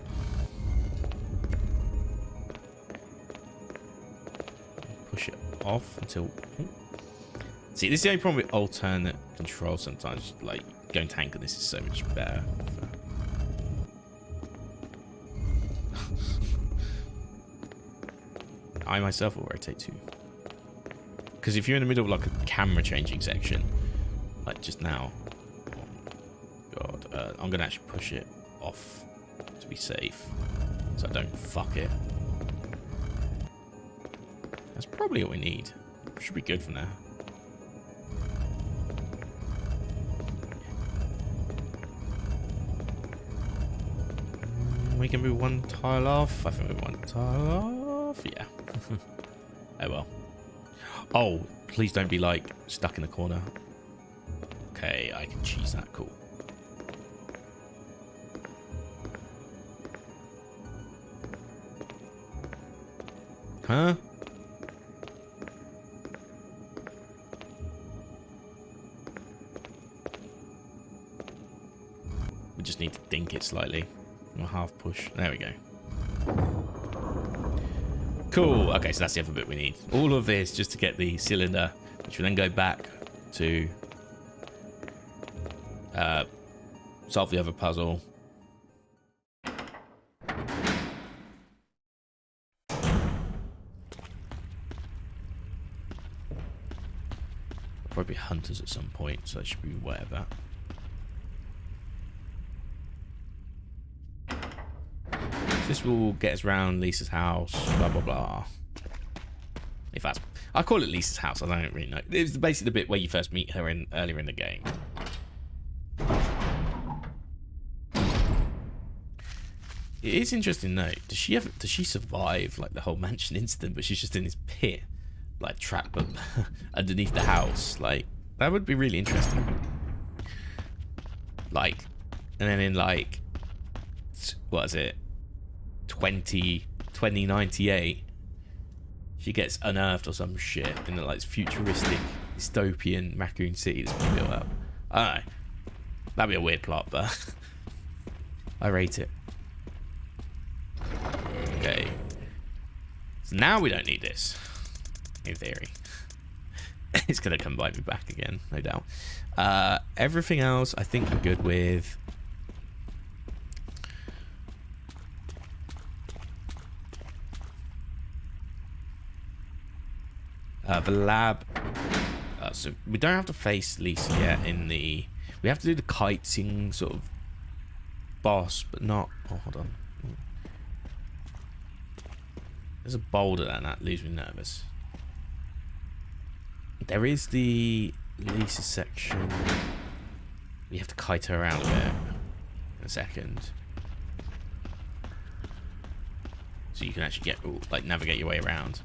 Push it off until. See, this is the only problem with alternate control sometimes. Like, going tank on this is so much better. I myself will rotate too. Because if you're in the middle of like a camera changing section, like just now, oh God, I'm going to actually push it off to be safe. So I don't fuck it. That's probably all we need. Should be good for now. We can move one tile off. I think we move one tile off. Yeah. Oh well. Oh, please don't be like stuck in the corner. Okay, I can cheese that. Cool. Huh? We just need to dink it slightly. Or half push. There we go. Cool. Okay, so that's the other bit we need. All of this just to get the cylinder, which will then go back to solve the other puzzle. Probably hunters at some point, so that should be whatever. This will get us around Lisa's house, blah, blah, blah. If that's... I call it Lisa's house, I don't really know. It's basically the bit where you first meet her earlier in the game. It is interesting though. Does she survive like the whole mansion incident, but she's just in this pit, like trapped underneath the house? Like, that would be really interesting. Like, and then in like, what is it? 2098 she gets unearthed or some shit in the like futuristic dystopian Raccoon City that's been built up. I don't know. That'd be a weird plot, but I rate it. Okay. So now we don't need this. In theory. It's gonna come bite me back again, no doubt. Everything else I think I'm good with. The lab. So we don't have to face Lisa yet in the... We have to do the kiting sort of boss, but not... Oh, hold on. There's a boulder there, and that leaves me nervous. There is the Lisa section. We have to kite her around a bit in a second. So you can actually get, like, navigate your way around.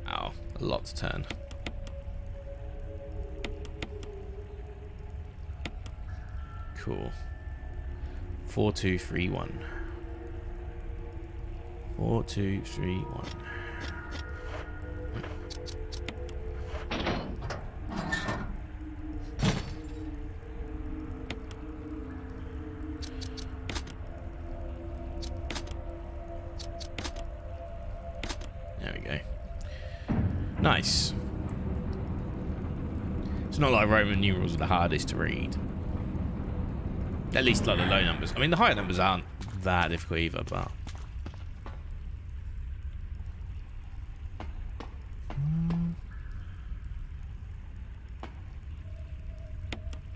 Oh, a lot to turn. Cool. 4231. 4231. There we go. Nice. It's not like Roman numerals are the hardest to read. At least like the low numbers. I mean, the higher numbers aren't that difficult either, but...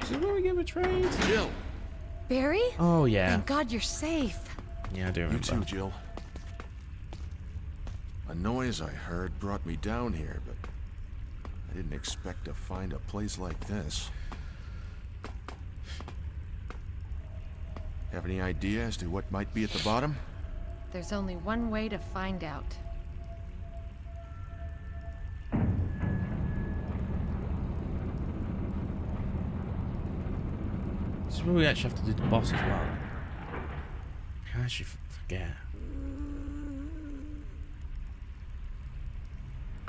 Is this where we get betrayed? Jill! Barry? Oh, yeah. Thank God you're safe. Yeah, I do remember. You too, Jill. A noise I heard brought me down here, but I didn't expect to find a place like this. Have any idea as to what might be at the bottom? There's only one way to find out. This is where we actually have to do the boss as well. I actually forget.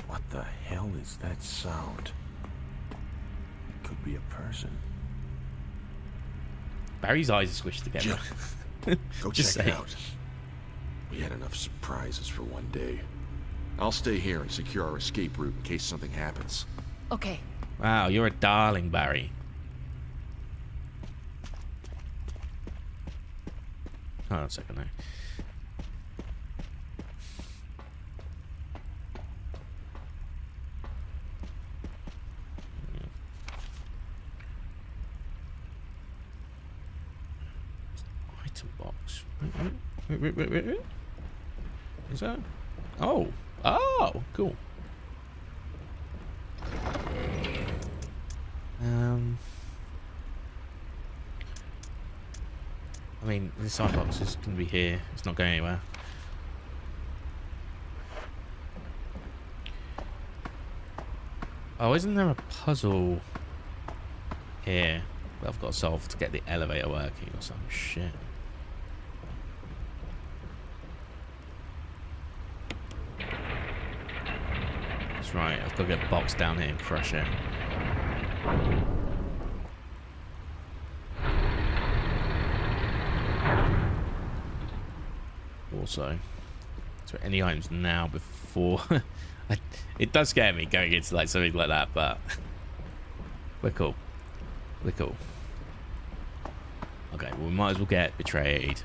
What the hell is that sound? It could be a person. Barry's eyes are squished together. Jill, go Just check it saying. out. We had enough surprises for one day. I'll stay here and secure our escape route in case something happens. Okay. Wow, you're a darling, Barry. Hold on a second now. Item box. Wait. Is that? Oh. Oh, cool. I mean, this side box is going to be here. It's not going anywhere. Oh, isn't there a puzzle here that I've got to solve to get the elevator working or some shit? That's right. I've got to get a box down here and crush it. Also, so any items now before it does scare me going into like something like that, but we're cool. Okay, well, we might as well get betrayed.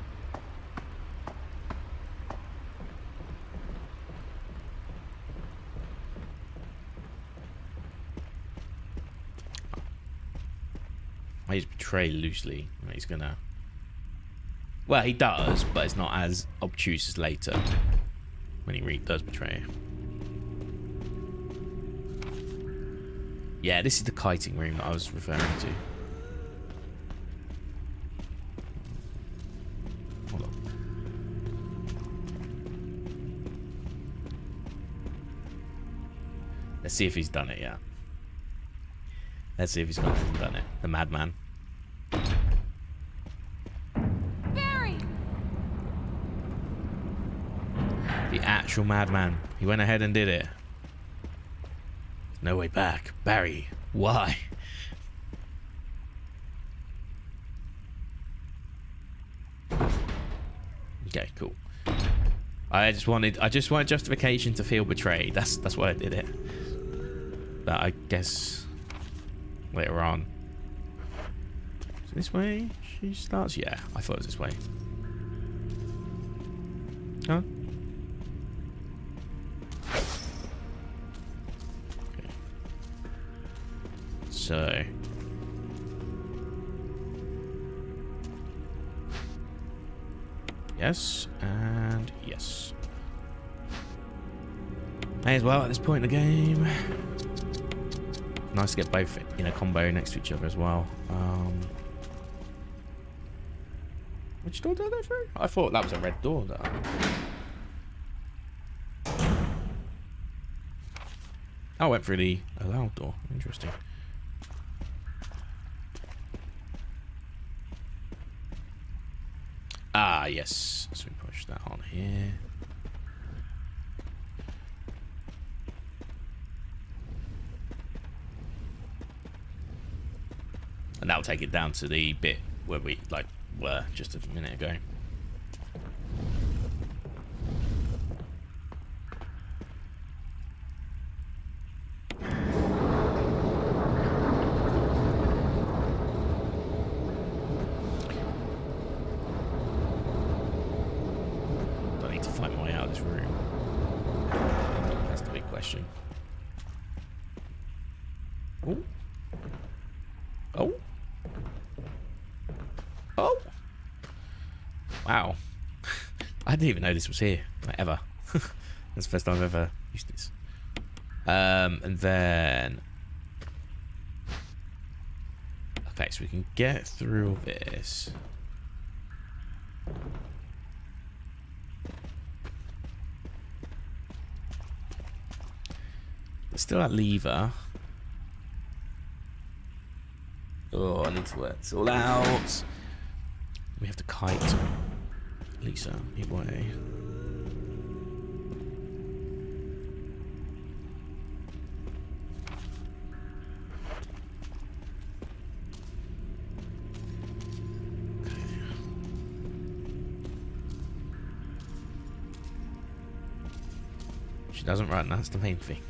I use betray loosely. He's gonna... Well, he does, but it's not as obtuse as later when he does betray. Yeah, this is the kiting room that I was referring to. Hold on. Let's see if he's done it yet. Let's see if he's gone and done it. The madman. The actual madman. He went ahead and did it. No way back. Barry, why? Okay, cool. I just wanted justification to feel betrayed. That's why I did it. But I guess later on. So this way she starts? Yeah, I thought it was this way. Huh? So yes and yes. May as well at this point in the game. Nice to get both in a combo next to each other as well. Which door did I go through? I thought that was a red door. I went through the allowed door. Interesting. Ah, yes. So we push that on here. And that'll take it down to the bit where we were just a minute ago. Do I need to find my way out of this room? That's the big question. Oh. Oh. Oh. Wow. I didn't even know this was here. Like, ever. That's the first time I've ever used this. And then... Okay, so we can get through this. There's still that lever. Oh, I need to work this all out. We have to kite Lisa away. She doesn't run, that's the main thing.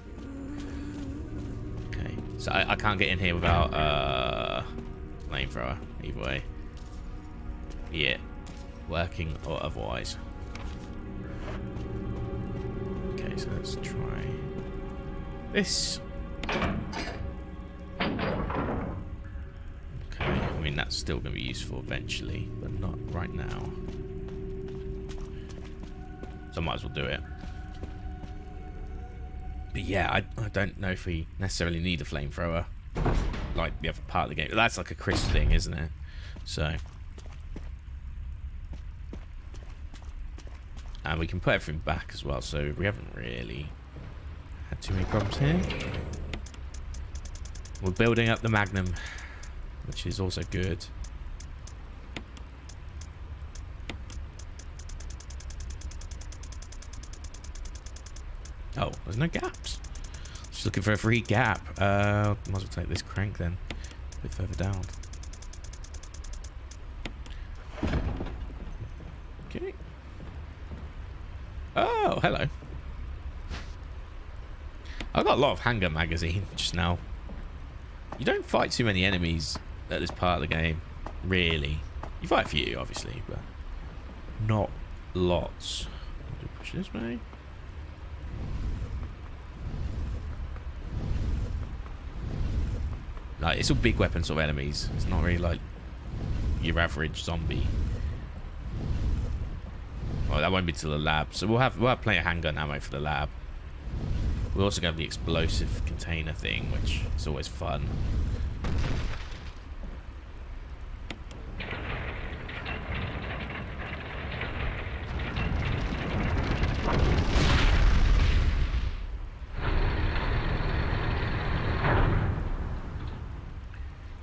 Okay, so I can't get in here without flamethrower, either way. Yeah, working or otherwise. Okay, so let's try this. Okay, I mean that's still going to be useful eventually, but not right now. So I might as well do it. But yeah, I don't know if we necessarily need a flamethrower like the other part of the game. That's like a Chris thing, isn't it? So. And we can put everything back as well, so we haven't really had too many problems here. We're building up the Magnum, which is also good. Oh, there's no gaps. Just looking for a free gap. Might as well take this crank then. A bit further down. Okay. Oh, hello. I got a lot of handgun magazine just now. You don't fight too many enemies at this part of the game, really. You fight a few, obviously, but not lots. Do push this way. Like, it's all big weapon sort of enemies. It's not really like your average zombie. Oh, that won't be till the lab. So we'll have plenty of handgun ammo for the lab. We're also going to have the explosive container thing, which is always fun.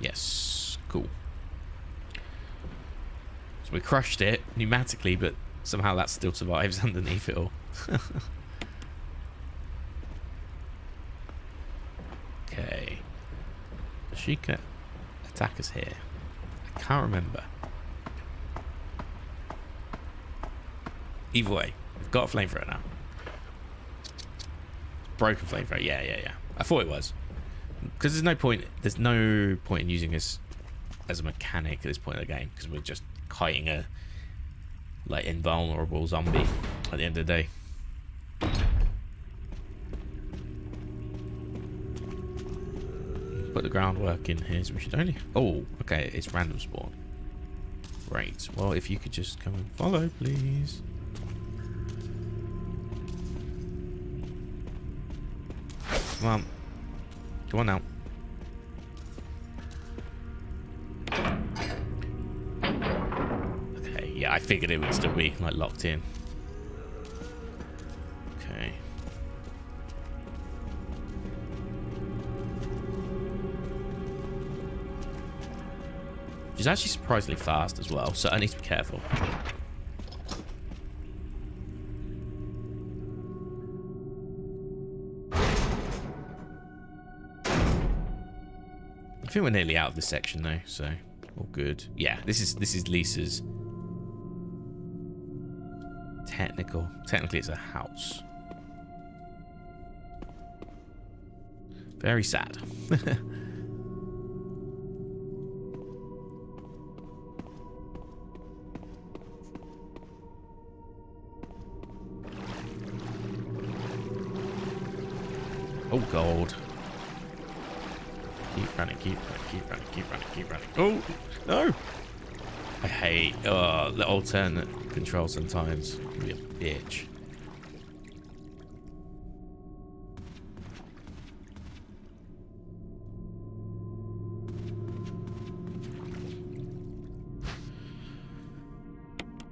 Yes, cool. So we crushed it pneumatically, but somehow that still survives underneath it all. Okay. She can attack us here. I can't remember. Either way, we've got a flamethrower now. Broken flamethrower. Yeah. I thought it was. Because there's no point in using this as a mechanic at this point of the game, because we're just kiting a like invulnerable zombie at the end of the day. Put the groundwork in here, so we should only... Oh, okay, it's random spawn. Great. Well, if you could just come and follow, please. Come on. Come on now. Okay, yeah, I figured it would still be, like, locked in. Okay. She's actually surprisingly fast as well, so I need to be careful. think we're nearly out of this section though, so all good. Yeah, this is Lisa's technically it's a house. Very sad. Oh god. Keep running, keep running, keep running, keep running, keep running. Oh no! I hate the alternate control sometimes. Can be a bitch.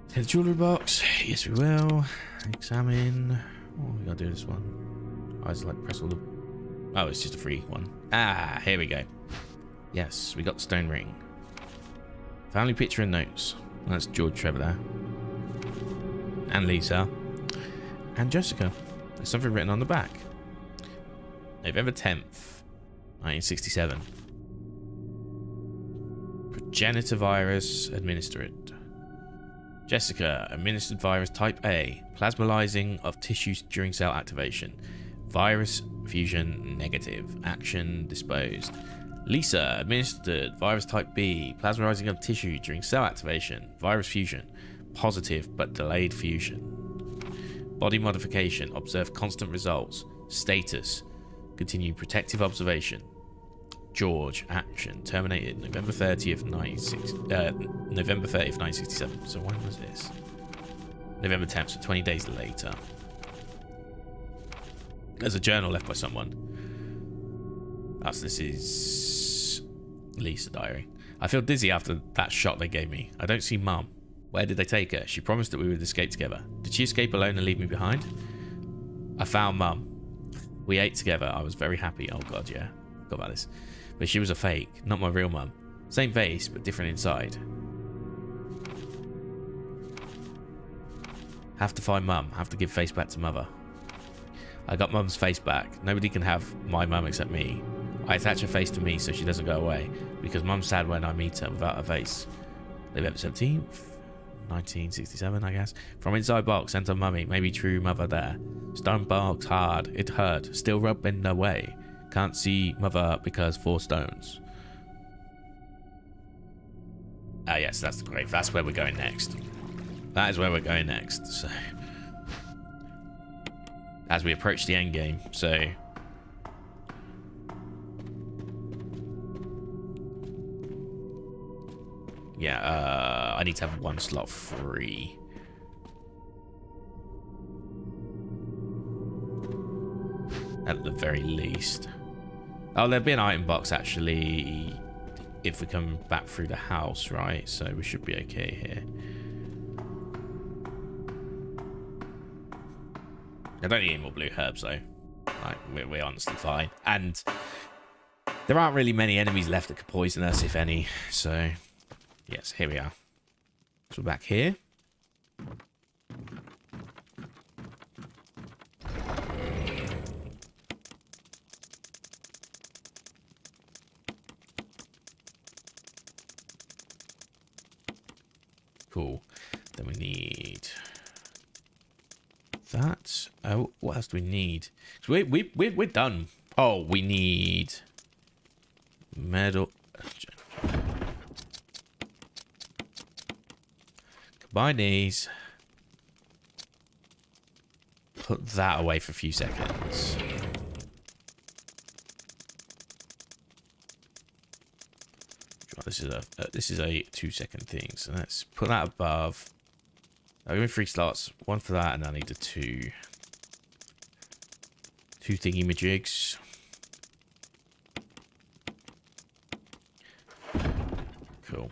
Take the jewelry box. Yes, we will. Examine. Oh, we gotta do this one. I just like press all the. Oh, it's just a free one. Ah, here we go. Yes, we got the stone ring. Family picture and notes. Well, that's George Trevor there. And Lisa. And Jessica. There's something written on the back. November 10th, 1967. Progenitor virus administered. Jessica, administered virus type A. Plasmalizing of tissues during cell activation. Virus fusion negative. Action disposed. Lisa, administered virus type B. Plasmalizing of tissue during cell activation. Virus fusion. Positive but delayed fusion. Body modification. Observe constant results. Status. Continue protective observation. George, action. Terminated November 30th, 1967. So when was this? November 10th, so 20 days later. There's a journal left by someone. So this is Lisa diary. I feel dizzy after that shot they gave me. I don't see Mum. Where did they take her? She promised that we would escape together. Did she escape alone and leave me behind? I found Mum. We ate together. I was very happy. Oh god, yeah. Forgot about this. But she was a fake, not my real Mum. Same face, but different inside. Have to find Mum. Have to give face back to Mother. I got Mum's face back. Nobody can have my Mum except me. I attach her face to me so she doesn't go away, because Mum's sad when I meet her without her face. November 17th, 1967, I guess. From inside box, enter Mummy. Maybe true Mother there. Stone box hard. It hurt. Still rubbing away. Can't see Mother because 4 stones. Ah, yes, that's the grave. That's where we're going next. That is where we're going next. So, as we approach the end game, so yeah, I need to have 1 slot free. At the very least. Oh, there'll be an item box actually if we come back through the house, right? So we should be okay here. I don't need any more blue herbs though. Like, we're honestly fine. And there aren't really many enemies left that could poison us, if any. So, yes, here we are. So we're back here. Cool. Then we need that. Oh, what else do we need? So we're done. Oh, we need metal. Combine these. Put that away for a few seconds. This is a 2-second thing, so let's put that above. I'll give me 3 slots, 1 for that, and I need the 2 thingy majigs. Cool.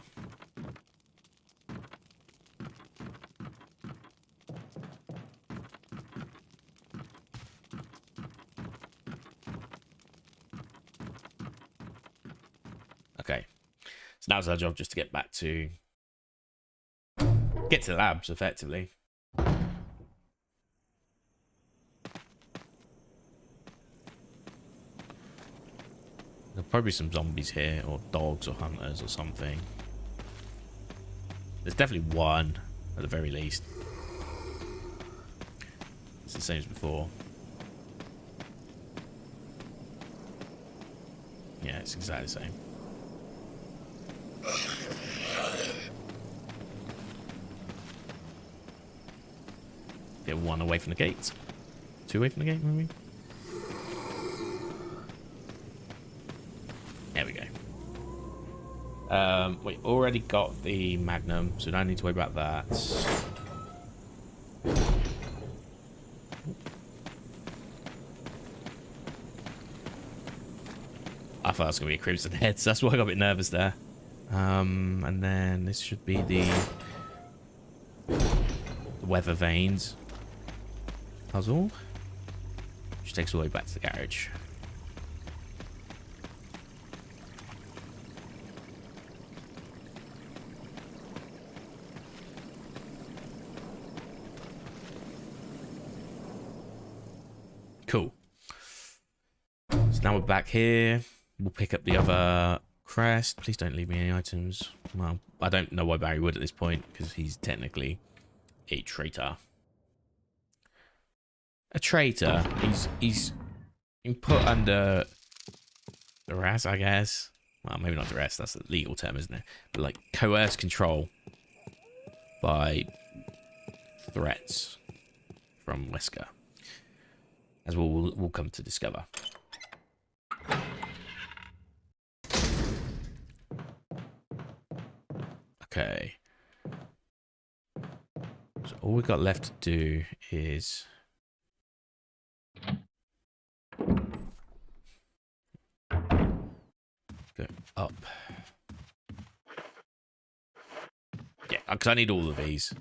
Okay. So now's our job, just to get back to the labs effectively. probably some zombies here, or dogs, or hunters, or something. There's definitely one, at the very least. It's the same as before. Yeah, it's exactly the same. Get one away from the gate. Two away from the gate, maybe? There we go. We already got the Magnum, so don't need to worry about that. I thought it was going to be a Crimson Head, so that's why I got a bit nervous there. And then this should be the weather vanes puzzle, which takes all the way back to the garage. Cool. So now we're back here. We'll pick up the other crest. Please don't leave me any items. Well, I don't know why Barry would at this point, because he's technically a traitor. A traitor. He's been put under duress, I guess. Well, maybe not duress. That's the legal term, isn't it? But like coerced control by threats from Wesker, as we'll come to discover. Okay. So all we've got left to do is go up. Yeah, because I need all of these.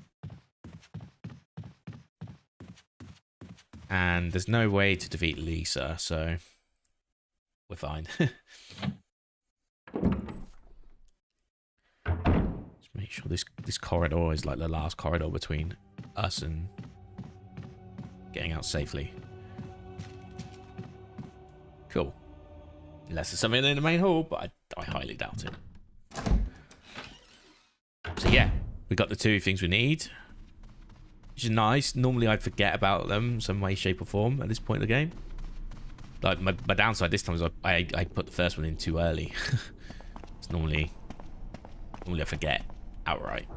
And there's no way to defeat Lisa, so we're fine. Just make sure this corridor is like the last corridor between us and getting out safely. Cool. Unless there's something in the main hall, but I highly doubt it. So yeah, we got the two things we need, which is nice. Normally I'd forget about them some way, shape or form at this point of the game. Like my downside this time is I put the first one in too early. It's normally I forget outright.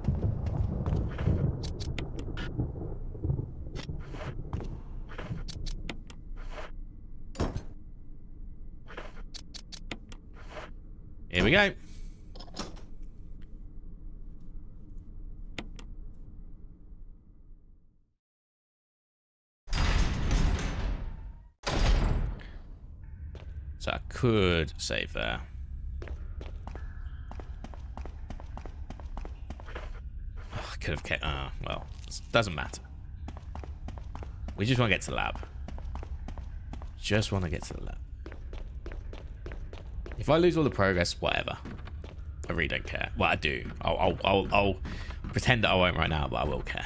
Here we go. So I could save there. Oh, I could have kept. Well, it doesn't matter. We just want to get to the lab. Just want to get to the lab. If I lose all the progress, whatever. I really don't care. Well, I do. I'll pretend that I won't right now, but I will care.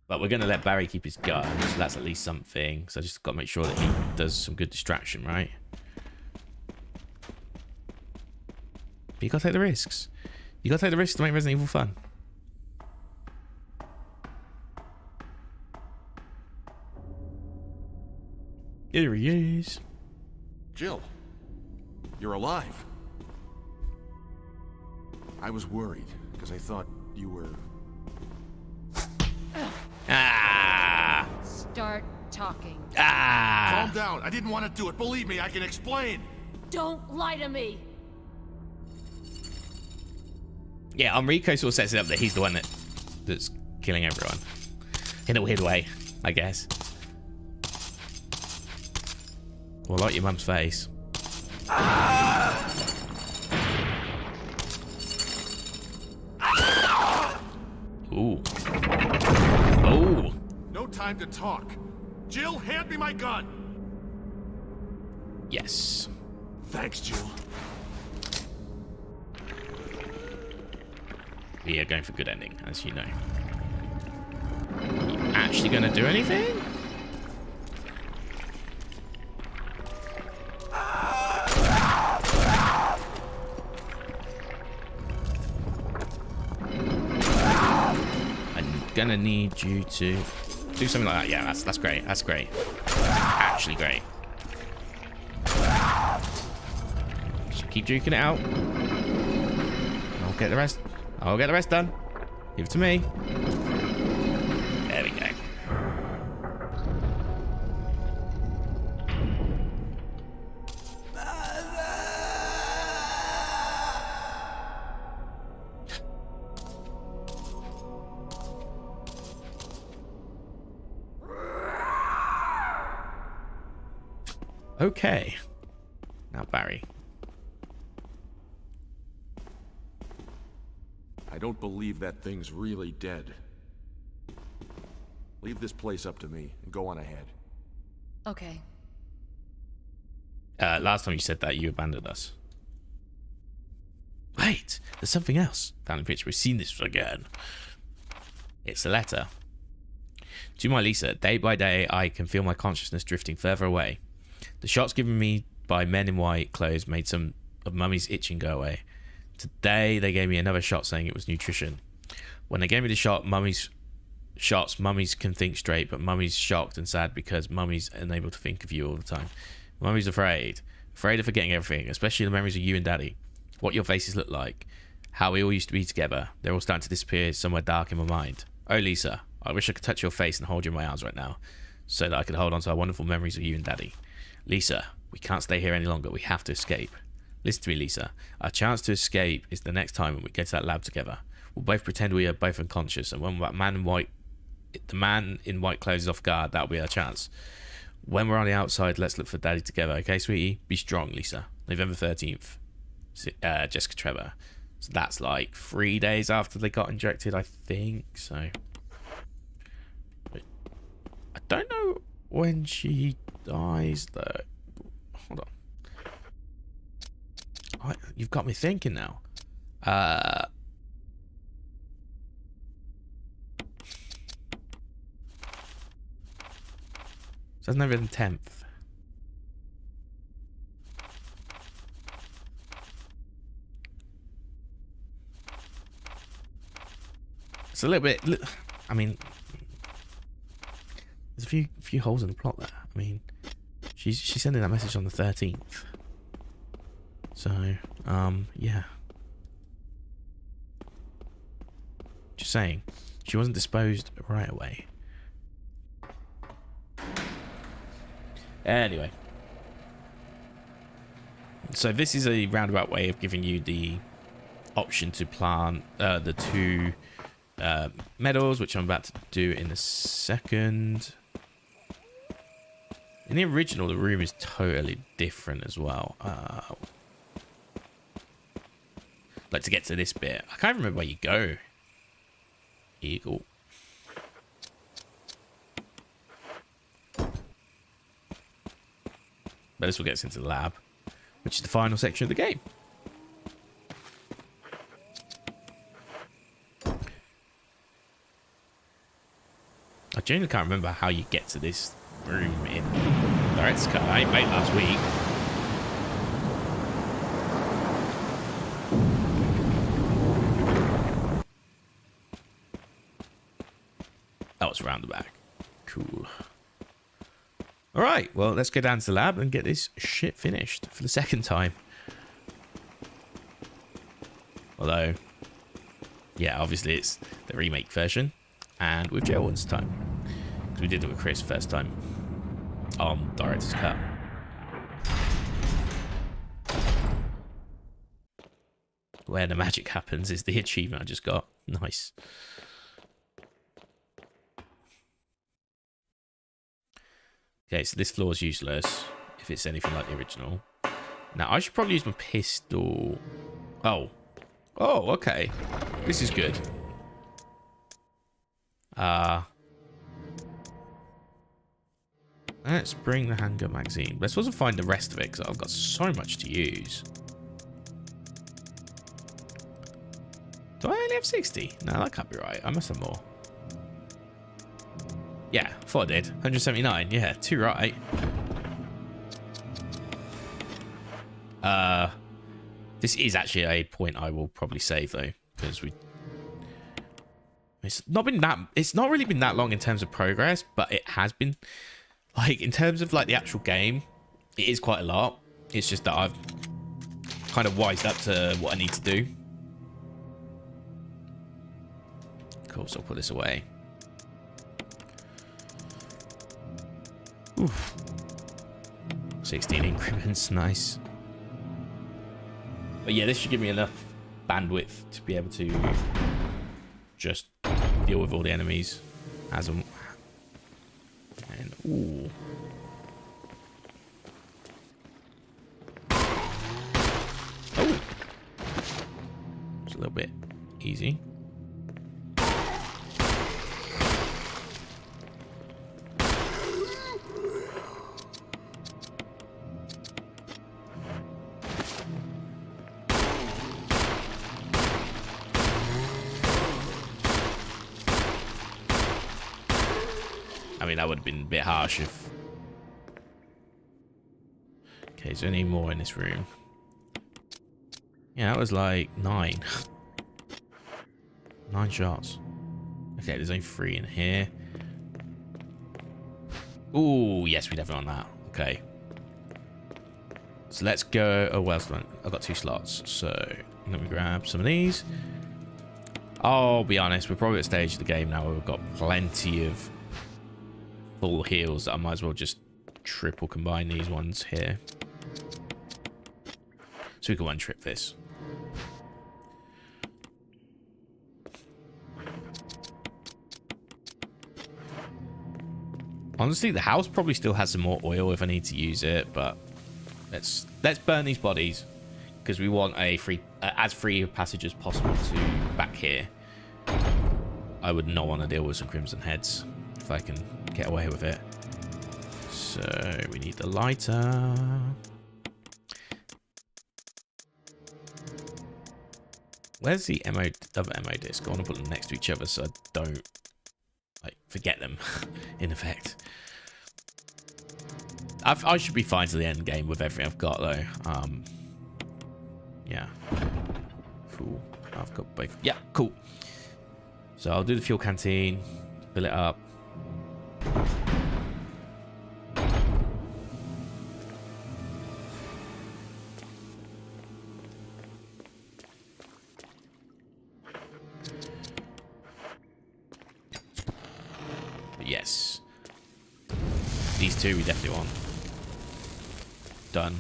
But we're going to let Barry keep his gun, so that's at least something. So I just got to make sure that he does some good distraction, right? But you got to take the risks. You got to take the risks to make Resident Evil fun. Here he is. Jill, you're alive. I was worried because I thought you were... Ah! Start talking. Ah! Calm down. I didn't want to do it. Believe me, I can explain. Don't lie to me. Yeah, Enrico sort of sets it up that he's the one that's killing everyone. In a weird way, I guess. Well, like your mum's face. Ooh. Oh. No time to talk. Jill, hand me my gun. Yes. Thanks, Jill. We are going for good ending, as you know. You actually going to do anything? gonna need you to do something like that. Yeah, that's great. That's great. Actually great. Just keep juking it out. I'll get the rest. I'll get the rest done. Give it to me. There we go. Okay. Now, Barry. I don't believe that thing's really dead. Leave this place up to me and go on ahead. Okay. Last time you said that, you abandoned us. Wait, there's something else. Down in the picture, we've seen this again. It's a letter. To my Lisa, day by day, I can feel my consciousness drifting further away. The shots given me by men in white clothes made some of Mummy's itching go away. Today, they gave me another shot saying it was nutrition. When they gave me the shot, Mummy's can think straight, but Mummy's shocked and sad because Mummy's unable to think of you all the time. Mummy's afraid of forgetting everything, especially the memories of you and Daddy. What your faces look like, how we all used to be together. They're all starting to disappear somewhere dark in my mind. Oh, Lisa, I wish I could touch your face and hold you in my arms right now, so that I could hold on to our wonderful memories of you and Daddy. Lisa, we can't stay here any longer. We have to escape. Listen to me, Lisa. Our chance to escape is the next time when we get to that lab together. We'll both pretend we are both unconscious, and when that the man in white clothes is off guard, that'll be our chance. When we're on the outside, let's look for Daddy together, okay, sweetie? Be strong, Lisa. November 13th. Jessica Trevor. So that's like 3 days after they got injected, I think. So I don't know when she dies, though. Hold on. You've got me thinking now. So that's November 10th. It's a little bit. I mean, there's a few holes in the plot there. I mean, she's sending that message on the 13th. So, yeah. Just saying, she wasn't disposed right away. Anyway, so this is a roundabout way of giving you the option to plant the two medals, which I'm about to do in a second. In the original, the room is totally different as well. Like, to get to this bit, I can't remember where you go. Eagle. But this will get us into the lab, which is the final section of the game. I genuinely can't remember how you get to this room in Director's Cut. I played last week. That was around the back. Cool. Alright, well, let's go down to the lab and get this shit finished for the second time. Although, yeah, obviously it's the remake version. And with Jill this time. Because we did it with Chris first time on Director's Cut. Where the magic happens is the achievement I just got. Nice. Okay, so this floor is useless if it's anything like the original. Now, I should probably use my pistol. Oh. Oh, okay. This is good. Let's bring the handgun magazine. Let's also find the rest of it, because I've got so much to use. Do I only have 60? No, that can't be right. I must have more. Yeah, I thought I did. 179. Yeah, too right. This is actually a point I will probably save, though, because It's not really been that long in terms of progress, but it has been, like, in terms of like the actual game, it is quite a lot. It's just that I've kind of wised up to what I need to do. Cool, so I'll put this away. Oof. 16 increments, nice. But yeah, this should give me enough bandwidth to be able to just deal with all the enemies as them. And ooh. Oh. It's a little bit easy. I mean, that would have been a bit harsh if... Okay, is there any more in this room? Yeah, that was like 9. 9 shots. Okay, there's only 3 in here. Ooh, yes, we definitely want that. Okay. So let's go... Oh, well, I've got 2 slots. So let me grab some of these. I'll be honest, we're probably at a stage of the game now where we've got plenty of full heals that I might as well just triple combine these ones here. So we can one trip this. Honestly, the house probably still has some more oil if I need to use it, but let's burn these bodies because we want a as free a passage as possible to back here. I would not want to deal with some crimson heads if I can get away with it. So we need the lighter. Where's the other ammo disc? I want to put them next to each other so I don't like forget them in effect. I should be fine to the end game with everything I've got though. Yeah. Cool. I've got both. Yeah, cool. So I'll do the fuel canteen, fill it up. But yes. These 2 we definitely want. Done.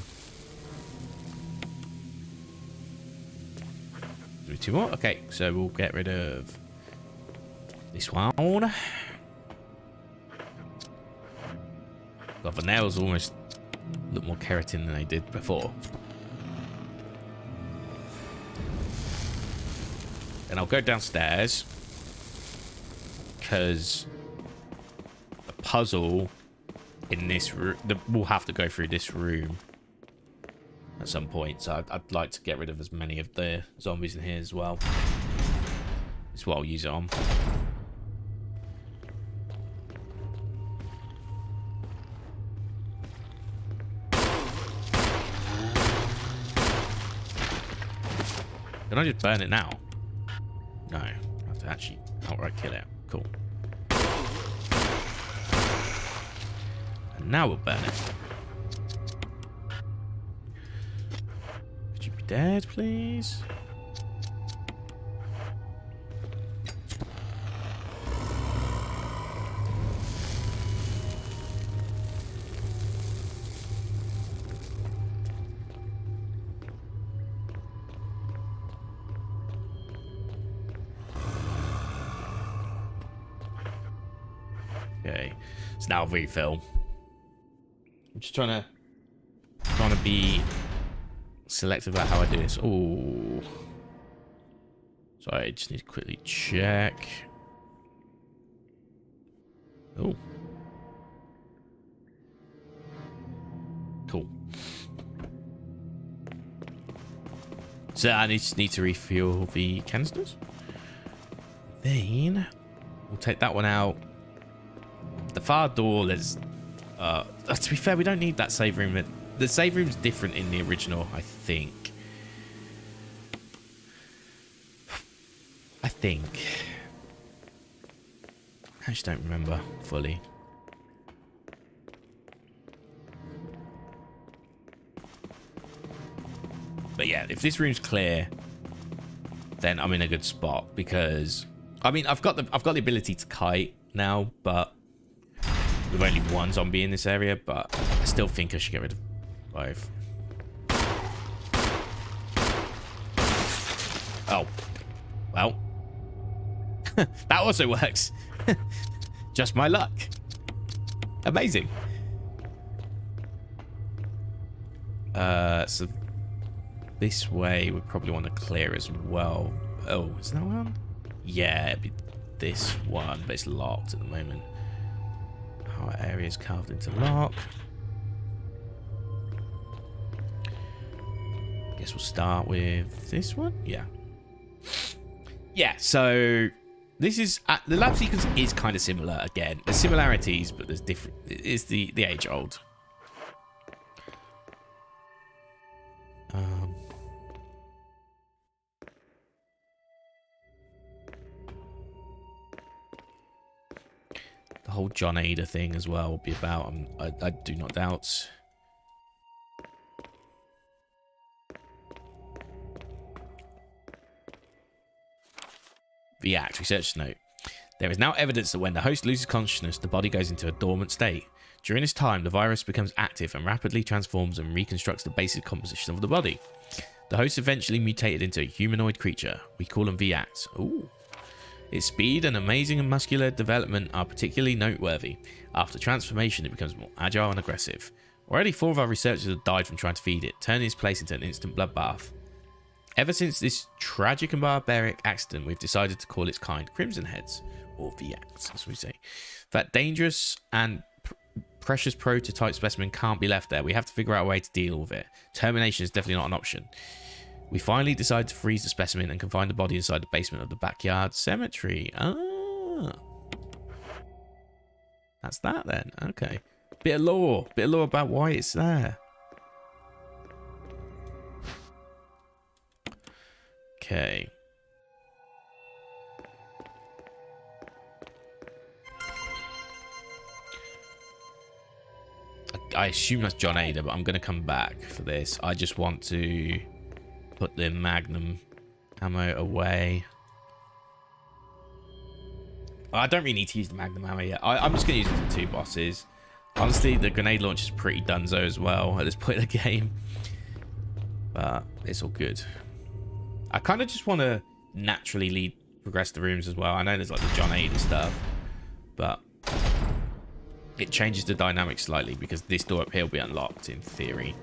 Do 2 more? Okay, so we'll get rid of this one. God, the nails almost look more keratin than they did before. And I'll go downstairs because the puzzle in this room, we'll have to go through this room at some point. So I'd like to get rid of as many of the zombies in here as well. That's what I'll use it on. Can I just burn it now? No. I have to actually outright kill it. Cool. And now we'll burn it. Could you be dead, please? Okay, so now refill. I'm just trying to be selective about how I do this. Oh, sorry, I just need to quickly check. Oh, cool. So I just need to refuel the canisters. Then we'll take that one out. The far door, there's... to be fair, we don't need that save room. The save room's different in the original, I think. I just don't remember fully. But yeah, if this room's clear, then I'm in a good spot because I mean I've got the ability to kite now, but with only one zombie in this area. But I still think I should get rid of both. Oh, well, that also works. Just my luck. Amazing. So this way we probably want to clear as well. Oh, is that one? Yeah, it'd be this one, but it's locked at the moment. Our area is carved into lock. Guess we'll start with this one. Yeah. Yeah, so this is the lab sequence is kind of similar again. There's similarities, but there's different. It's the age old. The whole John Ada thing as well will be about. I do not doubt. The Act research note. There is now evidence that when the host loses consciousness, the body goes into a dormant state. During this time, the virus becomes active and rapidly transforms and reconstructs the basic composition of the body. The host eventually mutated into a humanoid creature. We call them V-Acts. Ooh. Its speed and amazing and muscular development are particularly noteworthy. After transformation, it becomes more agile and aggressive. Already 4 of our researchers have died from trying to feed it, turning its place into an instant bloodbath. Ever since this tragic and barbaric accident, we've decided to call its kind Crimson Heads, or V-Acts, as we say. That dangerous and precious prototype specimen can't be left there. We have to figure out a way to deal with it. Termination is definitely not an option. We finally decide to freeze the specimen and confine the body inside the basement of the backyard cemetery. Ah. That's that then. Okay. Bit of lore about why it's there. Okay. I assume that's John Ada, but I'm going to come back for this. I just want to put the Magnum ammo away. I don't really need to use the Magnum ammo yet. I'm just going to use it for 2 bosses. Honestly, the grenade launcher is pretty dunzo as well at this point in the game. But it's all good. I kind of just want to naturally progress the rooms as well. I know there's like the John Ada stuff, but it changes the dynamic slightly because this door up here will be unlocked in theory.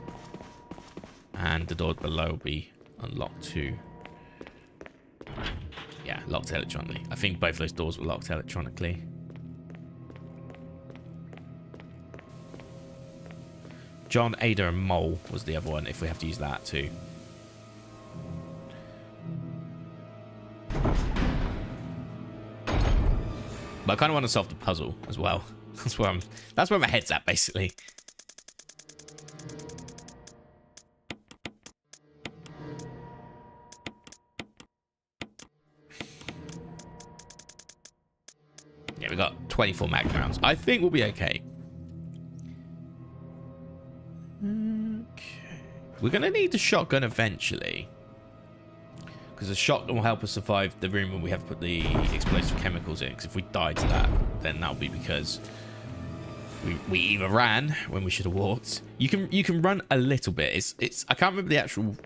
And the door below will be unlocked too. Yeah, locked electronically. I think both those doors were locked electronically. John Ada and Mole was the other one, if we have to use that too. But I kind of want to solve the puzzle as well. That's where my head's at, basically. Yeah, we got 24 mag rounds. I think we'll be okay. Okay. We're going to need the shotgun eventually. Because the shotgun will help us survive the room when we have to put the explosive chemicals in. Because if we die to that, then that'll be because we either ran when we should have walked. You can run a little bit. It's I can't remember the actual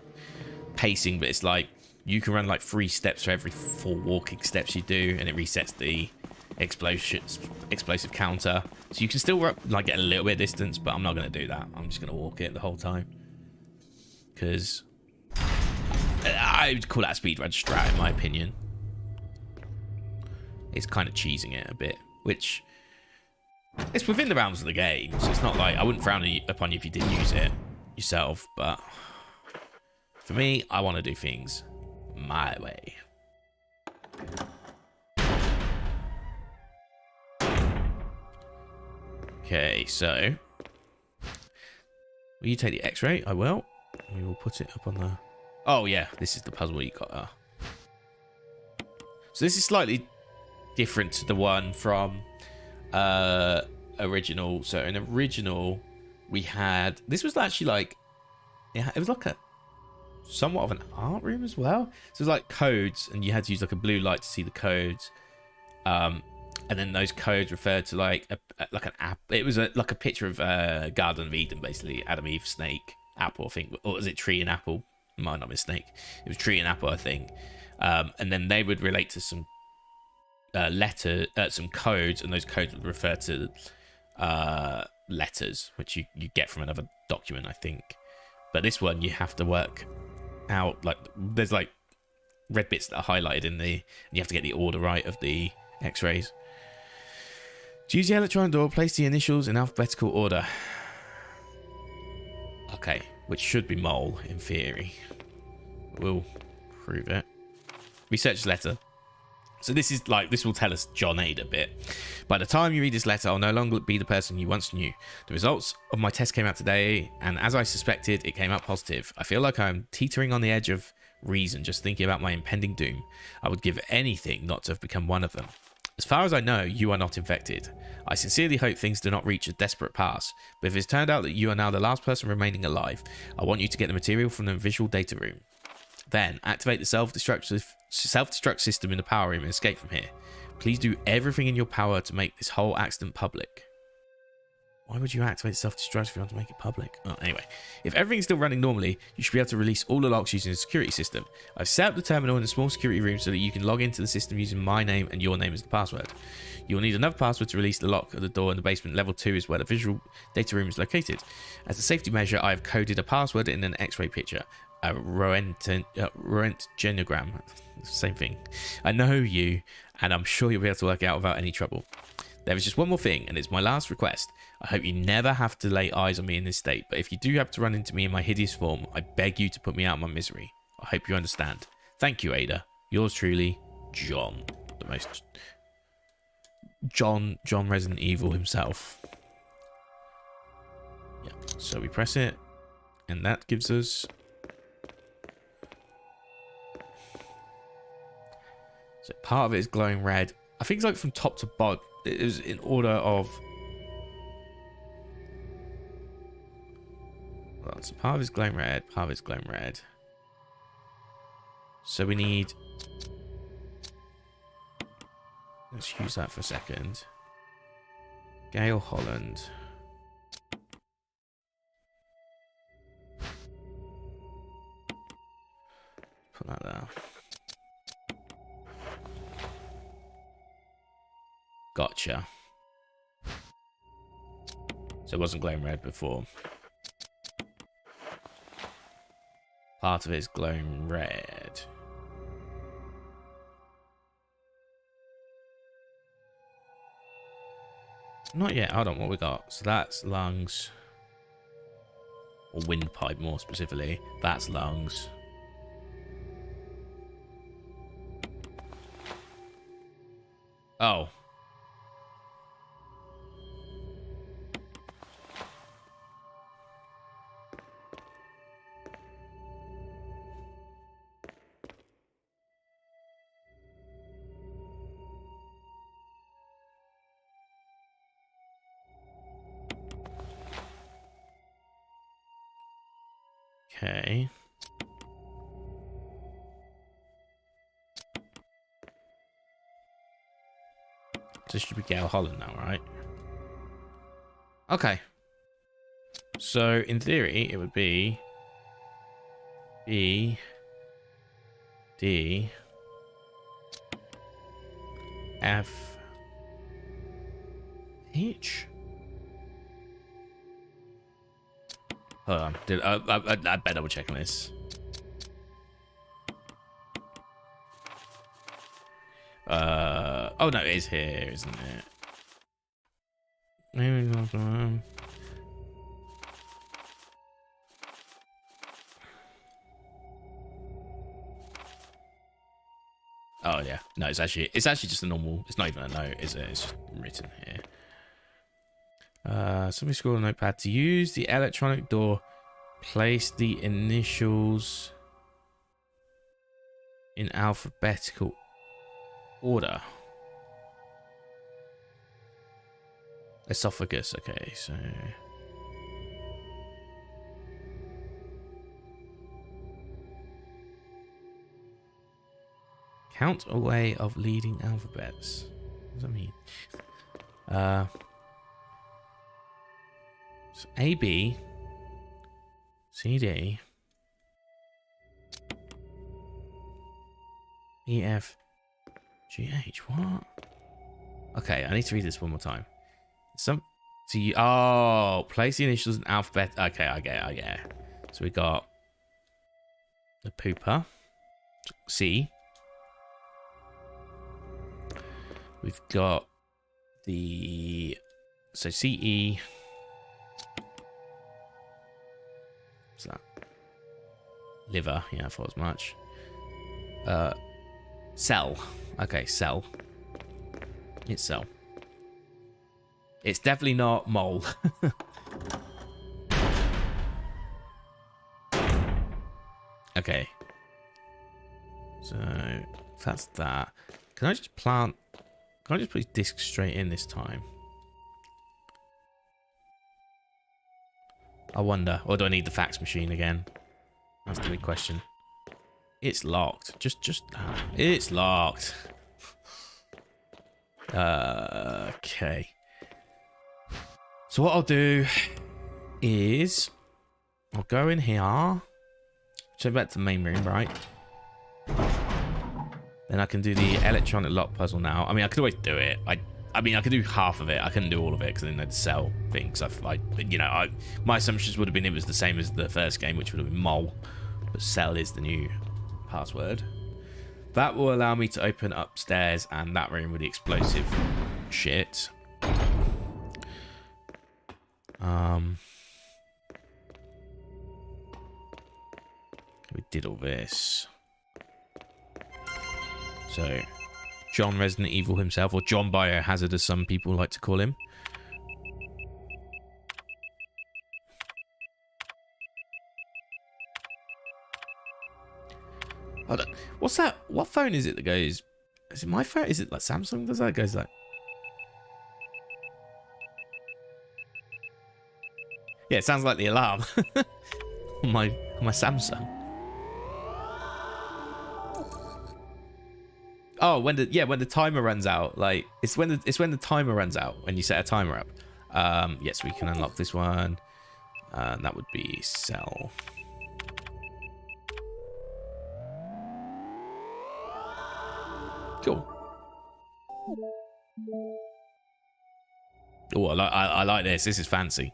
pacing, but it's like you can run like 3 steps for every 4 walking steps you do, and it resets the explosive counter. So you can still like get a little bit of distance, but I'm not going to do that. I'm just going to walk it the whole time because I would call that a speedrun strat, in my opinion. It's kind of cheesing it a bit, which it's within the realms of the game, so it's not like I wouldn't frown upon you if you did use it yourself, but for me, I want to do things my way. Okay, so will you take the X-ray? I will. We will put it up on the... Oh, yeah, this is the puzzle you got. So this is slightly different to the one from original. So in original, we had, this was actually like, yeah, it was like a somewhat of an art room as well. So it was like codes, and you had to use like a blue light to see the codes. And then those codes referred to like like an app. It was like a picture of Garden of Eden, basically. Adam, Eve, snake, apple, I think. Or was it tree and apple? Might not be snake. It was tree and apple, I think. And then they would relate to some some codes, and those codes would refer to letters, which you get from another document, I think. But this one, you have to work out, like, there's like red bits that are highlighted in the, and you have to get the order right of the x-rays. To use the electronic door, place the initials in alphabetical order. Okay, which should be mole in theory. We'll prove it. Research letter. So this is like, this will tell us John Ada a bit. By the time you read this letter, I'll no longer be the person you once knew. The results of my test came out today, and as I suspected, it came out positive. I feel like I'm teetering on the edge of reason just thinking about my impending doom. I would give anything not to have become one of them. As far as I know, you are not infected. I sincerely hope things do not reach a desperate pass, but if it's turned out that you are now the last person remaining alive, I want you to get the material from the visual data room. Then, activate the self-destruct system in the power room and escape from here. Please do everything in your power to make this whole accident public. Why would you activate self-destruct if you want to make it public? Well, anyway, if everything's still running normally, you should be able to release all the locks using the security system. I've set up the terminal in a small security room so that you can log into the system using my name and your name as the password. You will need another password to release the lock of the door in the basement. Level 2 is where the visual data room is located. As a safety measure, I have coded a password in an X-ray picture. A Röntgenogram. Same thing. I know you, and I'm sure you'll be able to work it out without any trouble. There is just one more thing, and it's my last request. I hope you never have to lay eyes on me in this state, but if you do happen to run into me in my hideous form, I beg you to put me out of my misery. I hope you understand. Thank you, Ada. Yours truly, John. The most... John Resident Evil himself. Yeah, so we press it, and that gives us... So part of it is glowing red. I think it's like from top to bottom. It was in order of... Well, so part of it is glowing red. Part of it is glowing red. So we need... Let's use that for a second. Gail Holland. Put that there. Gotcha. So it wasn't glowing red before. Part of it is glowing red. Not yet. Hold on, what we got? So that's lungs. Or windpipe, more specifically. That's lungs. Oh. Okay. This should be Gail Holland now, right? Okay. So, in theory, it would be E, D, F, H. Hold on. I better double check on this. Oh no, it is here, isn't it? Oh yeah, no, it's actually just a normal. It's not even a note, is it? It's just written here. Somebody scroll a notepad. To use the electronic door, place the initials in alphabetical order. Esophagus. Okay, so count a way of leading alphabets. What does that mean? So A, B, C, D, E, F, G, H. What? Okay, I need to read this one more time. So you, oh, place the initials in alphabet. Okay, I get it. So we got the pooper. C. We've got the, so CE. What's that? Liver. Yeah, I thought as much. Cell. Okay, cell. It's cell. It's definitely not mole. Okay. So that's that. Can I just plant? Can I just put these discs straight in this time? I wonder. Or do I need the fax machine again? That's the big question. It's locked. It's locked. Okay. So what I'll do is I'll go in here. So back to the main room, right? Then I can do the electronic lock puzzle now. I mean, I could always do it. I mean, I could do half of it. I couldn't do all of it because I didn't know the cell thing. Because my assumptions would have been it was the same as the first game, which would have been mole. But cell is the new password. That will allow me to open upstairs and that room with the explosive shit. We did all this. So, John Resident Evil himself, or John Biohazard as some people like to call him. Hold on. What's that? What phone is it that goes? Is it my phone? Is it like Samsung? Does that goes like? Yeah, it sounds like the alarm on my Samsung. Oh, when the timer runs out, like it's when the timer runs out when you set a timer up. Yes, we can unlock this one. That would be cell. Cool. Oh, I like this. This is fancy.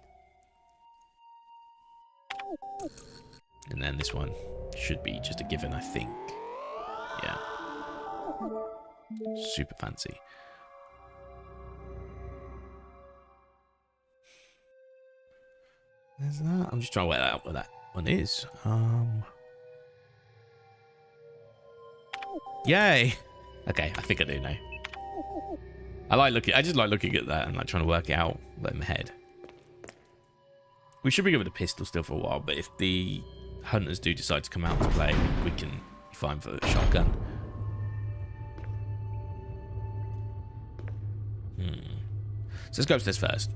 And then this one should be just a given, I think. Yeah. Super fancy. There's that. I'm just trying to work out what that one is. Yay. Okay, I think I do know. I just like looking at that and like trying to work it out in my head. We should be good with a pistol still for a while, but if the hunters do decide to come out to play, we can be fine for a shotgun. So let's go upstairs first.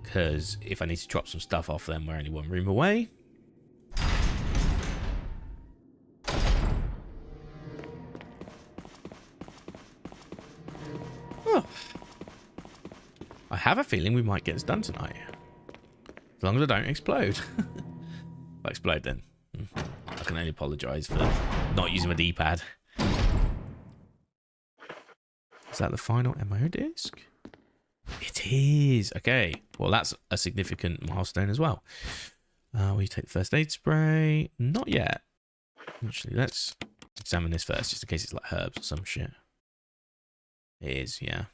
Because if I need to drop some stuff off, then we're only one room away. Oh. I have a feeling we might get this done tonight. As long as I don't explode. If I explode, then I can only apologise for not using my D-pad. Is that the final MO disc? It is. Okay. Well, that's a significant milestone as well. We take the first aid spray. Not yet. Actually, let's examine this first, just in case it's like herbs or some shit. It is, yeah.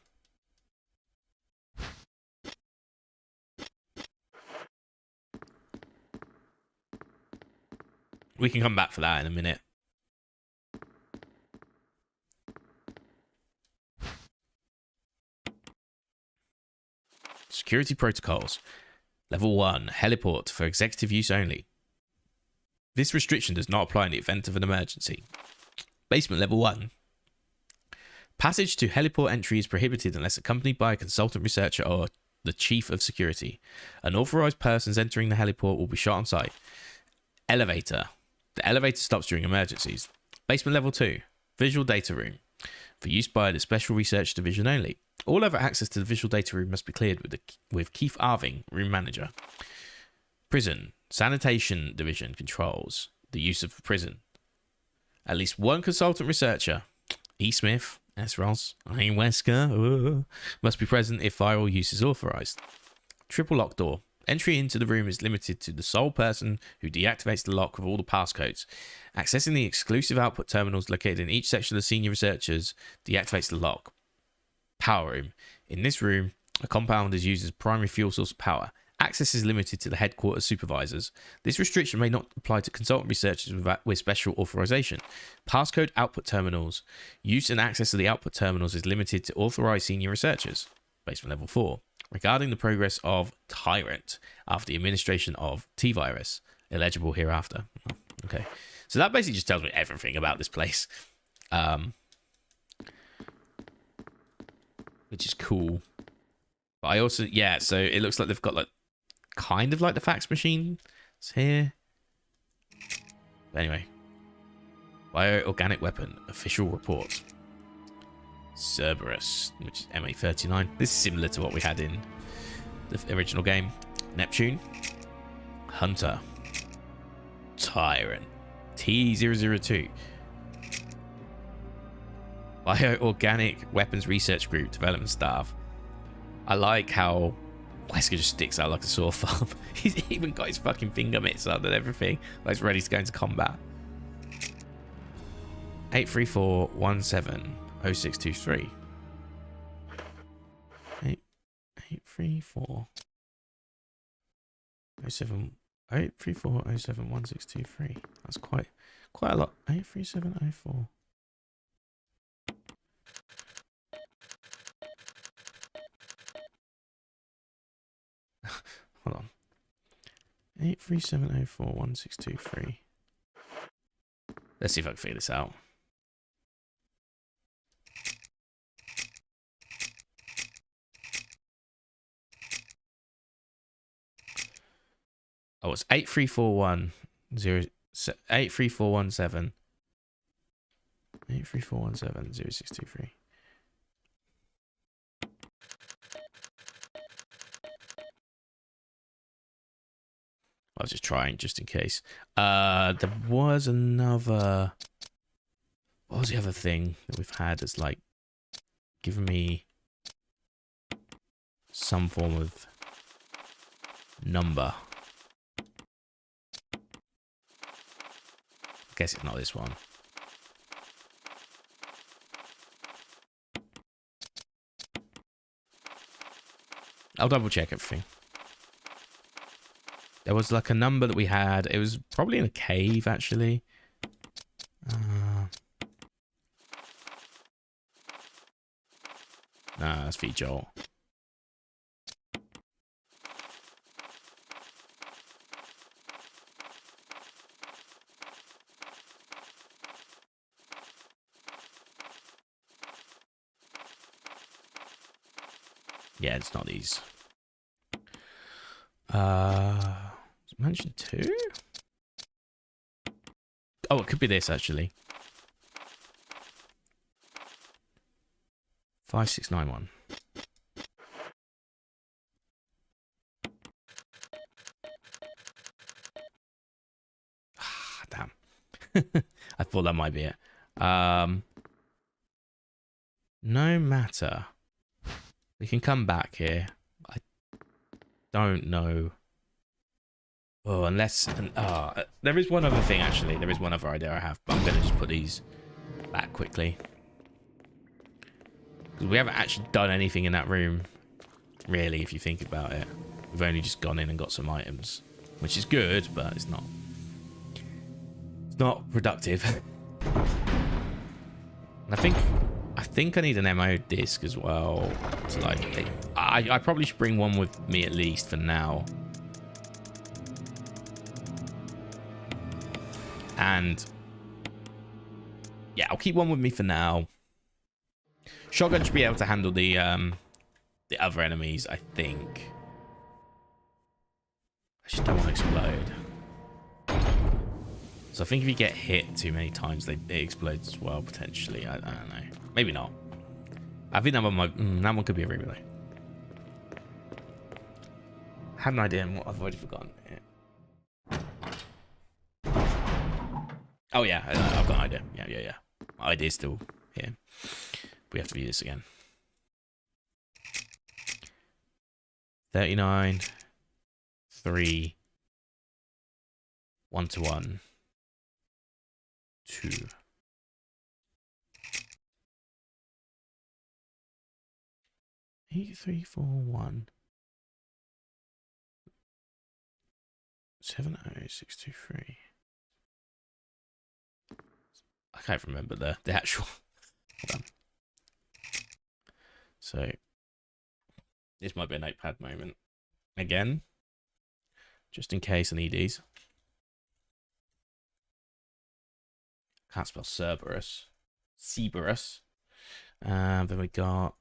We can come back for that in a minute. Security protocols. Level 1. Heliport for executive use only. This restriction does not apply in the event of an emergency. Basement level 1. Passage to heliport entry is prohibited unless accompanied by a consultant researcher or the chief of security. Unauthorized persons entering the heliport will be shot on sight. Elevator. The elevator stops during emergencies. Basement level 2. Visual data room. For use by the Special Research Division only. All other access to the visual data room must be cleared with Keith Arving, room manager. Prison. Sanitation Division controls the use of the prison. At least one consultant researcher, E. Smith, S. Ross, I. Wesker, must be present if viral use is authorized. Triple lock door. Entry into the room is limited to the sole person who deactivates the lock with all the passcodes. Accessing the exclusive output terminals located in each section of the senior researchers deactivates the lock. Power room. In this room, a compound is used as primary fuel source of power. Access is limited to the headquarters supervisors. This restriction may not apply to consultant researchers with special authorization. Passcode output terminals. Use and access of the output terminals is limited to authorized senior researchers. Basement level 4. Regarding the progress of Tyrant after the administration of T-Virus. Illegible hereafter. Oh, okay. So that basically just tells me everything about this place. Which is cool. But I also, yeah, so it looks like they've got like kind of like the fax machine. It's here. But anyway. Bioorganic weapon. Official report. Cerberus, which is MA39. This is similar to what we had in the original game. Neptune. Hunter. Tyrant. T002. Bioorganic Weapons Research Group Development Staff. I like how Wesker just sticks out like a sore thumb. He's even got his fucking finger mitts on and everything. Like he's ready to go into combat. 834170623. 834 834071623. That's quite a lot. 83704. Hold on. 837041623. Let's see if I can figure this out. Oh, it's 83417 834170623. I was just trying, just in case. There was another. What was the other thing that we've had that's like giving me some form of number? I guess it's not this one. I'll double check everything. There was like a number that we had. It was probably in a cave, actually. Nah, that's for Joel. Yeah, it's not these. Mansion 2? Oh, it could be this, actually. 5691. Ah, damn. I thought that might be it. No matter. We can come back here. I don't know. Oh, unless... there is one other thing, actually. There is one other idea I have, but I'm going to just put these back quickly. Because we haven't actually done anything in that room, really, if you think about it. We've only just gone in and got some items, which is good, but it's not... It's not productive. And I think I need an MO disc as well. To like, I probably should bring one with me at least for now. And yeah, I'll keep one with me for now. Shotgun should be able to handle the other enemies, I think. I just don't want to explode. So I think if you get hit too many times, it explodes as well, potentially. I don't know. Maybe not. I think that one could be a replay. I have an idea what I've already forgotten. Yeah. Oh yeah, I've got an idea. Yeah. My idea's still here. We have to view this again. 39, 3, 1-to-1, 2. 8, 3, 4, 1. 7, 0, 6, 2, 3. I can't remember the actual. Hold on. So this might be a notepad moment again, just in case I need these. Can't spell Cerberus. Cerberus. Then we got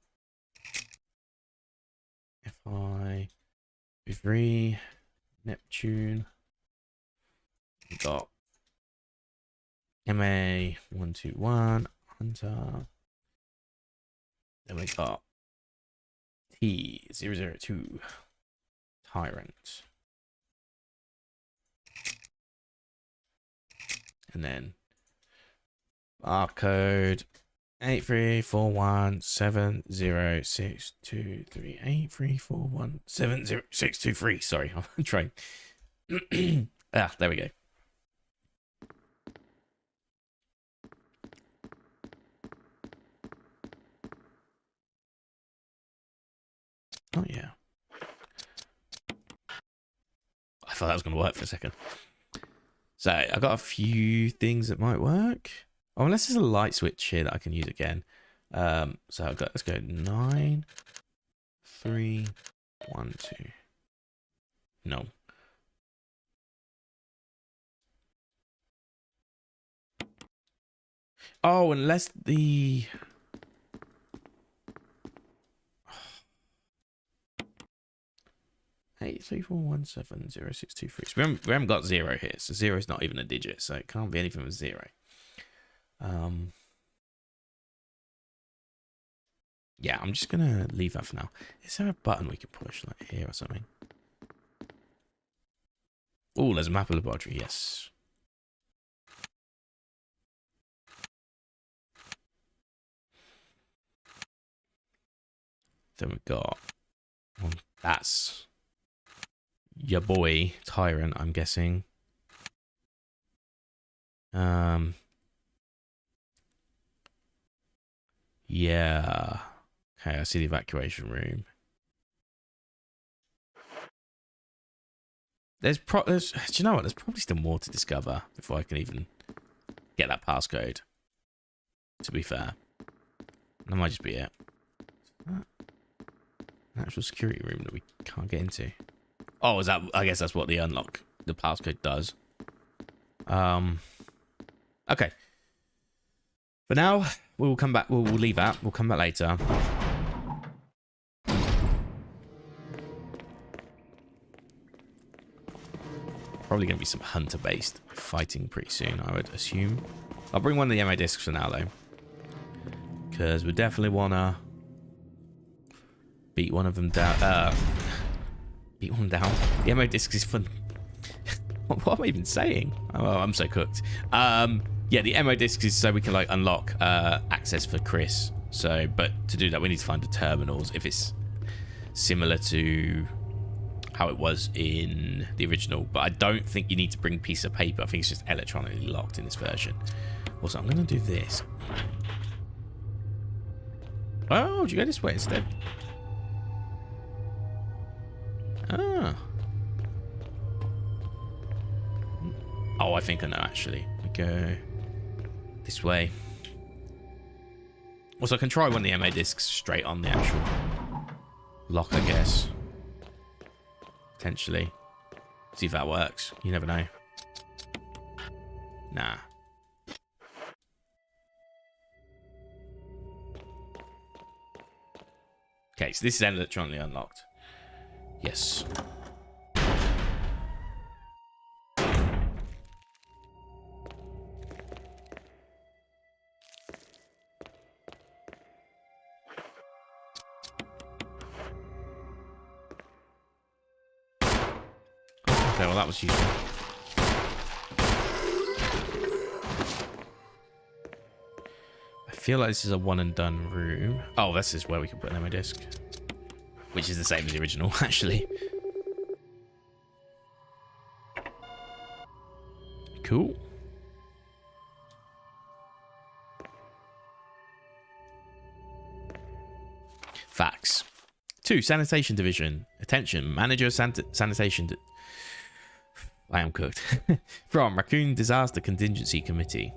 FI, 3, Neptune. We got MA 121 Hunter. Then we got T002 Tyrant. And then barcode 8341706238 3417063. Sorry, I'm trying. There we go. Oh yeah. I thought that was going to work for a second. So I got a few things that might work. Oh, unless there's a light switch here that I can use again. So I've got, let's go 9, 3, 1, 2. No. Oh, unless the 834170623. So we haven't got 0 here, so 0 is not even a digit, so it can't be anything with 0. Yeah, I'm just gonna leave that for now. Is there a button we can push, like here or something? Oh, there's a map of the laboratory. Yes. Then we've got. Well, that's your boy Tyrant, I'm guessing. Yeah. Okay, I see the evacuation room. Do you know what? There's probably still more to discover before I can even get that passcode. To be fair, that might just be it. An actual security room that we can't get into. Oh, is that? I guess that's what the passcode does. Okay. For now, we'll come back. We'll leave that. We'll come back later. Probably going to be some hunter-based fighting pretty soon, I would assume. I'll bring one of the ammo discs for now, though. Because we definitely want to beat one of them down. Beat one down. The ammo disc is fun. What am I even saying? Oh, I'm so cooked. Yeah, the ammo disc is so we can like unlock access for Chris. So, but to do that, we need to find the terminals. If it's similar to how it was in the original, but I don't think you need to bring a piece of paper. I think it's just electronically locked in this version. Also, I'm going to do this. Oh, do you go this way instead? Ah. Oh, I think I know, actually. We go this way. Also, I can try one of the ammo discs straight on the actual lock, I guess. Potentially. See if that works. You never know. Nah. Okay, so this is electronically unlocked. Yes. Okay, well that was useful. I feel like this is a one and done room. Oh, this is where we can put an ammo disc. Which is the same as the original, actually. Cool. Facts. 2. Sanitation Division. Attention, Manager Sanitation. I am cooked. From Raccoon Disaster Contingency Committee.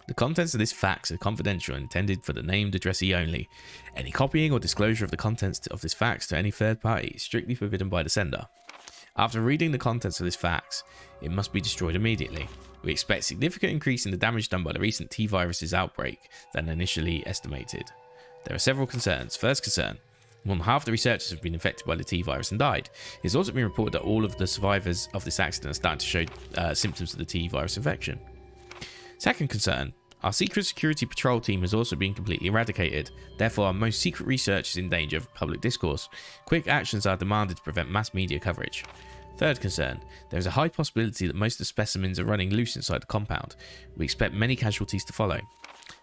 The contents of this fax are confidential and intended for the named addressee only. Any copying or disclosure of the contents of this fax to any third party is strictly forbidden by the sender. After reading the contents of this fax, it must be destroyed immediately. We expect significant increase in the damage done by the recent T-Virus's outbreak than initially estimated. There are several concerns. First concern. More than half the researchers have been infected by the T-Virus and died. It has also been reported that all of the survivors of this accident are starting to show symptoms of the T-Virus infection. Second concern. Our secret security patrol team has also been completely eradicated. Therefore, our most secret research is in danger of public discourse. Quick actions are demanded to prevent mass media coverage. Third concern. There is a high possibility that most of the specimens are running loose inside the compound. We expect many casualties to follow.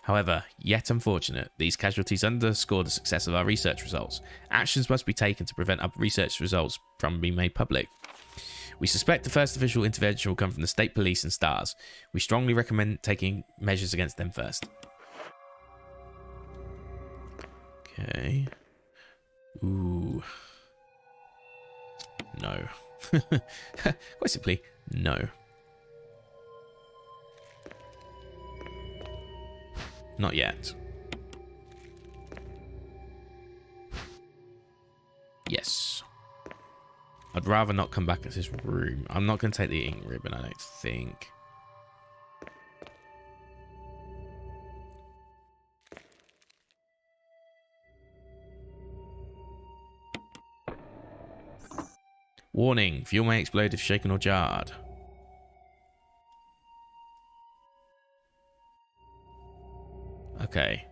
However, yet unfortunate, these casualties underscore the success of our research results. Actions must be taken to prevent our research results from being made public. We suspect the first official intervention will come from the state police and S.T.A.R.S. We strongly recommend taking measures against them first. Okay. Ooh. No. Quite simply, no. Not yet. Yes. I'd rather not come back to this room. I'm not going to take the ink ribbon, I don't think. Warning, fuel may explode if shaken or jarred. Okay.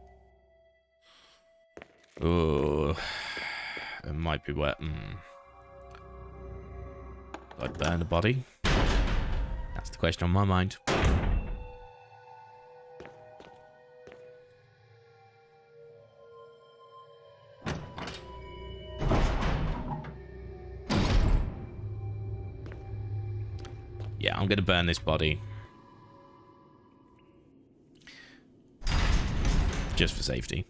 Oh, it might be wet. I'd burn the body. That's the question on my mind. Yeah, I'm gonna burn this body. Just for safety.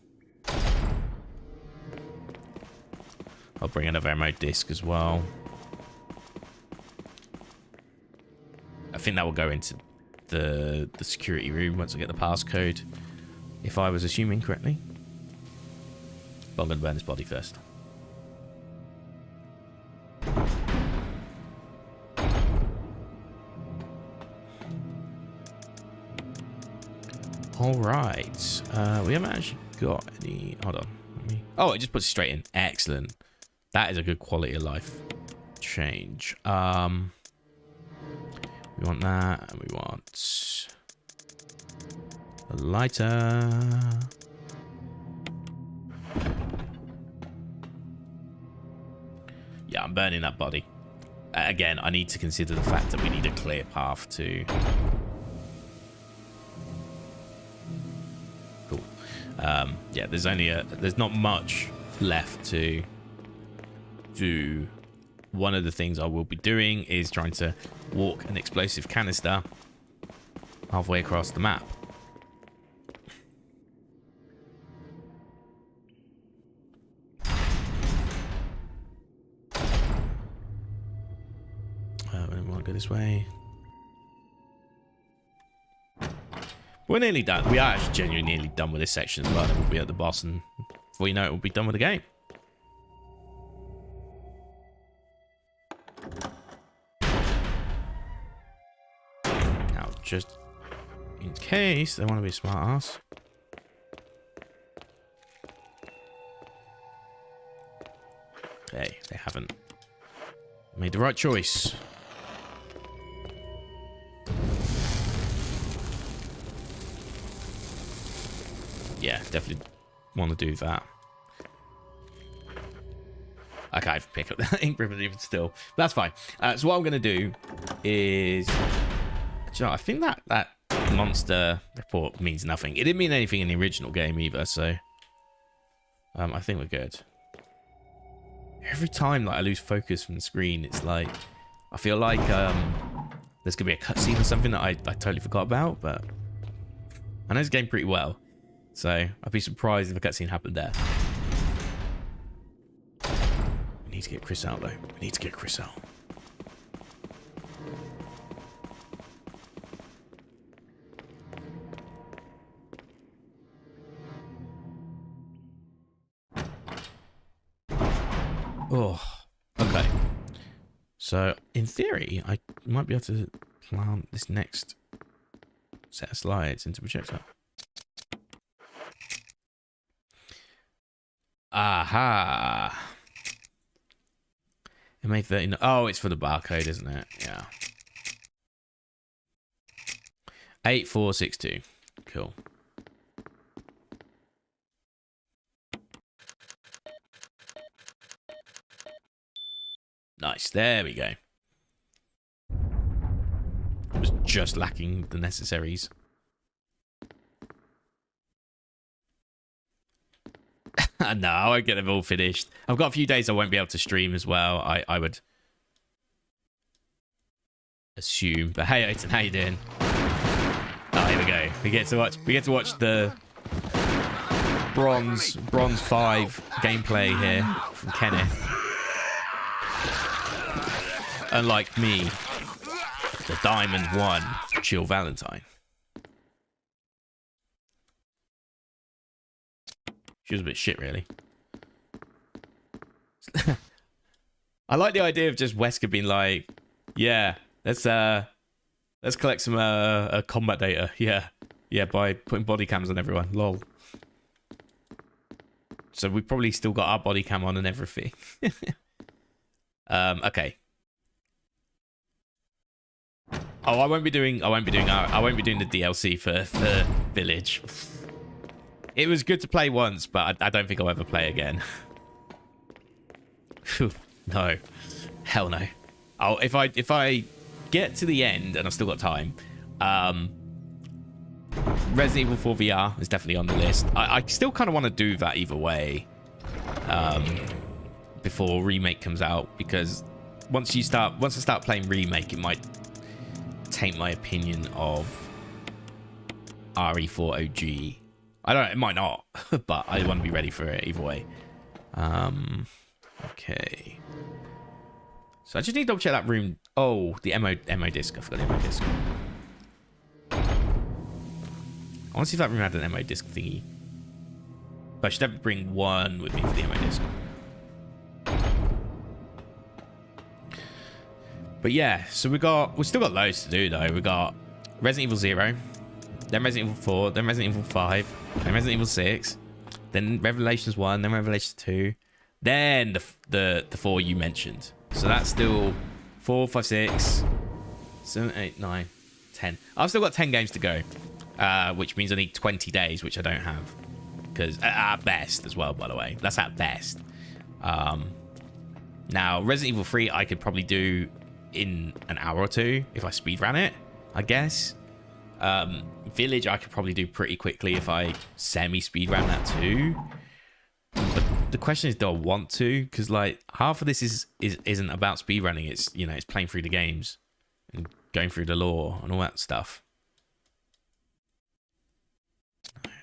I'll bring another ammo disc as well. I think that will go into the security room once I get the passcode, if I was assuming correctly. But I'm going to burn this body first. Alright. We haven't actually got any... Hold on. Oh, it just puts it straight in. Excellent. That is a good quality of life change. We want that, and we want a lighter. Yeah, I'm burning that body. Again, I need to consider the fact that we need a clear path to... Cool. Yeah, there's not much left to do. One of the things I will be doing is trying to walk an explosive canister halfway across the map. We want to go this way. We're nearly done. We are actually genuinely nearly done with this section as well. Then we'll be at the boss, and before you know it, we'll be done with the game. Just in case they want to be a smart ass. Okay, they haven't made the right choice. Yeah, definitely want to do that. I can't even pick up that ink ribbon even still. But that's fine. So what I'm going to do is... You know, I think that monster report means nothing. It didn't mean anything in the original game either, so... I think we're good. Every time that I lose focus from the screen, it's like... I feel like there's going to be a cutscene or something that I totally forgot about, but... I know this game pretty well, so I'd be surprised if a cutscene happened there. We need to get Chris out, though. We need to get Chris out. Oh, okay. So, in theory, I might be able to plant this next set of slides into projectile. Aha! MA13. Oh, it's for the barcode, isn't it? Yeah. 8462. Cool. Nice. There we go. It was just lacking the necessaries. No, I won't get them all finished. I've got a few days I won't be able to stream as well. I would assume. But hey, Aiton, how you doing? Oh, here we go. We get to watch the bronze 5 gameplay here from Kenneth. Unlike me, the Diamond 1, Jill Valentine. She was a bit shit, really. I like the idea of just Wesker being like, yeah, let's collect some combat data. Yeah, by putting body cams on everyone. Lol. So we probably still got our body cam on and everything. Okay. Oh, I won't be doing the DLC for Village. It was good to play once, but I don't think I'll ever play again. No. Hell no. Oh, if I get to the end and I've still got time, Resident Evil 4 VR is definitely on the list. I still kind of want to do that either way, before Remake comes out, because once I start playing Remake, it might taint my opinion of RE4 OG. I don't know, it might not, but I want to be ready for it either way. Okay. So I just need to double check that room. Oh, the MO disc. I forgot the MO disc. I want to see if that room had an MO disc thingy. But I should have to bring one with me for the MO disc. But yeah, so we still got loads to do though. We got Resident Evil 0, then Resident Evil 4, then Resident Evil 5, then Resident Evil 6, then Revelations 1, then Revelations 2, then the 4 you mentioned. So that's still 4, 5, 6, 7, 8, 9, 10. I've still got 10 games to go, which means I need 20 days, which I don't have. Because at best as well, by the way. That's at best. Now, Resident Evil 3 I could probably do in an hour or two if I speedrun it, I guess. Village I could probably do pretty quickly if I semi-speedrun that too. But the question is, do I want to? Because like half of this isn't about speedrunning. It's, you know, it's playing through the games and going through the lore and all that stuff.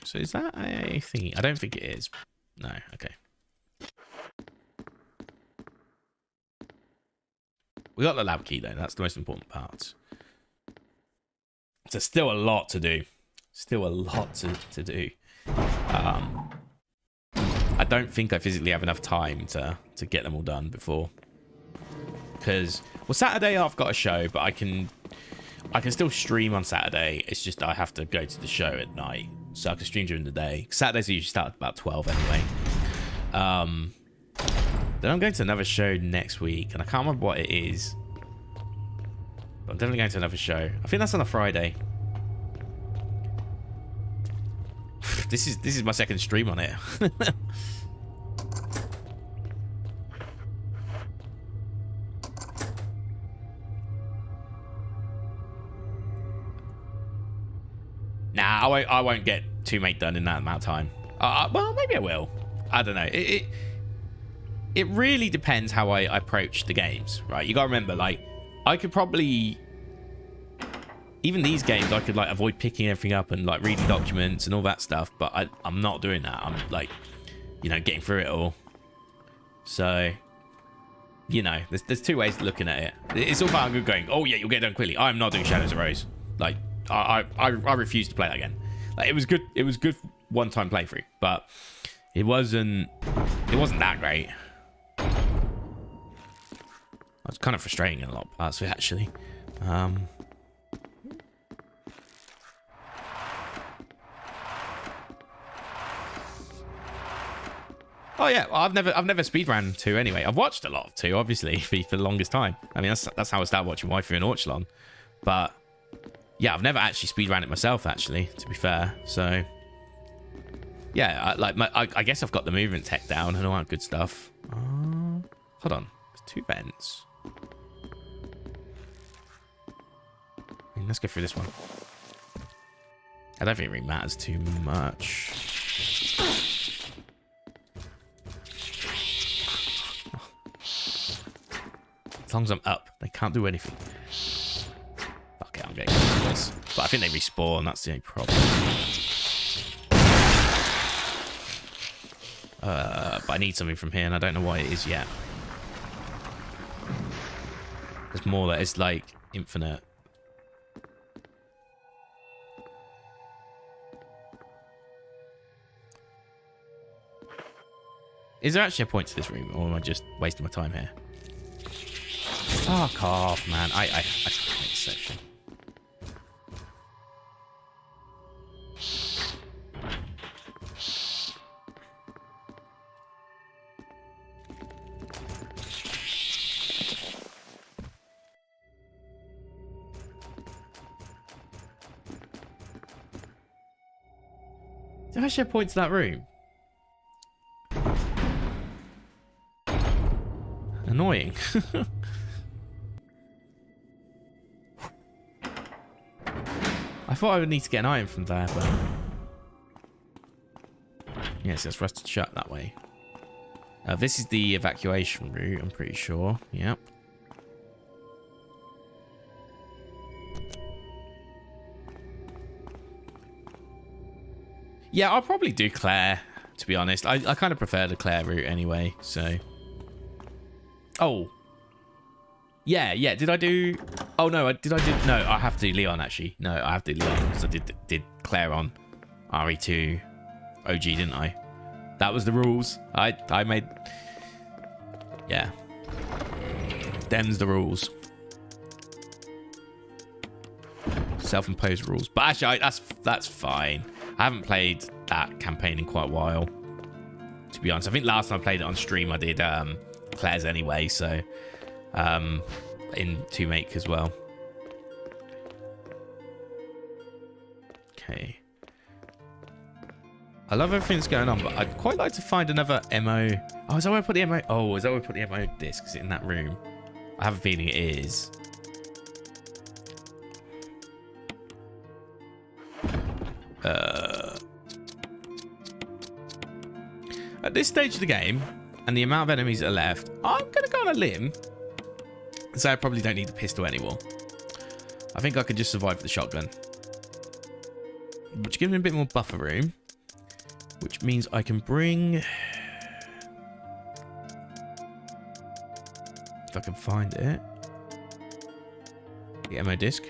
So is that a thingy? I don't think it is. No, okay. We got the lab key though. That's the most important part. So still a lot to do. Still a lot to do. I don't think I physically have enough time to get them all done before. Because, well, Saturday I've got a show, but I can still stream on Saturday. It's just I have to go to the show at night. So I can stream during the day. Saturdays usually start at about 12 anyway. Then I'm going to another show next week, and I can't remember what it is. But I'm definitely going to another show. I think that's on a Friday. This is my second stream on it. Nah, I won't get 2 Mate done in that amount of time. Well, maybe I will. I don't know. It really depends how I approach the games, right? You gotta remember, like, I could probably, even these games, I could like avoid picking everything up and like reading documents and all that stuff, but I'm not doing that. I'm like, you know, getting through it all. So, you know, there's 2 ways of looking at it. It's all fine. I'm going, oh yeah, you'll get done quickly. I'm not doing Shadows of Rose. Like, I refuse to play that again. Like, it was good. It was good one-time playthrough, but it wasn't that great. It's kind of frustrating in a lot of parts of it, actually. Oh yeah, well, I've never speedrun 2 anyway. I've watched a lot of 2, obviously, for the longest time. I mean, that's how I started watching Waifu and Orchelon. But yeah, I've never actually speedrun it myself, actually, to be fair. So yeah, I guess I've got the movement tech down and all that good stuff. Hold on, there's 2 vents. I mean, let's go through this one. I don't think it really matters too much. As long as I'm up, they can't do anything. Okay, I'm getting this. But I think they respawn, that's the only problem. But I need something from here, and I don't know what it is yet. There's more that is like infinite. Is there actually a point to this room, or am I just wasting my time here? Fuck off, man. I hate this section. Is there actually a point to that room? Annoying. I thought I would need to get an item from there, but yes, it's rusted shut that way. This is the evacuation route, I'm pretty sure. Yep. Yeah, I'll probably do Claire, to be honest. I kind of prefer the Claire route anyway, so. Oh. Yeah. Did I do... Oh, no. Did I do... No, I have to do Leon, actually. No, I have to do Leon, because I did Claire on RE2 OG, didn't I? That was the rules. I made... Yeah. Them's the rules. Self-imposed rules. But actually, that's fine. I haven't played that campaign in quite a while, to be honest. I think last time I played it on stream, I did Claire's anyway, so... in 2 Make as well. Okay. I love everything that's going on, but I'd quite like to find another MO. Oh, is that where I put the MO? Oh, is that where I put the MO disc? Is it in that room? I have a feeling it is. At this stage of the game, and the amount of enemies that are left, I'm going to go on a limb. So I probably don't need the pistol anymore. I think I could just survive with the shotgun. Which gives me a bit more buffer room. Which means I can bring... If I can find it. The ammo disc.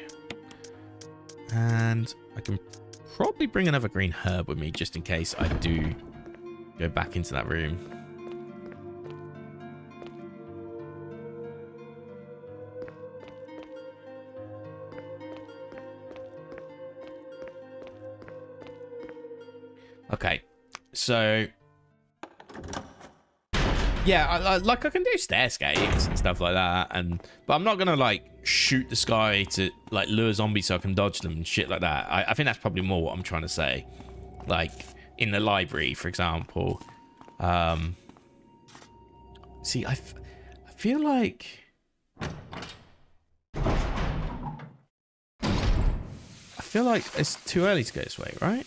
And I can probably bring another green herb with me just in case I do go back into that room. Okay, so yeah, like I can do stair escapes and stuff like that, but I'm not gonna like shoot the sky to like lure zombies so I can dodge them and shit like that. I think that's probably more what I'm trying to say. Like in the library, for example. See, I feel like it's too early to go this way, right?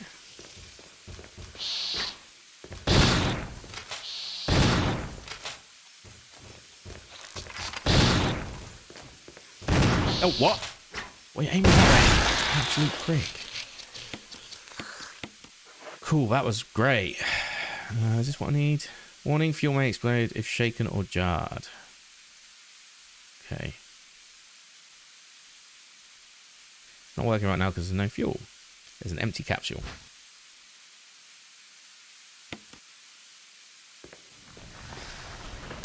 Oh, what? What are you aiming that way? Absolute prick. Cool, that was great. Is this what I need? Warning, fuel may explode if shaken or jarred. Okay. Not working right now because there's no fuel. There's an empty capsule.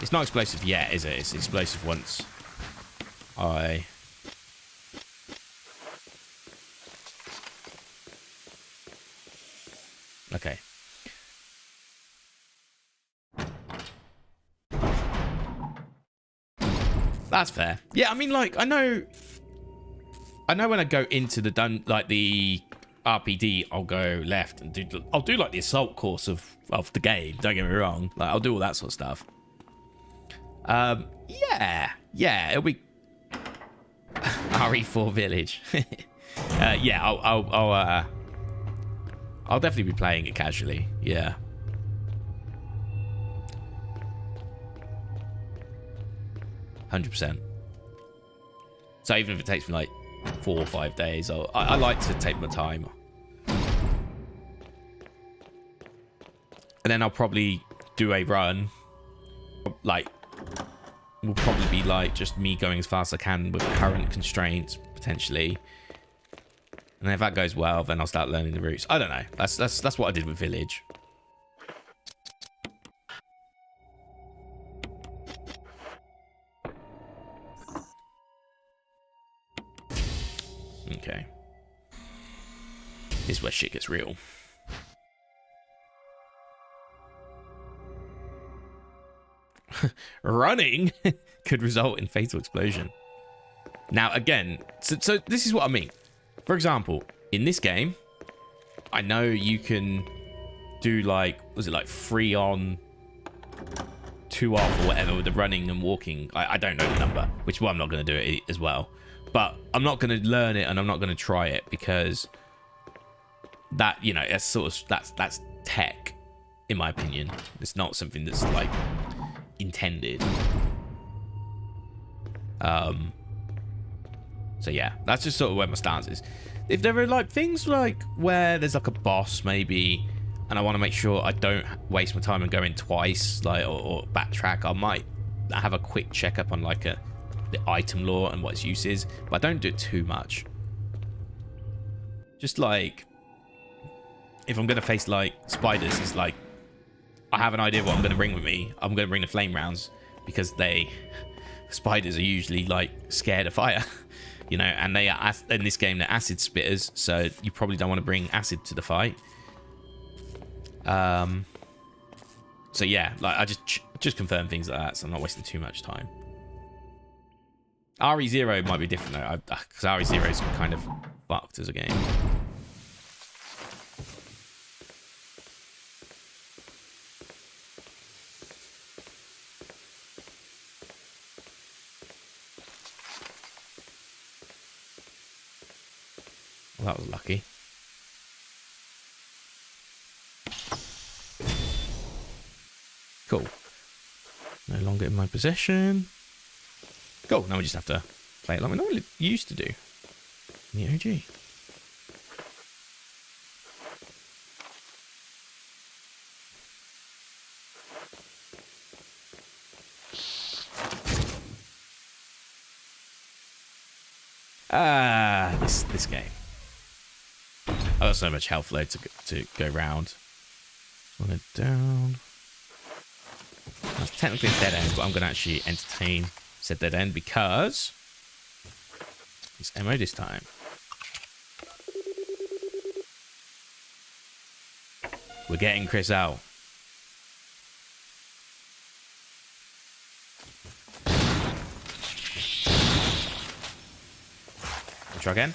It's not explosive yet, is it? It's explosive once I... Okay. That's fair. Yeah, I mean, like, I know when I go into the the RPD, I'll go left and I'll do like the assault course of the game. Don't get me wrong. Like, I'll do all that sort of stuff. Yeah, it'll be RE4 Village. Yeah, I'll definitely be playing it casually. Yeah. %. So even if it takes me like 4 or 5 days, I like to take my time. And then I'll probably do a run. Like, will probably be like just me going as fast as I can with current constraints, potentially. And if that goes well, then I'll start learning the routes. I don't know. That's what I did with Village. Okay. This is where shit gets real. Running could result in fatal explosion. Now, again, so this is what I mean. For example, in this game, I know you can do like, was it like 3 on, 2 off or whatever with the running and walking. I don't know the number, which is why I'm not going to do it as well. But I'm not going to learn it and I'm not going to try it because that, you know, that's sort of, that's tech, in my opinion. It's not something that's like intended. So yeah, that's just sort of where my stance is. If there are like things like where there's like a boss maybe, and I want to make sure I don't waste my time and go in twice, like or backtrack, I might have a quick checkup on like the item lore and what its use is, but I don't do it too much. Just like if I'm gonna face like spiders, it's like I have an idea of what I'm gonna bring with me. I'm gonna bring the flame rounds because spiders are usually like scared of fire. You know, and they are, in this game, they're acid spitters, so you probably don't want to bring acid to the fight. So yeah, like I just confirm things like that, so I'm not wasting too much time. RE0 might be different though, because RE0 is kind of fucked as a game. Well, that was lucky. Cool. No longer in my possession. Cool. Now we just have to play it like we normally used to do in the OG. This game. I've got so much health load to go round. Run it down. That's technically a dead end, but I'm going to actually entertain said dead end because it's ammo this time. We're getting Chris out. Try again.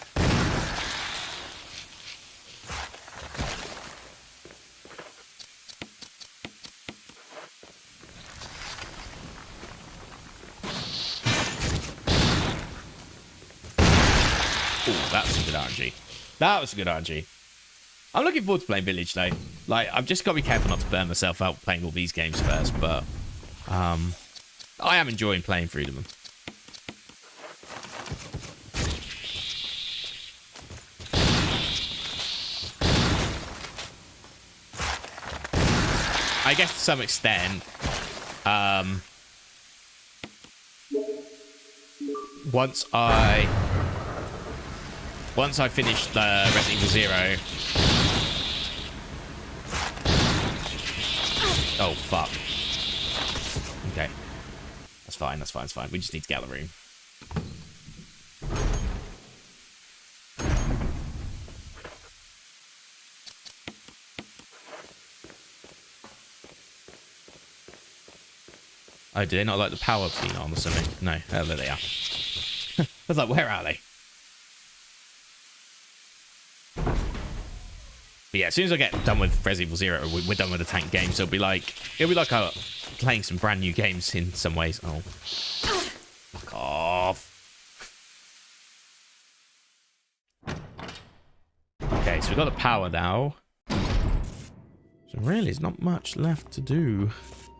Oh, that was a good RNG. That was a good RNG. I'm looking forward to playing Village, though. Like, I've just got to be careful not to burn myself out playing all these games first, but I am enjoying playing through them. I guess to some extent, once I finished Resident Evil 0. Oh fuck. Okay, that's fine. That's fine. That's fine. We just need to get out of the room. Oh, do they not like the power being on or something? No. Oh, there they are. I was like, where are they? But yeah, as soon as I get done with Resident Evil 0, we're done with the tank game. So it'll be like playing some brand new games in some ways. Oh, fuck off. Okay, so we've got the power now. So really, there's not much left to do,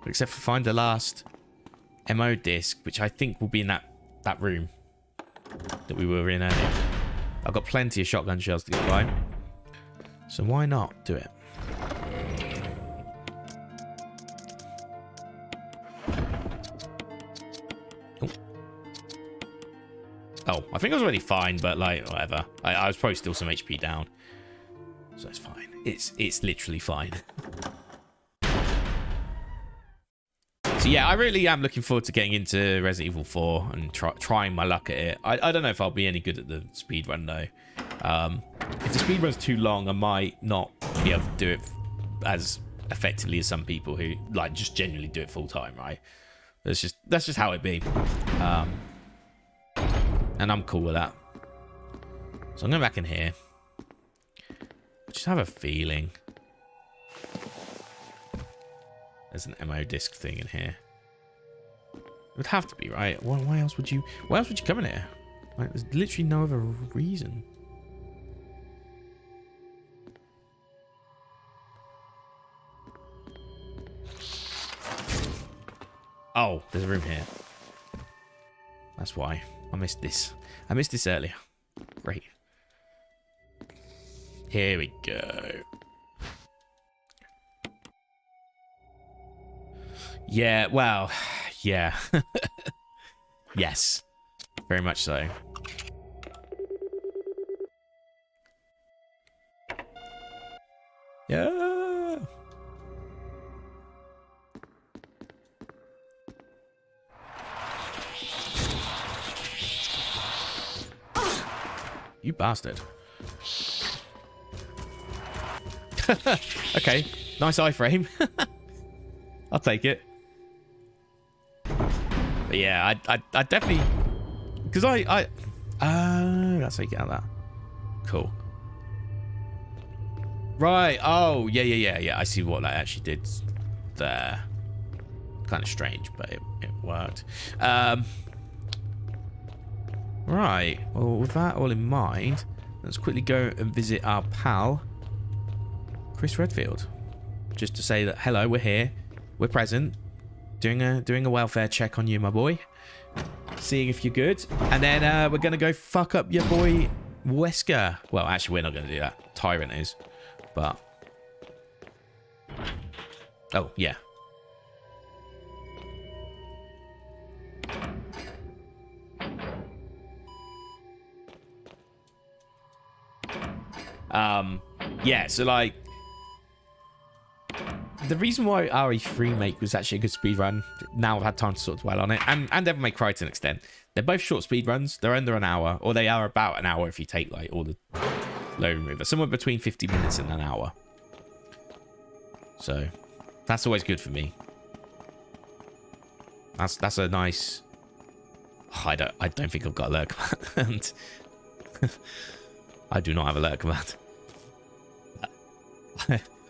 except for find the last MO disc, which I think will be in that room that we were in earlier. I've got plenty of shotgun shells to get by. So why not do it? Oh, I think I was already fine, but like whatever. I was probably still some HP down, so it's fine. It's literally fine. So yeah, I really am looking forward to getting into Resident Evil 4 and trying my luck at it. I don't know if I'll be any good at the speedrun though. If the speedrun's too long, I might not be able to do it as effectively as some people who like just genuinely do it full time, right? That's just how it be. And I'm cool with that. So I'm going back in here. I just have a feeling there's an MO disc thing in here. It would have to be, right? Why else would you come in here? Like, there's literally no other reason. Oh, there's a room here. That's why. I missed this. I missed this earlier. Great. Here we go. Yeah, well, yeah. Yes. Very much so. Yeah. You bastard. Okay, nice iframe. I'll take it. But yeah, I definitely, because that's how you get out of that. Cool. Right. Oh, yeah. I see what that actually did there. Kind of strange, but it worked. Right. Well, with that all in mind, let's quickly go and visit our pal, Chris Redfield, just to say that hello, we're here, we're present, doing a welfare check on you, my boy, seeing if you're good, and then we're gonna go fuck up your boy Wesker. Well, actually, we're not gonna do that. Tyrant is, but oh yeah. Yeah, so like the reason why Evil Remake was actually a good speedrun, now I've had time to sort of dwell on it, and Devil May Cry to an extent, they're both short speedruns. They're under an hour, or they are about an hour if you take like all the load remover, somewhere between 50 minutes and an hour. So that's always good for me. That's a nice. Oh, I don't think I've got a lurk. And I do not have a letter command.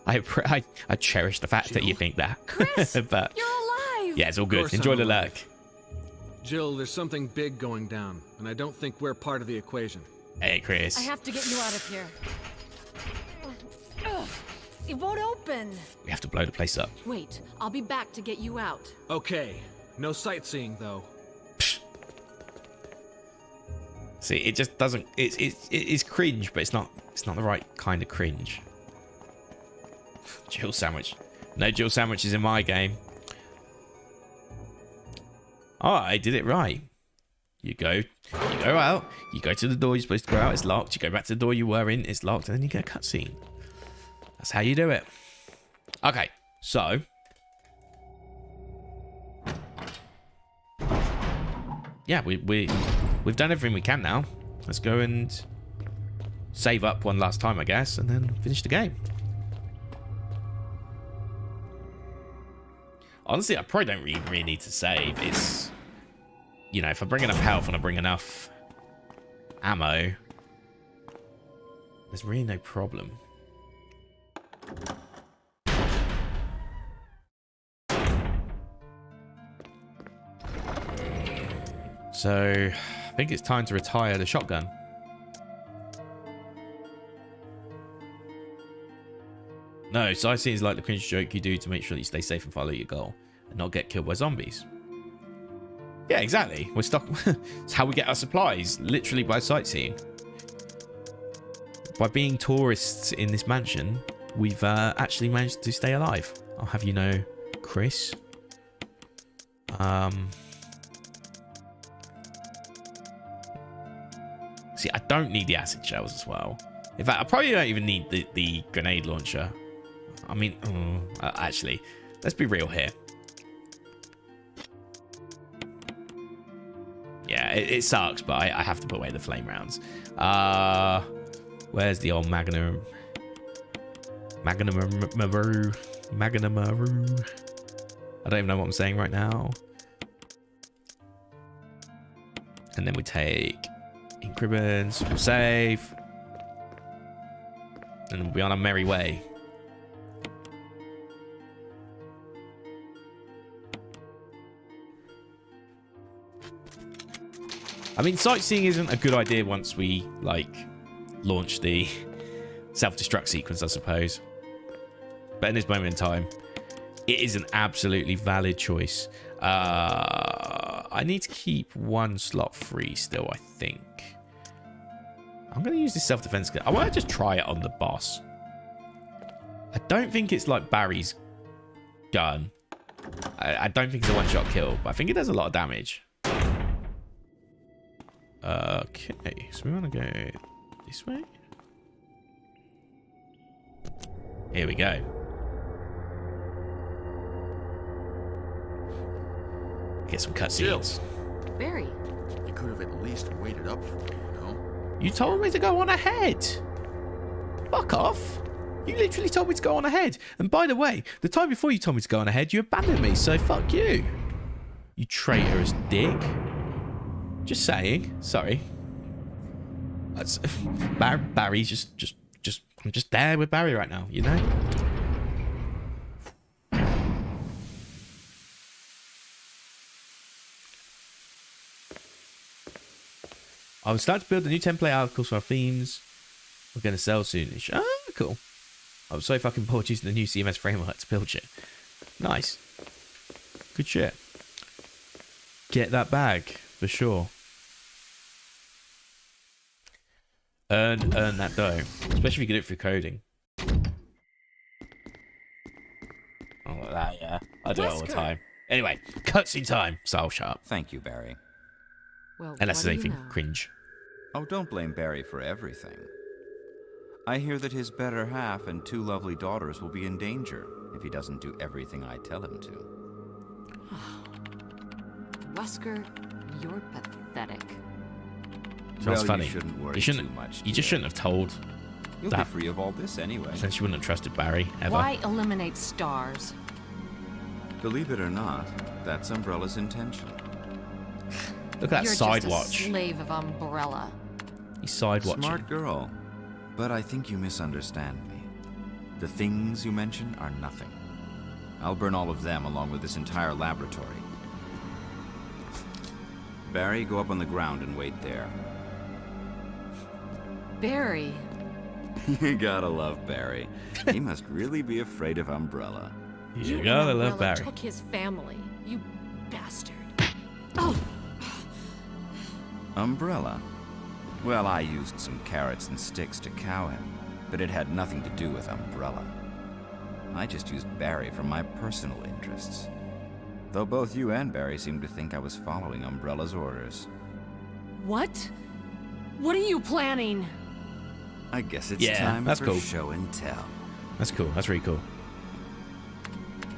I cherish the fact that you think that. Chris, but you're alive. yeah, it's all Of good. course Enjoy I'm the alive. lurk. Jill, there's something big going down, and I don't think we're part of the equation. Hey, Chris. I have to get you out of here. Ugh, it won't open. We have to blow the place up. Wait, I'll be back to get you out. Okay, no sightseeing though. See, it just doesn't. It's cringe, but it's not the right kind of cringe. Jill sandwich. No Jill sandwiches in my game. Oh, I did it right. You go out. You go to the door you're supposed to go out. It's locked. You go back to the door you were in. It's locked, and then you get a cutscene. That's how you do it. Okay, so yeah, we've done everything we can now. Let's go and save up one last time, I guess, and then finish the game. Honestly, I probably don't really need to save. It's, you know, if I bring enough health and I bring enough ammo, there's really no problem. So, I think it's time to retire the shotgun. No, sightseeing is like the cringe joke you do to make sure that you stay safe and follow your goal and not get killed by zombies. Yeah, exactly. We're stuck. It's how we get our supplies, literally by sightseeing. By being tourists in this mansion, we've actually managed to stay alive. I'll have you know, Chris. See, I don't need the acid shells as well. In fact, I probably don't even need the grenade launcher. I mean, actually, let's be real here. Yeah, it sucks, but I have to put away the flame rounds. Where's the old Magnum? Magnum-a-roo. I don't even know what I'm saying right now. And then we take ink ribbons, we'll save. And we'll be on our merry way. I mean, sightseeing isn't a good idea once we, like, launch the self-destruct sequence, I suppose. But in this moment in time, it is an absolutely valid choice. I need to keep one slot free still, I think. I'm going to use this self-defense gun. I want to just try it on the boss. I don't think it's like Barry's gun. I don't think it's a one-shot kill, but I think it does a lot of damage. Okay, so we want to go this way. Here we go. Get some cutscenes. Barry. You could have at least waited up for me, you know? You told me to go on ahead. Fuck off. You literally told me to go on ahead. And by the way, the time before you told me to go on ahead, you abandoned me, so fuck you. You traitorous dick. Just saying. Sorry. That's, Barry's just I'm just there with Barry right now, you know? I was starting to build the new template articles for our themes. We're going to sell soonish. Ah, cool. I was so fucking bored using the new CMS framework to build shit. Nice. Good shit. Get that bag, for sure. Earn that dough. Especially if you get it through coding. Oh, like that, yeah. I do it all the time. Anyway, cutscene time. Style sharp. Thank you, Barry. Well, Unless what there's do you anything know? cringe. Oh, don't blame Barry for everything. I hear that his better half and 2 lovely daughters will be in danger if he doesn't do everything I tell him to. Wesker, you're pathetic. Sounds funny. You shouldn't worry You shouldn't. too much. You just dear. shouldn't have told. You'll that. be free of all this anyway. Since you wouldn't have trusted Barry ever. Why eliminate stars? Believe it or not, that's Umbrella's intention. Look at that You're side just a watch. slave of Umbrella. He's side watching. Smart girl. But I think you misunderstand me. The things you mention are nothing. I'll burn all of them along with this entire laboratory. Barry, go up on the ground and wait there. Barry. You gotta love Barry. He must really be afraid of Umbrella. You and gotta love Umbrella Barry. took his family. You bastard. Oh, Umbrella? Well, I used some carrots and sticks to cow him, but it had nothing to do with Umbrella. I just used Barry for my personal interests. Though both you and Barry seem to think I was following Umbrella's orders. what? What are you planning? I guess it's Yeah, time that's for cool. show and tell. That's cool. That's really cool.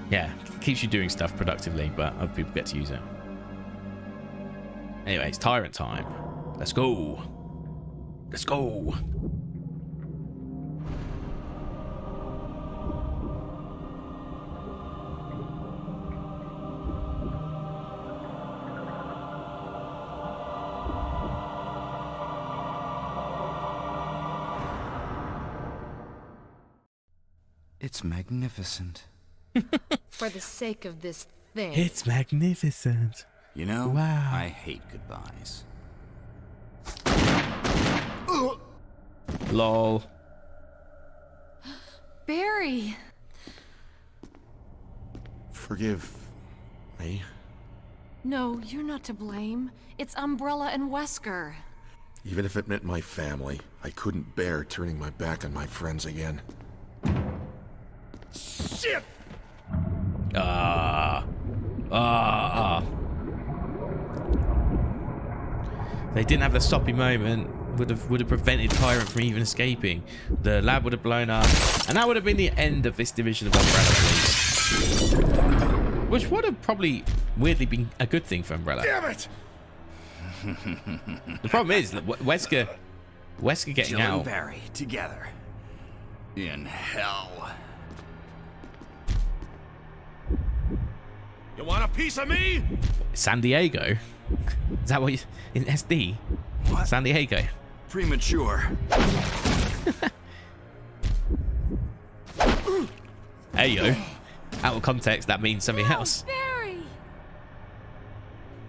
Yeah, keeps you doing stuff productively, but other people get to use it. Anyway, it's Tyrant time. Let's go. Let's go. It's magnificent. For the sake of this thing. It's magnificent. You know, Wow. I hate goodbyes. Lol. Barry. Forgive me. No, you're not to blame. It's Umbrella and Wesker. Even if it meant my family, I couldn't bear turning my back on my friends again. Shit! They didn't have the stoppy moment. Would have prevented Tyrant from even escaping. The lab would have blown up, and that would have been the end of this division of Umbrella Police. Which would have probably weirdly been a good thing for Umbrella. Damn it! The problem is that Wesker getting Jill and out. Barry together. In hell. You want a piece of me? San Diego. Is that what you in SD? What? San Diego. Premature. Hey yo. Out of context, that means something else. Barry!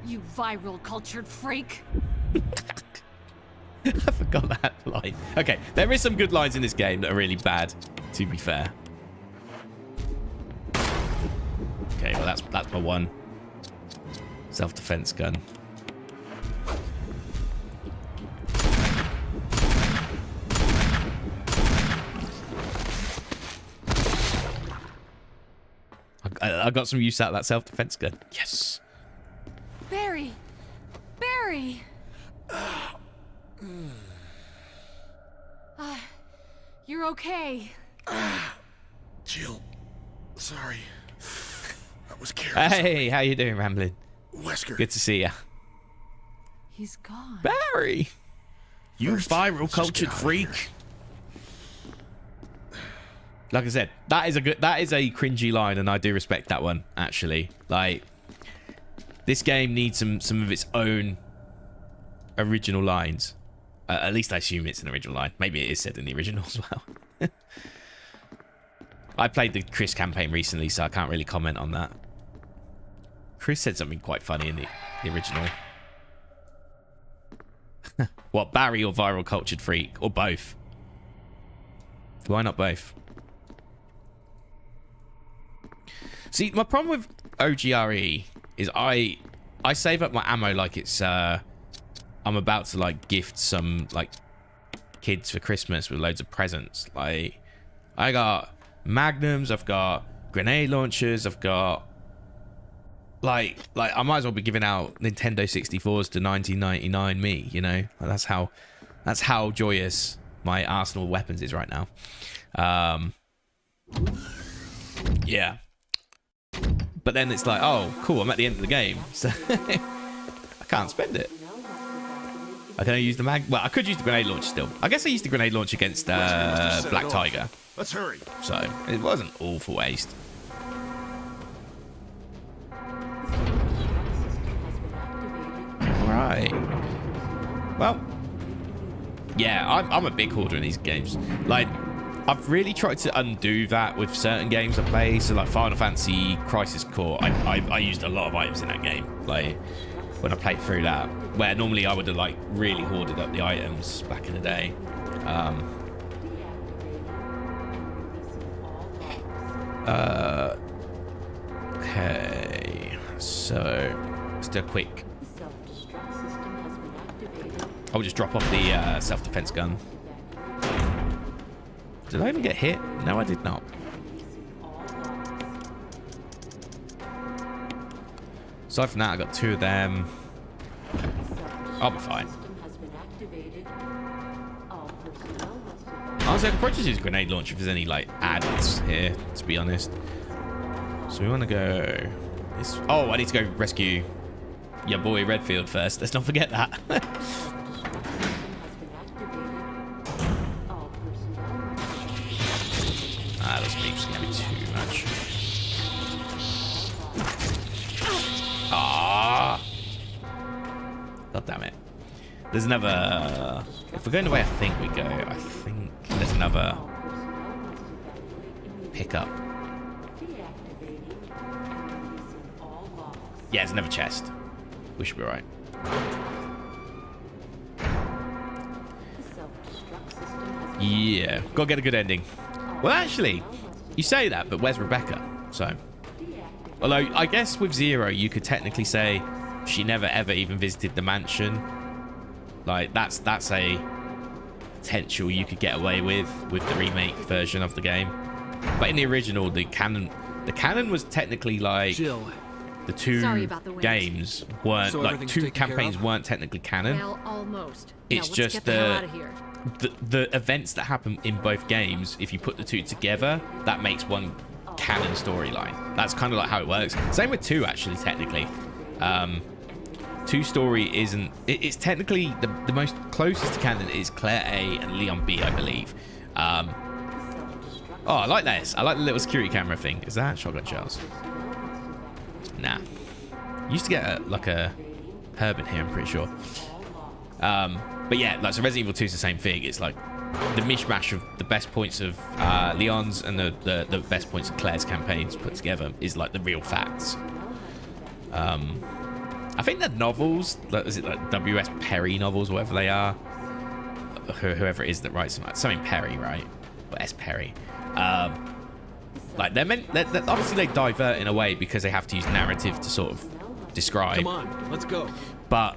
You viral cultured freak. I forgot that line. Okay, there is some good lines in this game that are really bad, to be fair. Okay, well that's my one self-defense gun. I got some use out of that self-defense gun. Yes. Barry! Barry! You're okay. Jill, sorry. I was careless. Hey, how you doing, Ramblin'? Wesker. Good to see ya. He's gone. Barry! You First, viral let's just cultured get out of freak. here. Like I said, that is a cringy line, and I do respect that one, actually. Like, this game needs some of its own original lines. At least I assume it's an original line. Maybe it is said in the original as well. I played the Chris campaign recently, so I can't really comment on that. Chris said something quite funny in the original. What, Barry or viral cultured freak? Or both? Why not both? See, my problem with OGRE is I save up my ammo like it's I'm about to like gift some like kids for Christmas with loads of presents. Like I got magnums, I've got grenade launchers, I've got like I might as well be giving out Nintendo 64s to 1999 me, you know? Like, that's how joyous my arsenal of weapons is right now. Yeah. But then it's like, oh, cool, I'm at the end of the game. So I can't spend it. I can only use the mag. Well, I could use the grenade launcher still. I guess I used the grenade launcher against Black Tiger. Let's hurry. So it wasn't all for waste. Alright. Well, Yeah, I'm a big hoarder in these games. Like, I've really tried to undo that with certain games I play. So, like Final Fantasy Crisis Core, I used a lot of items in that game. Like, when I played through that, where normally I would have, like, really hoarded up the items back in the day. Okay. So, let's do a quick... I'll just drop off the self-defense gun. Did I even get hit? No, I did not. Aside from that, I got 2 of them. I'll be fine. Honestly, I could probably just use a grenade launcher if there's any, like, ads here, to be honest. So we want to go... Oh, I need to go rescue your boy Redfield first. Let's not forget that. Those beeps are going to be too much. Ah! God damn it. There's another... If we're going the way I think we go, I think there's another pickup. Yeah, there's another chest. We should be right. Yeah, gotta get a good ending. Well, actually, you say that, but where's Rebecca? So, although I guess with Zero, you could technically say she never ever even visited the mansion. Like, that's a potential you could get away with the remake version of the game. But in the original, the canon was technically like Jill. the two the games weren't So like everything's 2 taken care campaigns of? weren't technically canon. Well, almost. It's now, just let's get the hell out of here. the events that happen in both games, if you put the 2 together, that makes one canon storyline. That's kind of like how it works. Same with 2, actually, technically. 2 story isn't... It's technically... The most closest to canon is Claire A and Leon B, I believe. Oh, I like this. I like the little security camera thing. Is that shotgun shells? Nah. Used to get like a herb in here, I'm pretty sure. But yeah, like, so Resident Evil 2 is the same thing. It's like the mishmash of the best points of Leon's and the best points of Claire's campaigns put together is like the real facts. I think the novels, like, is it like W.S. Perry novels, whatever they are, whoever it is that writes them, something Perry, right? Or S. Perry. Like they're obviously they divert in a way because they have to use narrative to sort of describe. Come on, let's go. But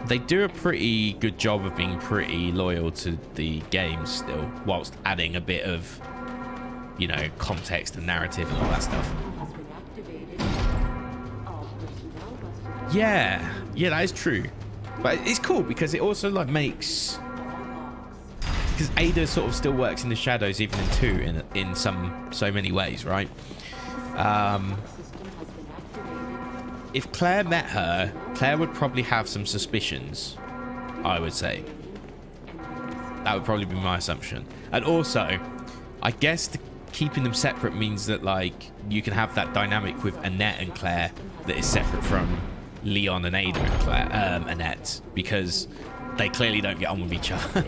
they do a pretty good job of being pretty loyal to the game still, whilst adding a bit of, you know, context and narrative and all that stuff. Yeah, that is true. But it's cool because it also like makes, because Ada sort of still works in the shadows even in 2 in so many ways, right? If Claire met her, Claire would probably have some suspicions, I would say. That would probably be my assumption. And also, I guess keeping them separate means that, like, you can have that dynamic with Annette and Claire that is separate from Leon and Ada and Claire, Annette, because they clearly don't get on with each other.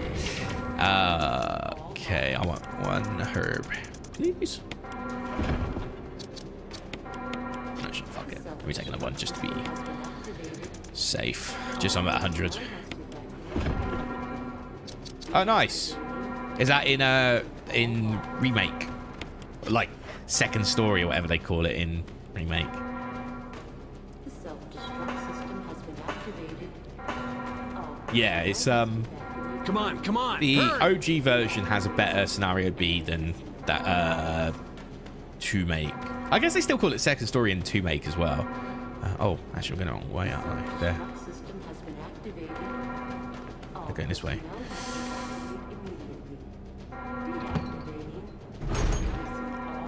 Okay, I want 1 herb, please. Actually, fuck it. Let me take another one just to be safe. Just so I'm at 100. Oh, nice. Is that in Remake? Like, second story or whatever they call it in Remake. Yeah, it's Come on. the hurry. OG version has a better scenario B than that 2 make. I guess they still call it second story in 2 make as well. Oh, actually, we're going the wrong way, aren't I? There. We're going this way.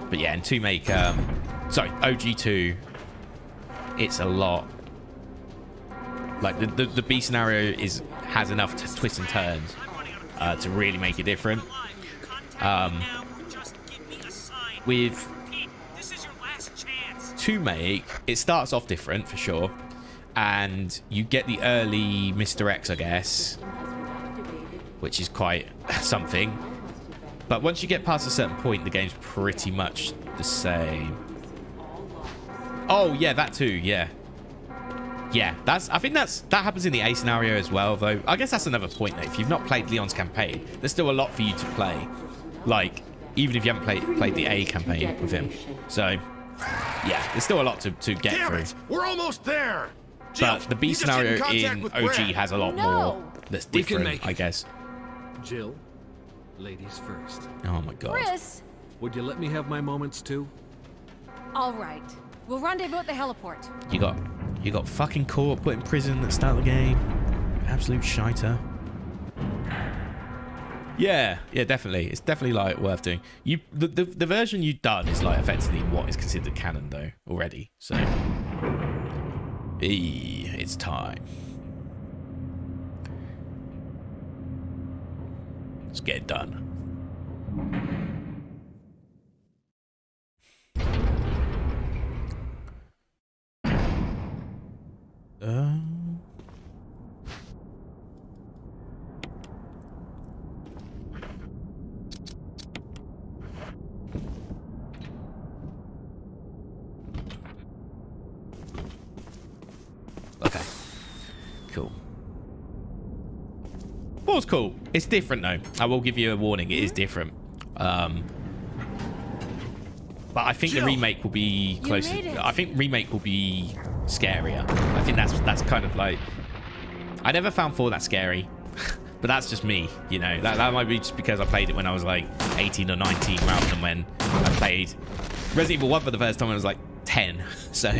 But yeah, in 2 make, sorry, OG2, it's a lot. Like the B scenario has enough twists and turns to really make it different. With 2 make, it starts off different for sure, and you get the early Mr. X, I guess, which is quite something. But once you get past a certain point, the game's pretty much the same. Oh, yeah, that too, yeah. Yeah, I think that happens in the A scenario as well, though. I guess that's another point, that if you've not played Leon's campaign, there's still a lot for you to play. Like, even if you haven't played the A campaign with him. So, yeah, there's still a lot to get Damn through. it! We're almost there! Jill, But the B you just get scenario contact in with OG Brad. has a lot No. more that's We can different, make I it. guess. Jill, ladies first. Oh my god. Chris! Would you let me have my moments too? All right. We'll rendezvous at the heliport. You got fucking caught, put in prison at the start of the game. You absolute shiter. Yeah, definitely. It's definitely like worth doing. The version you've done is like effectively what is considered canon though already. So it's time. Let's get it done. Okay. Cool. Well, it's cool. It's different though. I will give you a warning. It is different. But I think the remake will be closer. made it. I think remake will be scarier. I think that's kind of like. I never found 4 that scary, but that's just me. You know, that might be just because I played it when I was like 18 or 19 rather than when I played Resident Evil 1 for the first time when I was like 10. So,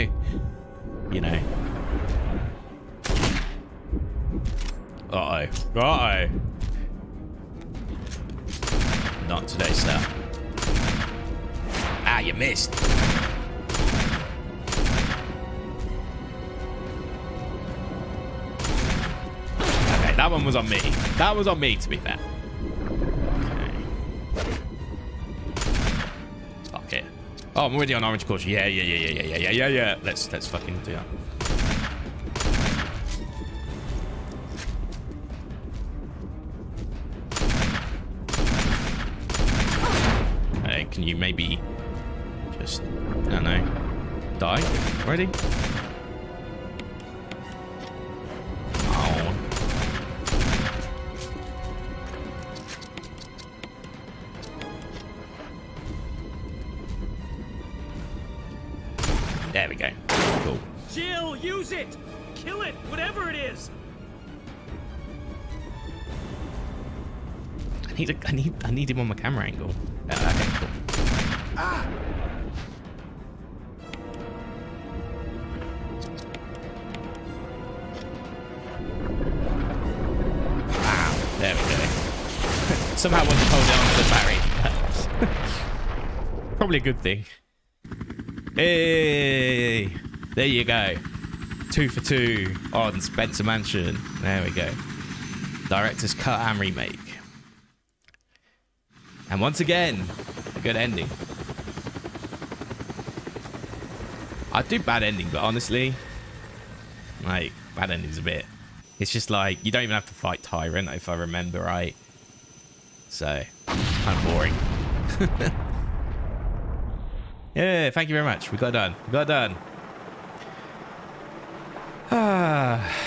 you know. Uh-oh. Not today, sir. Ah, you missed. Okay, that one was on me. That was on me, to be fair. Okay. Fuck it. Oh, I'm already on orange caution. Yeah. Let's fucking do that. Can you maybe just, I don't know, die already? Oh. There we go. Cool. Jill, use it! Kill it, whatever it is! I need him on my camera angle. Okay, cool. Ah! Wow, there we go. Somehow wasn't holding on to the Barry. Probably a good thing. Hey, there you go. 2 for 2 on Spencer Mansion. There we go. Director's cut and remake. And once again, a good ending. I'd do bad ending, but honestly, like, bad ending's a bit. It's just like, you don't even have to fight Tyrant, if I remember right. So, kind of boring. Yeah, thank you very much. We got it done. We got it done. Ah.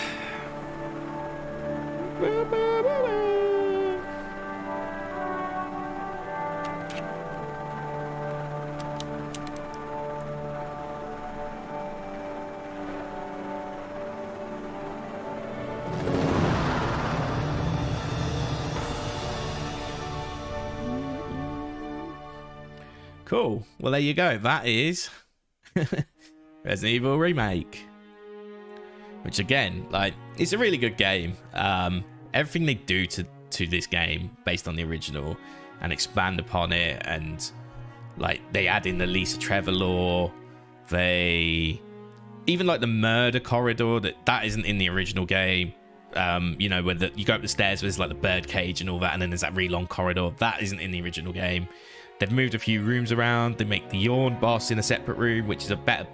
Cool. Well, there you go. That is Resident Evil Remake. Which, again, like, it's a really good game. Everything they do to this game based on the original and expand upon it, and like they add in the Lisa Trevor lore. They even like the murder corridor that isn't in the original game. You know, when you go up the stairs, there's like the bird cage and all that, and then there's that really long corridor that isn't in the original game. They've moved a few rooms around. They make the Yawn boss in a separate room, which is a better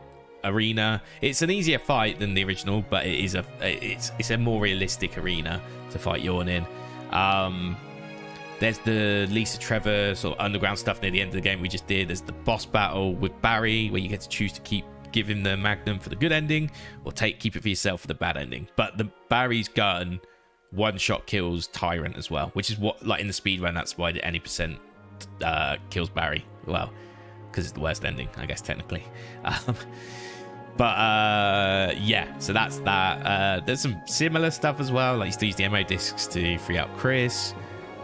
arena. It's an easier fight than the original, but it's a more realistic arena to fight Yawn in. There's the Lisa Trevor sort of underground stuff near the end of the game we just did. There's the boss battle with Barry, where you get to choose to give him the Magnum for the good ending, or keep it for yourself for the bad ending. But the Barry's gun one shot kills Tyrant as well, which is what, like in the speed run, that's why the any percent kills Barry. Well, because it's the worst ending, I guess, technically. Yeah, so that's that. There's some similar stuff as well. Like you still use the ammo discs to free out Chris.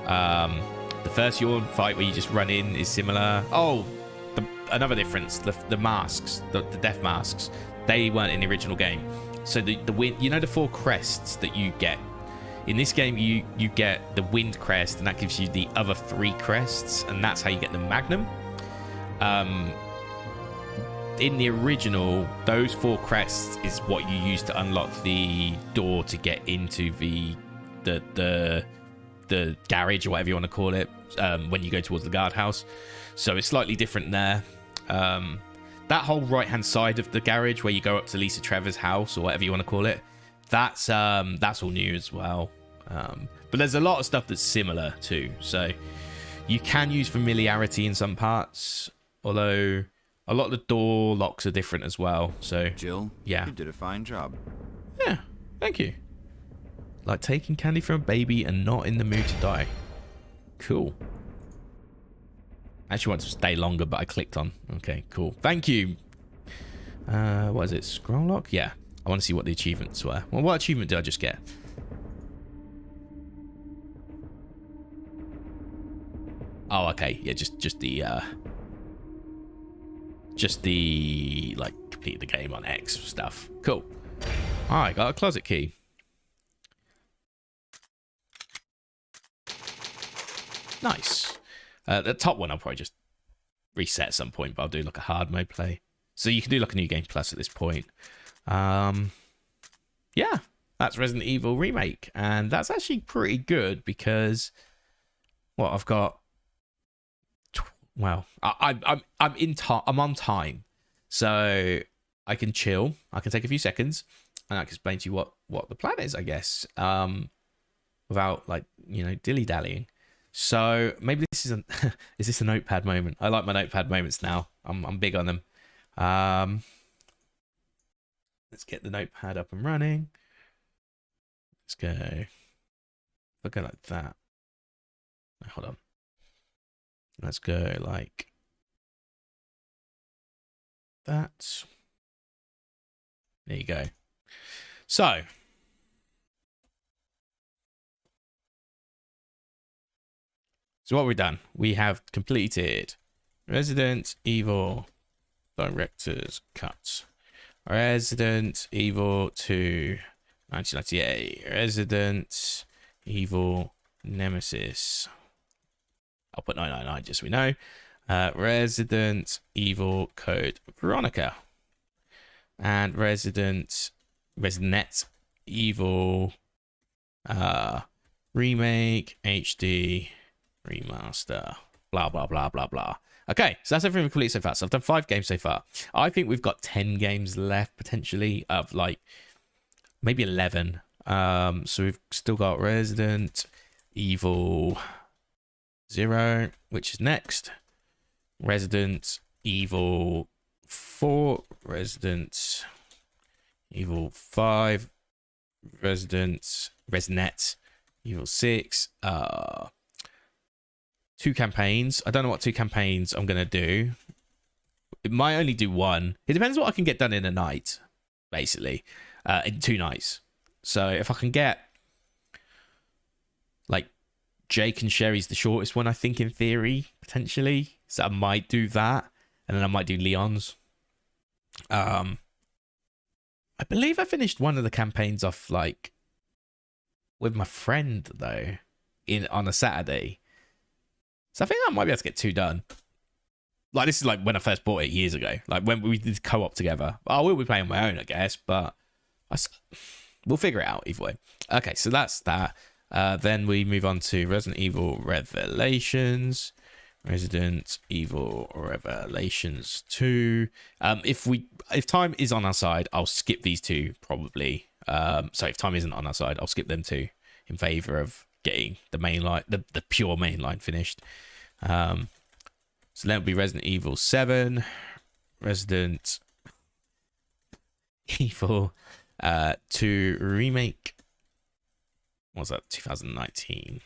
The first Yawn fight where you just run in is similar. Oh, another difference: the masks, the death masks, they weren't in the original game. So the wind, you know, the 4 crests that you get in this game, you get the wind crest, and that gives you the other 3 crests, and that's how you get the Magnum. In the original, those 4 crests is what you use to unlock the door to get into the garage, or whatever you want to call it, when you go towards the guardhouse. So it's slightly different there. That whole right hand side of the garage where you go up to Lisa Trevor's house, or whatever you want to call it, that's all new as well. But there's a lot of stuff that's similar too, so you can use familiarity in some parts, although a lot of the door locks are different as well. So Jill, yeah, you did a fine job. Yeah, thank you. Like taking candy from a baby and not in the mood to die. Cool. I actually want to stay longer, but I clicked on. Okay, cool. Thank you. What is it? Scroll lock? Yeah. I want to see what the achievements were. Well, what achievement did I just get? Oh, okay. Yeah, just the like complete the game on X stuff. Cool. All right, got a closet key. Nice. The top one I'll probably just reset at some point, but I'll do like a hard mode play. So you can do like a new game plus at this point. Yeah, that's Resident Evil Remake, and that's actually pretty good because what I've got. Well, I'm on time, so I can chill. I can take a few seconds, and I can explain to you what the plan is, I guess, without like dilly dallying. So maybe this is is this a notepad moment? I like my notepad moments now. I'm big on them. Let's get the notepad up and running. Let's go. I'll go like that. No, hold on. Let's go like that. There you go. So what we've done, we have completed Resident Evil Director's Cut, Resident Evil 2 1998, Resident Evil Nemesis. I'll put 999 just so we know. Resident Evil Code Veronica. And Resident Evil Remake HD Remaster. Blah, blah, blah, blah, blah. Okay, so that's everything we've completed so far. So I've done 5 games so far. I think we've got 10 games left, potentially, of like maybe 11. So we've still got Resident Evil 0, which is next. Resident Evil 4, Resident Evil 5, Resident Evil 6, 2 campaigns. I don't know what 2 campaigns I'm going to do. It might only do 1. It depends what I can get done in a night, basically, in 2 nights. So if I can get, like, Jake and Sherry's the shortest one, I think, in theory, potentially. So I might do that. And then I might do Leon's. I believe I finished one of the campaigns off, like, with my friend, though, on a Saturday. So I think I might be able to get 2 done. Like, this is like when I first bought it years ago. Like, when we did co-op together. I will be playing on my own, I guess, but we'll figure it out either way. Okay, so that's that. Then we move on to Resident Evil Revelations. Resident Evil Revelations 2. If time is on our side, I'll skip these 2 probably. So if time isn't on our side, I'll skip them 2 in favor of getting the main line, the pure main line finished. So that would be Resident Evil 7, Resident Evil 2 Remake. What was that? 2019.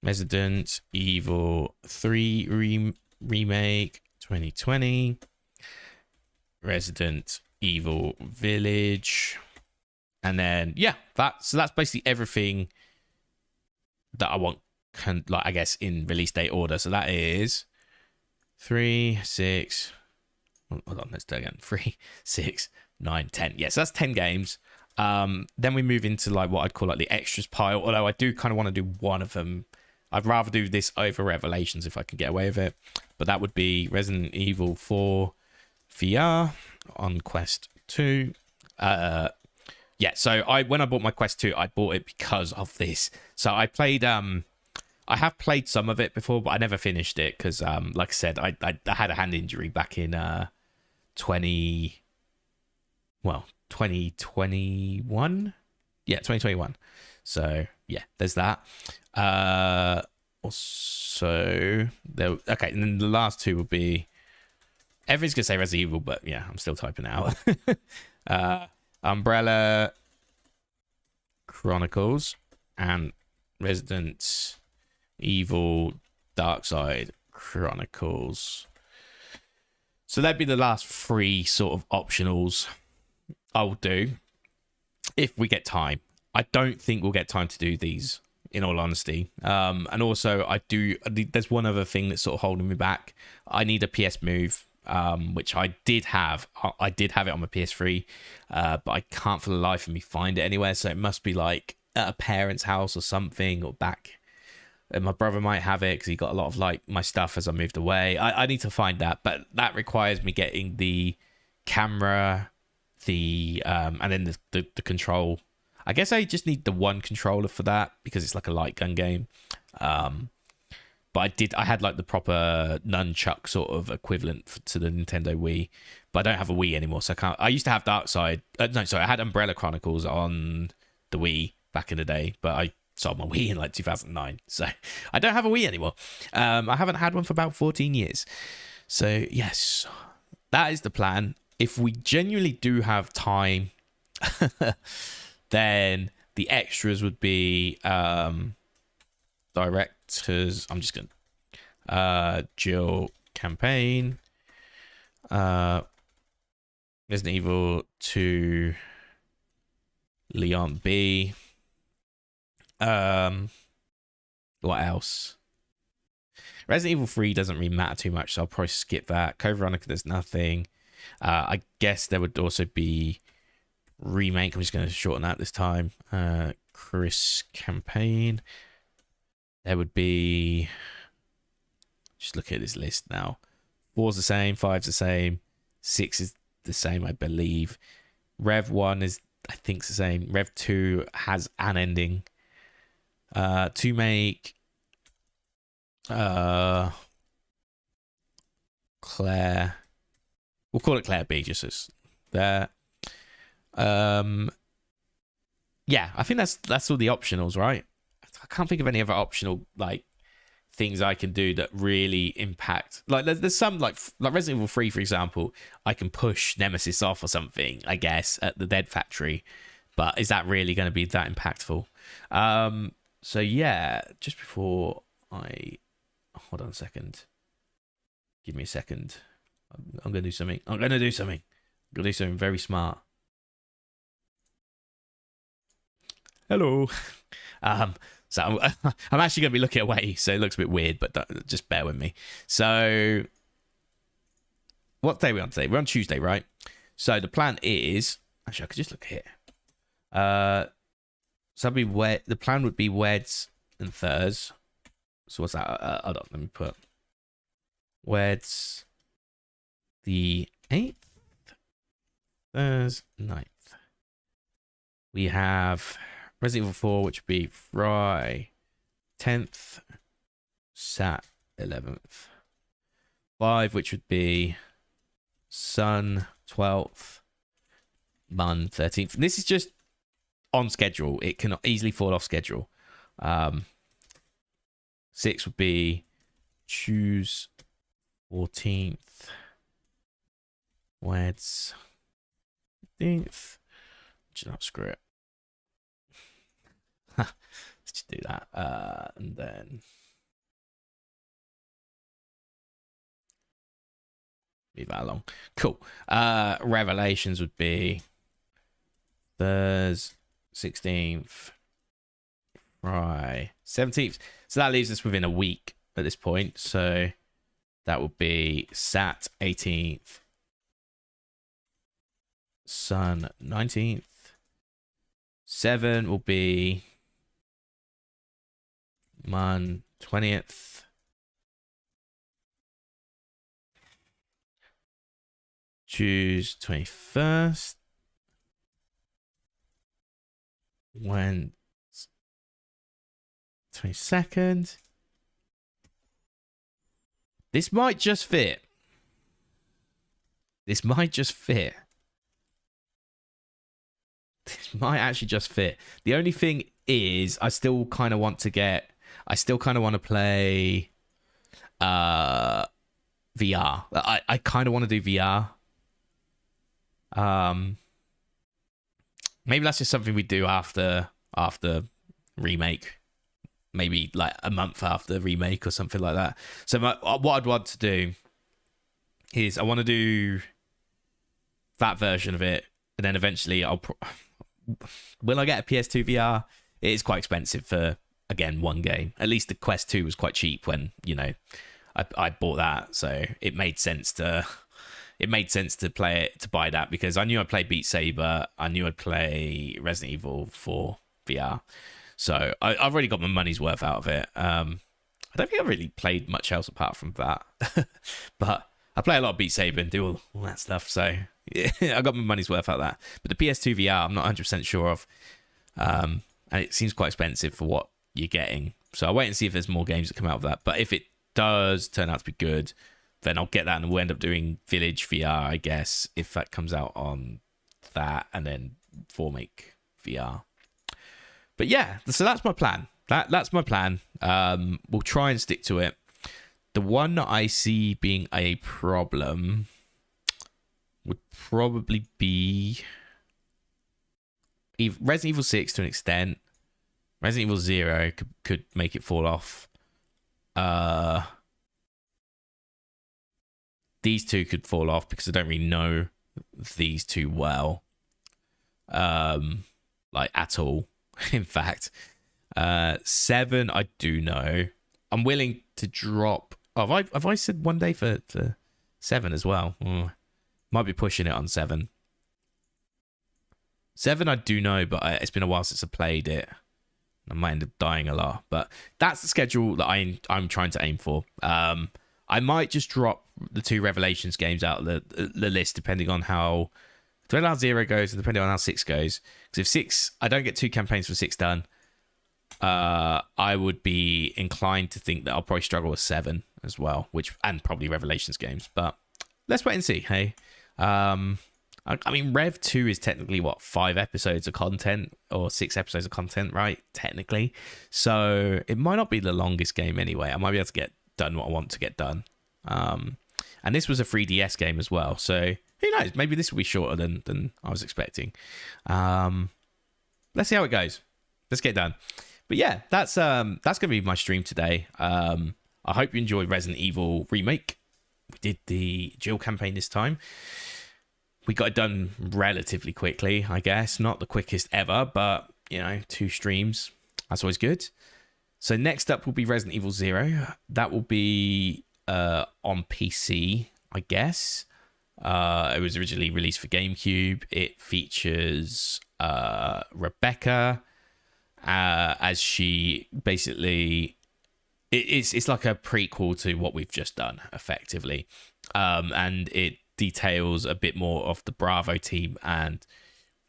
Resident Evil 3 Remake 2020. Resident Evil Village. And then yeah, that's basically everything that I want, I guess, in release date order. So that is 3, 6. Hold on, let's do it again. 3, 6, 9, 10. Yes, that's 10 games. Then we move into like what I'd call like the extras pile. Although I do kind of want to do one of them. I'd rather do this over Revelations if I can get away with it. But that would be Resident Evil 4 VR on Quest 2. Yeah, so when I bought my Quest 2, I bought it because of this. So I played I have played some of it before, but I never finished it because like I said, I had a hand injury back in 2021. Yeah, 2021. So yeah, there's that. Also okay, and then the last two would be, everything's gonna say Resident Evil, but yeah, I'm still typing it out. Umbrella Chronicles and Resident Evil Darkside Chronicles. So that'd be the last 3 sort of optionals I'll do if we get time. I don't think we'll get time to do these, in all honesty. And also there's one other thing that's sort of holding me back. I need a PS Move, which I did have. I did have it on my PS3, but I can't for the life of me find it anywhere. So it must be like at a parent's house or something, or back. And my brother might have it because he got a lot of like my stuff as I moved away. I need to find that, but that requires me getting the camera, and then the control. I guess I just need the one controller for that because it's like a light gun game. But I had like the proper nunchuck sort of equivalent to the Nintendo Wii, but I don't have a Wii anymore, so I can't. I used to have Darkside. I had Umbrella Chronicles on the Wii back in the day, but I sold my Wii in like 2009, so I don't have a Wii anymore. I haven't had one for about 14 years. So yes, that is the plan. If we genuinely do have time, then the extras would be directors. I'm just gonna Jill campaign, Resident Evil 2 Leon B. What else? Resident Evil 3 doesn't really matter too much, so I'll probably skip that. Code Veronica, there's nothing. I guess there would also be remake. I'm just going to shorten that this time. Chris campaign. There would be, just look at this list now. 4's the same, 5's the same, 6 is the same, I believe. Rev 1 is, I think, the same. Rev 2 has an ending. To make Claire, we'll call it Claire B, just as there. Yeah, I think that's all the optionals, right? I can't think of any other optional like things I can do that really impact. Like there's some like Resident Evil 3, for example. I can push Nemesis off or something, I guess, at the Dead Factory, but is that really going to be that impactful? So yeah, just before hold on a second. Give me a second. I'm gonna do something. I'm gonna do something very smart. Hello. So I'm actually going to be looking away, so it looks a bit weird, but just bear with me. So what day are we on today? We're on Tuesday, right? So the plan is, actually I could just look here. So the plan would be Weds and Thurs. So what's that? Hold on, let me put Weds the 8th, Thurs 9th. We have Resident Evil 4, which would be Fry 10th, Sat 11th. 5, which would be Sun 12th, Mun 13th. And this is just on schedule. It can easily fall off schedule. 6 would be choose 14th. Weds 15th. Just not screw it. Let's just do that. And then leave that along. Cool. Revelations would be Thursday 16th. Right. 17th. So that leaves us within a week at this point. So that would be Sat 18th. Sun 19th. 7 will be Mon 20th. Choose 21st. When 22nd. This might just fit. This might just fit. This might actually just fit. The only thing is, I still kind of want to play VR. I kind of want to do VR. Maybe that's just something we do after remake. Maybe like a month after remake or something like that. So what I'd want to do is I want to do that version of it, and then eventually when I get a PS2 VR, it is quite expensive for, again, one game. At least the Quest 2 was quite cheap when, I bought that, so it made sense to play it, to buy that, because I knew I'd play Beat Saber, I knew I'd play Resident Evil 4 VR. So I've already got my money's worth out of it. I don't think I've really played much else apart from that. But I play a lot of Beat Saber and do all that stuff. So yeah, I got my money's worth out of that. But the PS2 VR, I'm not 100% sure of. And it seems quite expensive for what you're getting. So I'll wait and see if there's more games that come out of that. But if it does turn out to be good, then I'll get that and we'll end up doing Village VR, I guess, if that comes out on that, and then Formake VR. But yeah, so that's my plan. That's my plan. We'll try and stick to it. The one that I see being a problem would probably be Resident Evil 6 to an extent. Resident Evil 0 could make it fall off. These two could fall off because I don't really know these two well. Like at all. In fact, 7 I do know. I'm willing to drop. Oh, have I said one day for 7 as well? Might be pushing it on 7. 7 I do know, but it's been a while since I played it. I might end up dying a lot, but that's the schedule that I'm trying to aim for. I might just drop the 2 Revelations games out of the list, depending on how 0 goes and depending on how 6 goes. Because if 6, I don't get 2 campaigns for 6 done, I would be inclined to think that I'll probably struggle with 7 as well, and probably Revelations games. But let's wait and see. Hey, I mean, Rev 2 is technically 5 episodes of content or 6 episodes of content, right? Technically, so it might not be the longest game anyway. I might be able to get done what I want to get done. And this was a 3DS game as well, so who knows? Maybe this will be shorter than I was expecting. Let's see how it goes. Let's get it done. But yeah, that's gonna be my stream today. I hope you enjoyed Resident Evil Remake. We did the Jill campaign this time. We got it done relatively quickly, I guess. Not the quickest ever, but 2 streams. That's always good. So next up will be Resident Evil 0. That will be on PC, I guess. It was originally released for GameCube. It features Rebecca as she basically... It's like a prequel to what we've just done, effectively. And it details a bit more of the Bravo team and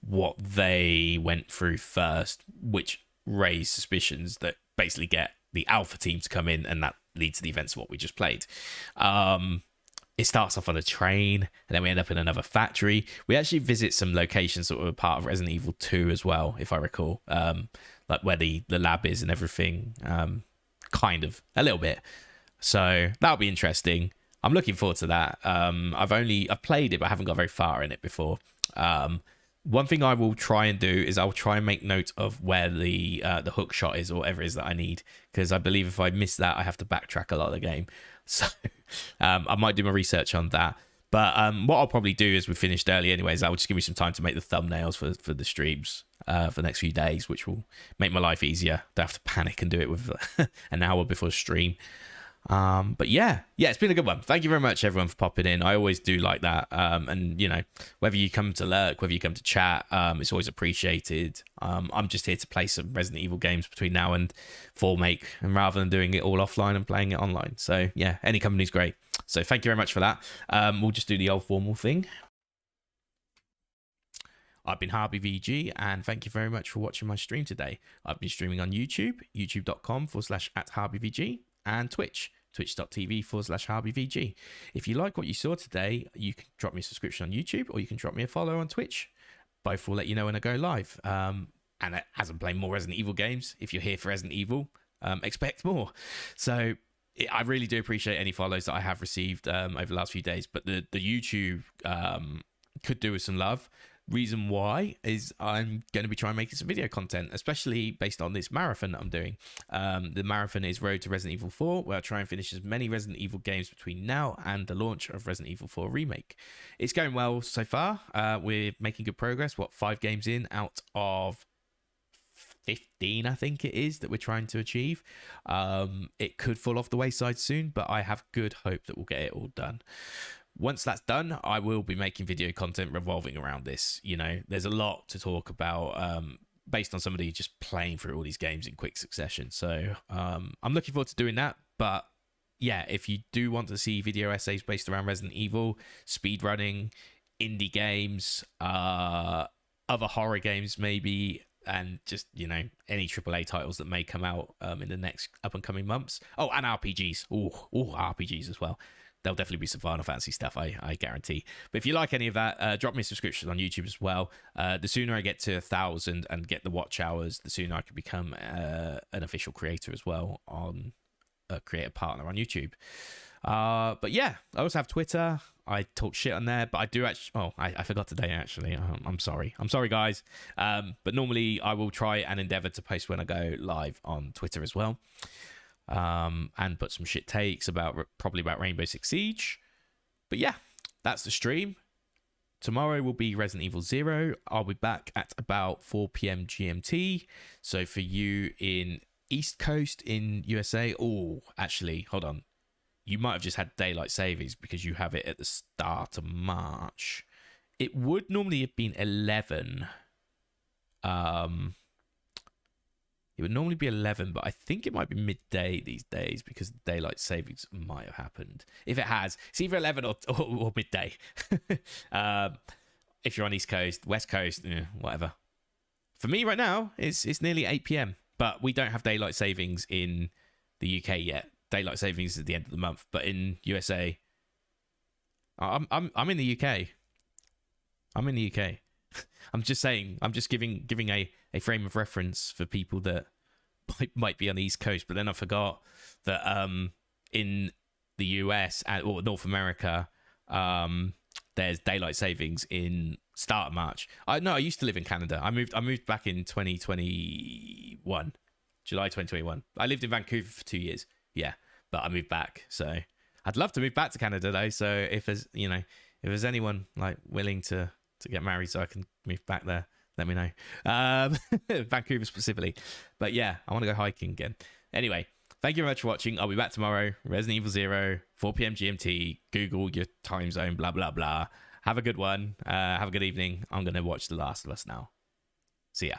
what they went through first, which raised suspicions that basically get the Alpha team to come in, and that leads to the events of what we just played. it starts off on a train, and then we end up in another factory. We actually visit some locations that were part of Resident Evil 2 as well, if I recall, like where the lab is and everything, kind of, a little bit. So that'll be interesting. I'm looking forward to that. I've played it, but I haven't got very far in it before. One thing I will try and do is I'll try and make note of where the hook shot is or whatever it is that I need, because I believe if I miss that, I have to backtrack a lot of the game. So I might do my research on that. But what I'll probably do is we finished early anyways. I'll just give me some time to make the thumbnails for the streams for the next few days, which will make my life easier. Don't have to panic and do it with an hour before stream. But yeah, it's been a good one. Thank you very much, everyone, for popping in. I always do like that. And you know, whether you come to lurk, whether you come to chat, it's always appreciated. I'm just here to play some Resident Evil games between now and Fall Make, and rather than doing it all offline and playing it online. So yeah, any company's great. So thank you very much for that. We'll just do the old formal thing. I've been Harvey VG, and thank you very much for watching my stream today. I've been streaming on YouTube, youtube.com/@HarveyVG, and Twitch, twitch.tv/HarveyVG. If you like what you saw today, you can drop me a subscription on YouTube, or you can drop me a follow on Twitch. Both will let you know when I go live. And as I'm playing more Resident Evil games, if you're here for Resident Evil, expect more. So I really do appreciate any follows that I have received over the last few days, but the YouTube could do with some love. Reason why is I'm going to be trying making some video content, especially based on this marathon that I'm doing. The marathon is Road to Resident Evil 4, where I'll try and finish as many Resident Evil games between now and the launch of Resident Evil 4 Remake. It's going well so far. We're making good progress. 5 games in out of 15, I think it is, that we're trying to achieve. It could fall off the wayside soon, but I have good hope that we'll get it all done. Once that's done, I will be making video content revolving around this. You know, there's a lot to talk about based on somebody just playing through all these games in quick succession. So I'm looking forward to doing that. But yeah, if you do want to see video essays based around Resident Evil, speedrunning, indie games, other horror games maybe, and just, you know, any AAA titles that may come out in the next up and coming months. Oh, and RPGs. Oh, RPGs as well. There'll definitely be some Final Fantasy stuff, I guarantee. But if you like any of that, drop me a subscription on YouTube as well. The sooner I get to 1,000 and get the watch hours, the sooner I can become an official creator as well, on a creator partner on YouTube. But yeah, I also have Twitter. I talk shit on there, but I do actually... Oh, I forgot today, actually. I'm sorry. I'm sorry, guys. But normally I will try and endeavor to post when I go live on Twitter as well. And put some shit takes probably about Rainbow Six Siege. But yeah, that's the stream. Tomorrow will be Resident Evil 0. I'll be back at about 4 p.m. GMT. So for you in East Coast in USA... Oh, actually, hold on. You might have just had daylight savings because you have it at the start of March. It would normally have been 11. It would normally be 11, but I think it might be midday these days because daylight savings might have happened. If it has, it's either 11 or midday. If you're on East Coast, West Coast, whatever. For me right now, it's nearly 8 p.m. But we don't have daylight savings in the UK yet. Daylight savings is at the end of the month, but in USA, I'm in the UK. I'm in the UK. I'm just saying. I'm just giving a frame of reference for people that might be on the East Coast. But then I forgot that in the US or North America, there's daylight savings in start of March. I used to live in Canada. I moved back in 2021, July 2021. I lived in Vancouver for 2 years. Yeah, but I moved back. So I'd love to move back to Canada though. So if there's anyone like willing to get married so I can move back there, let me know. Vancouver specifically. But yeah, I want to go hiking again. Anyway, thank you very much for watching. I'll be back tomorrow. Resident Evil 0, 4 p.m. GMT. Google your time zone, blah, blah, blah. Have a good one. Have a good evening. I'm going to watch The Last of Us now. See ya.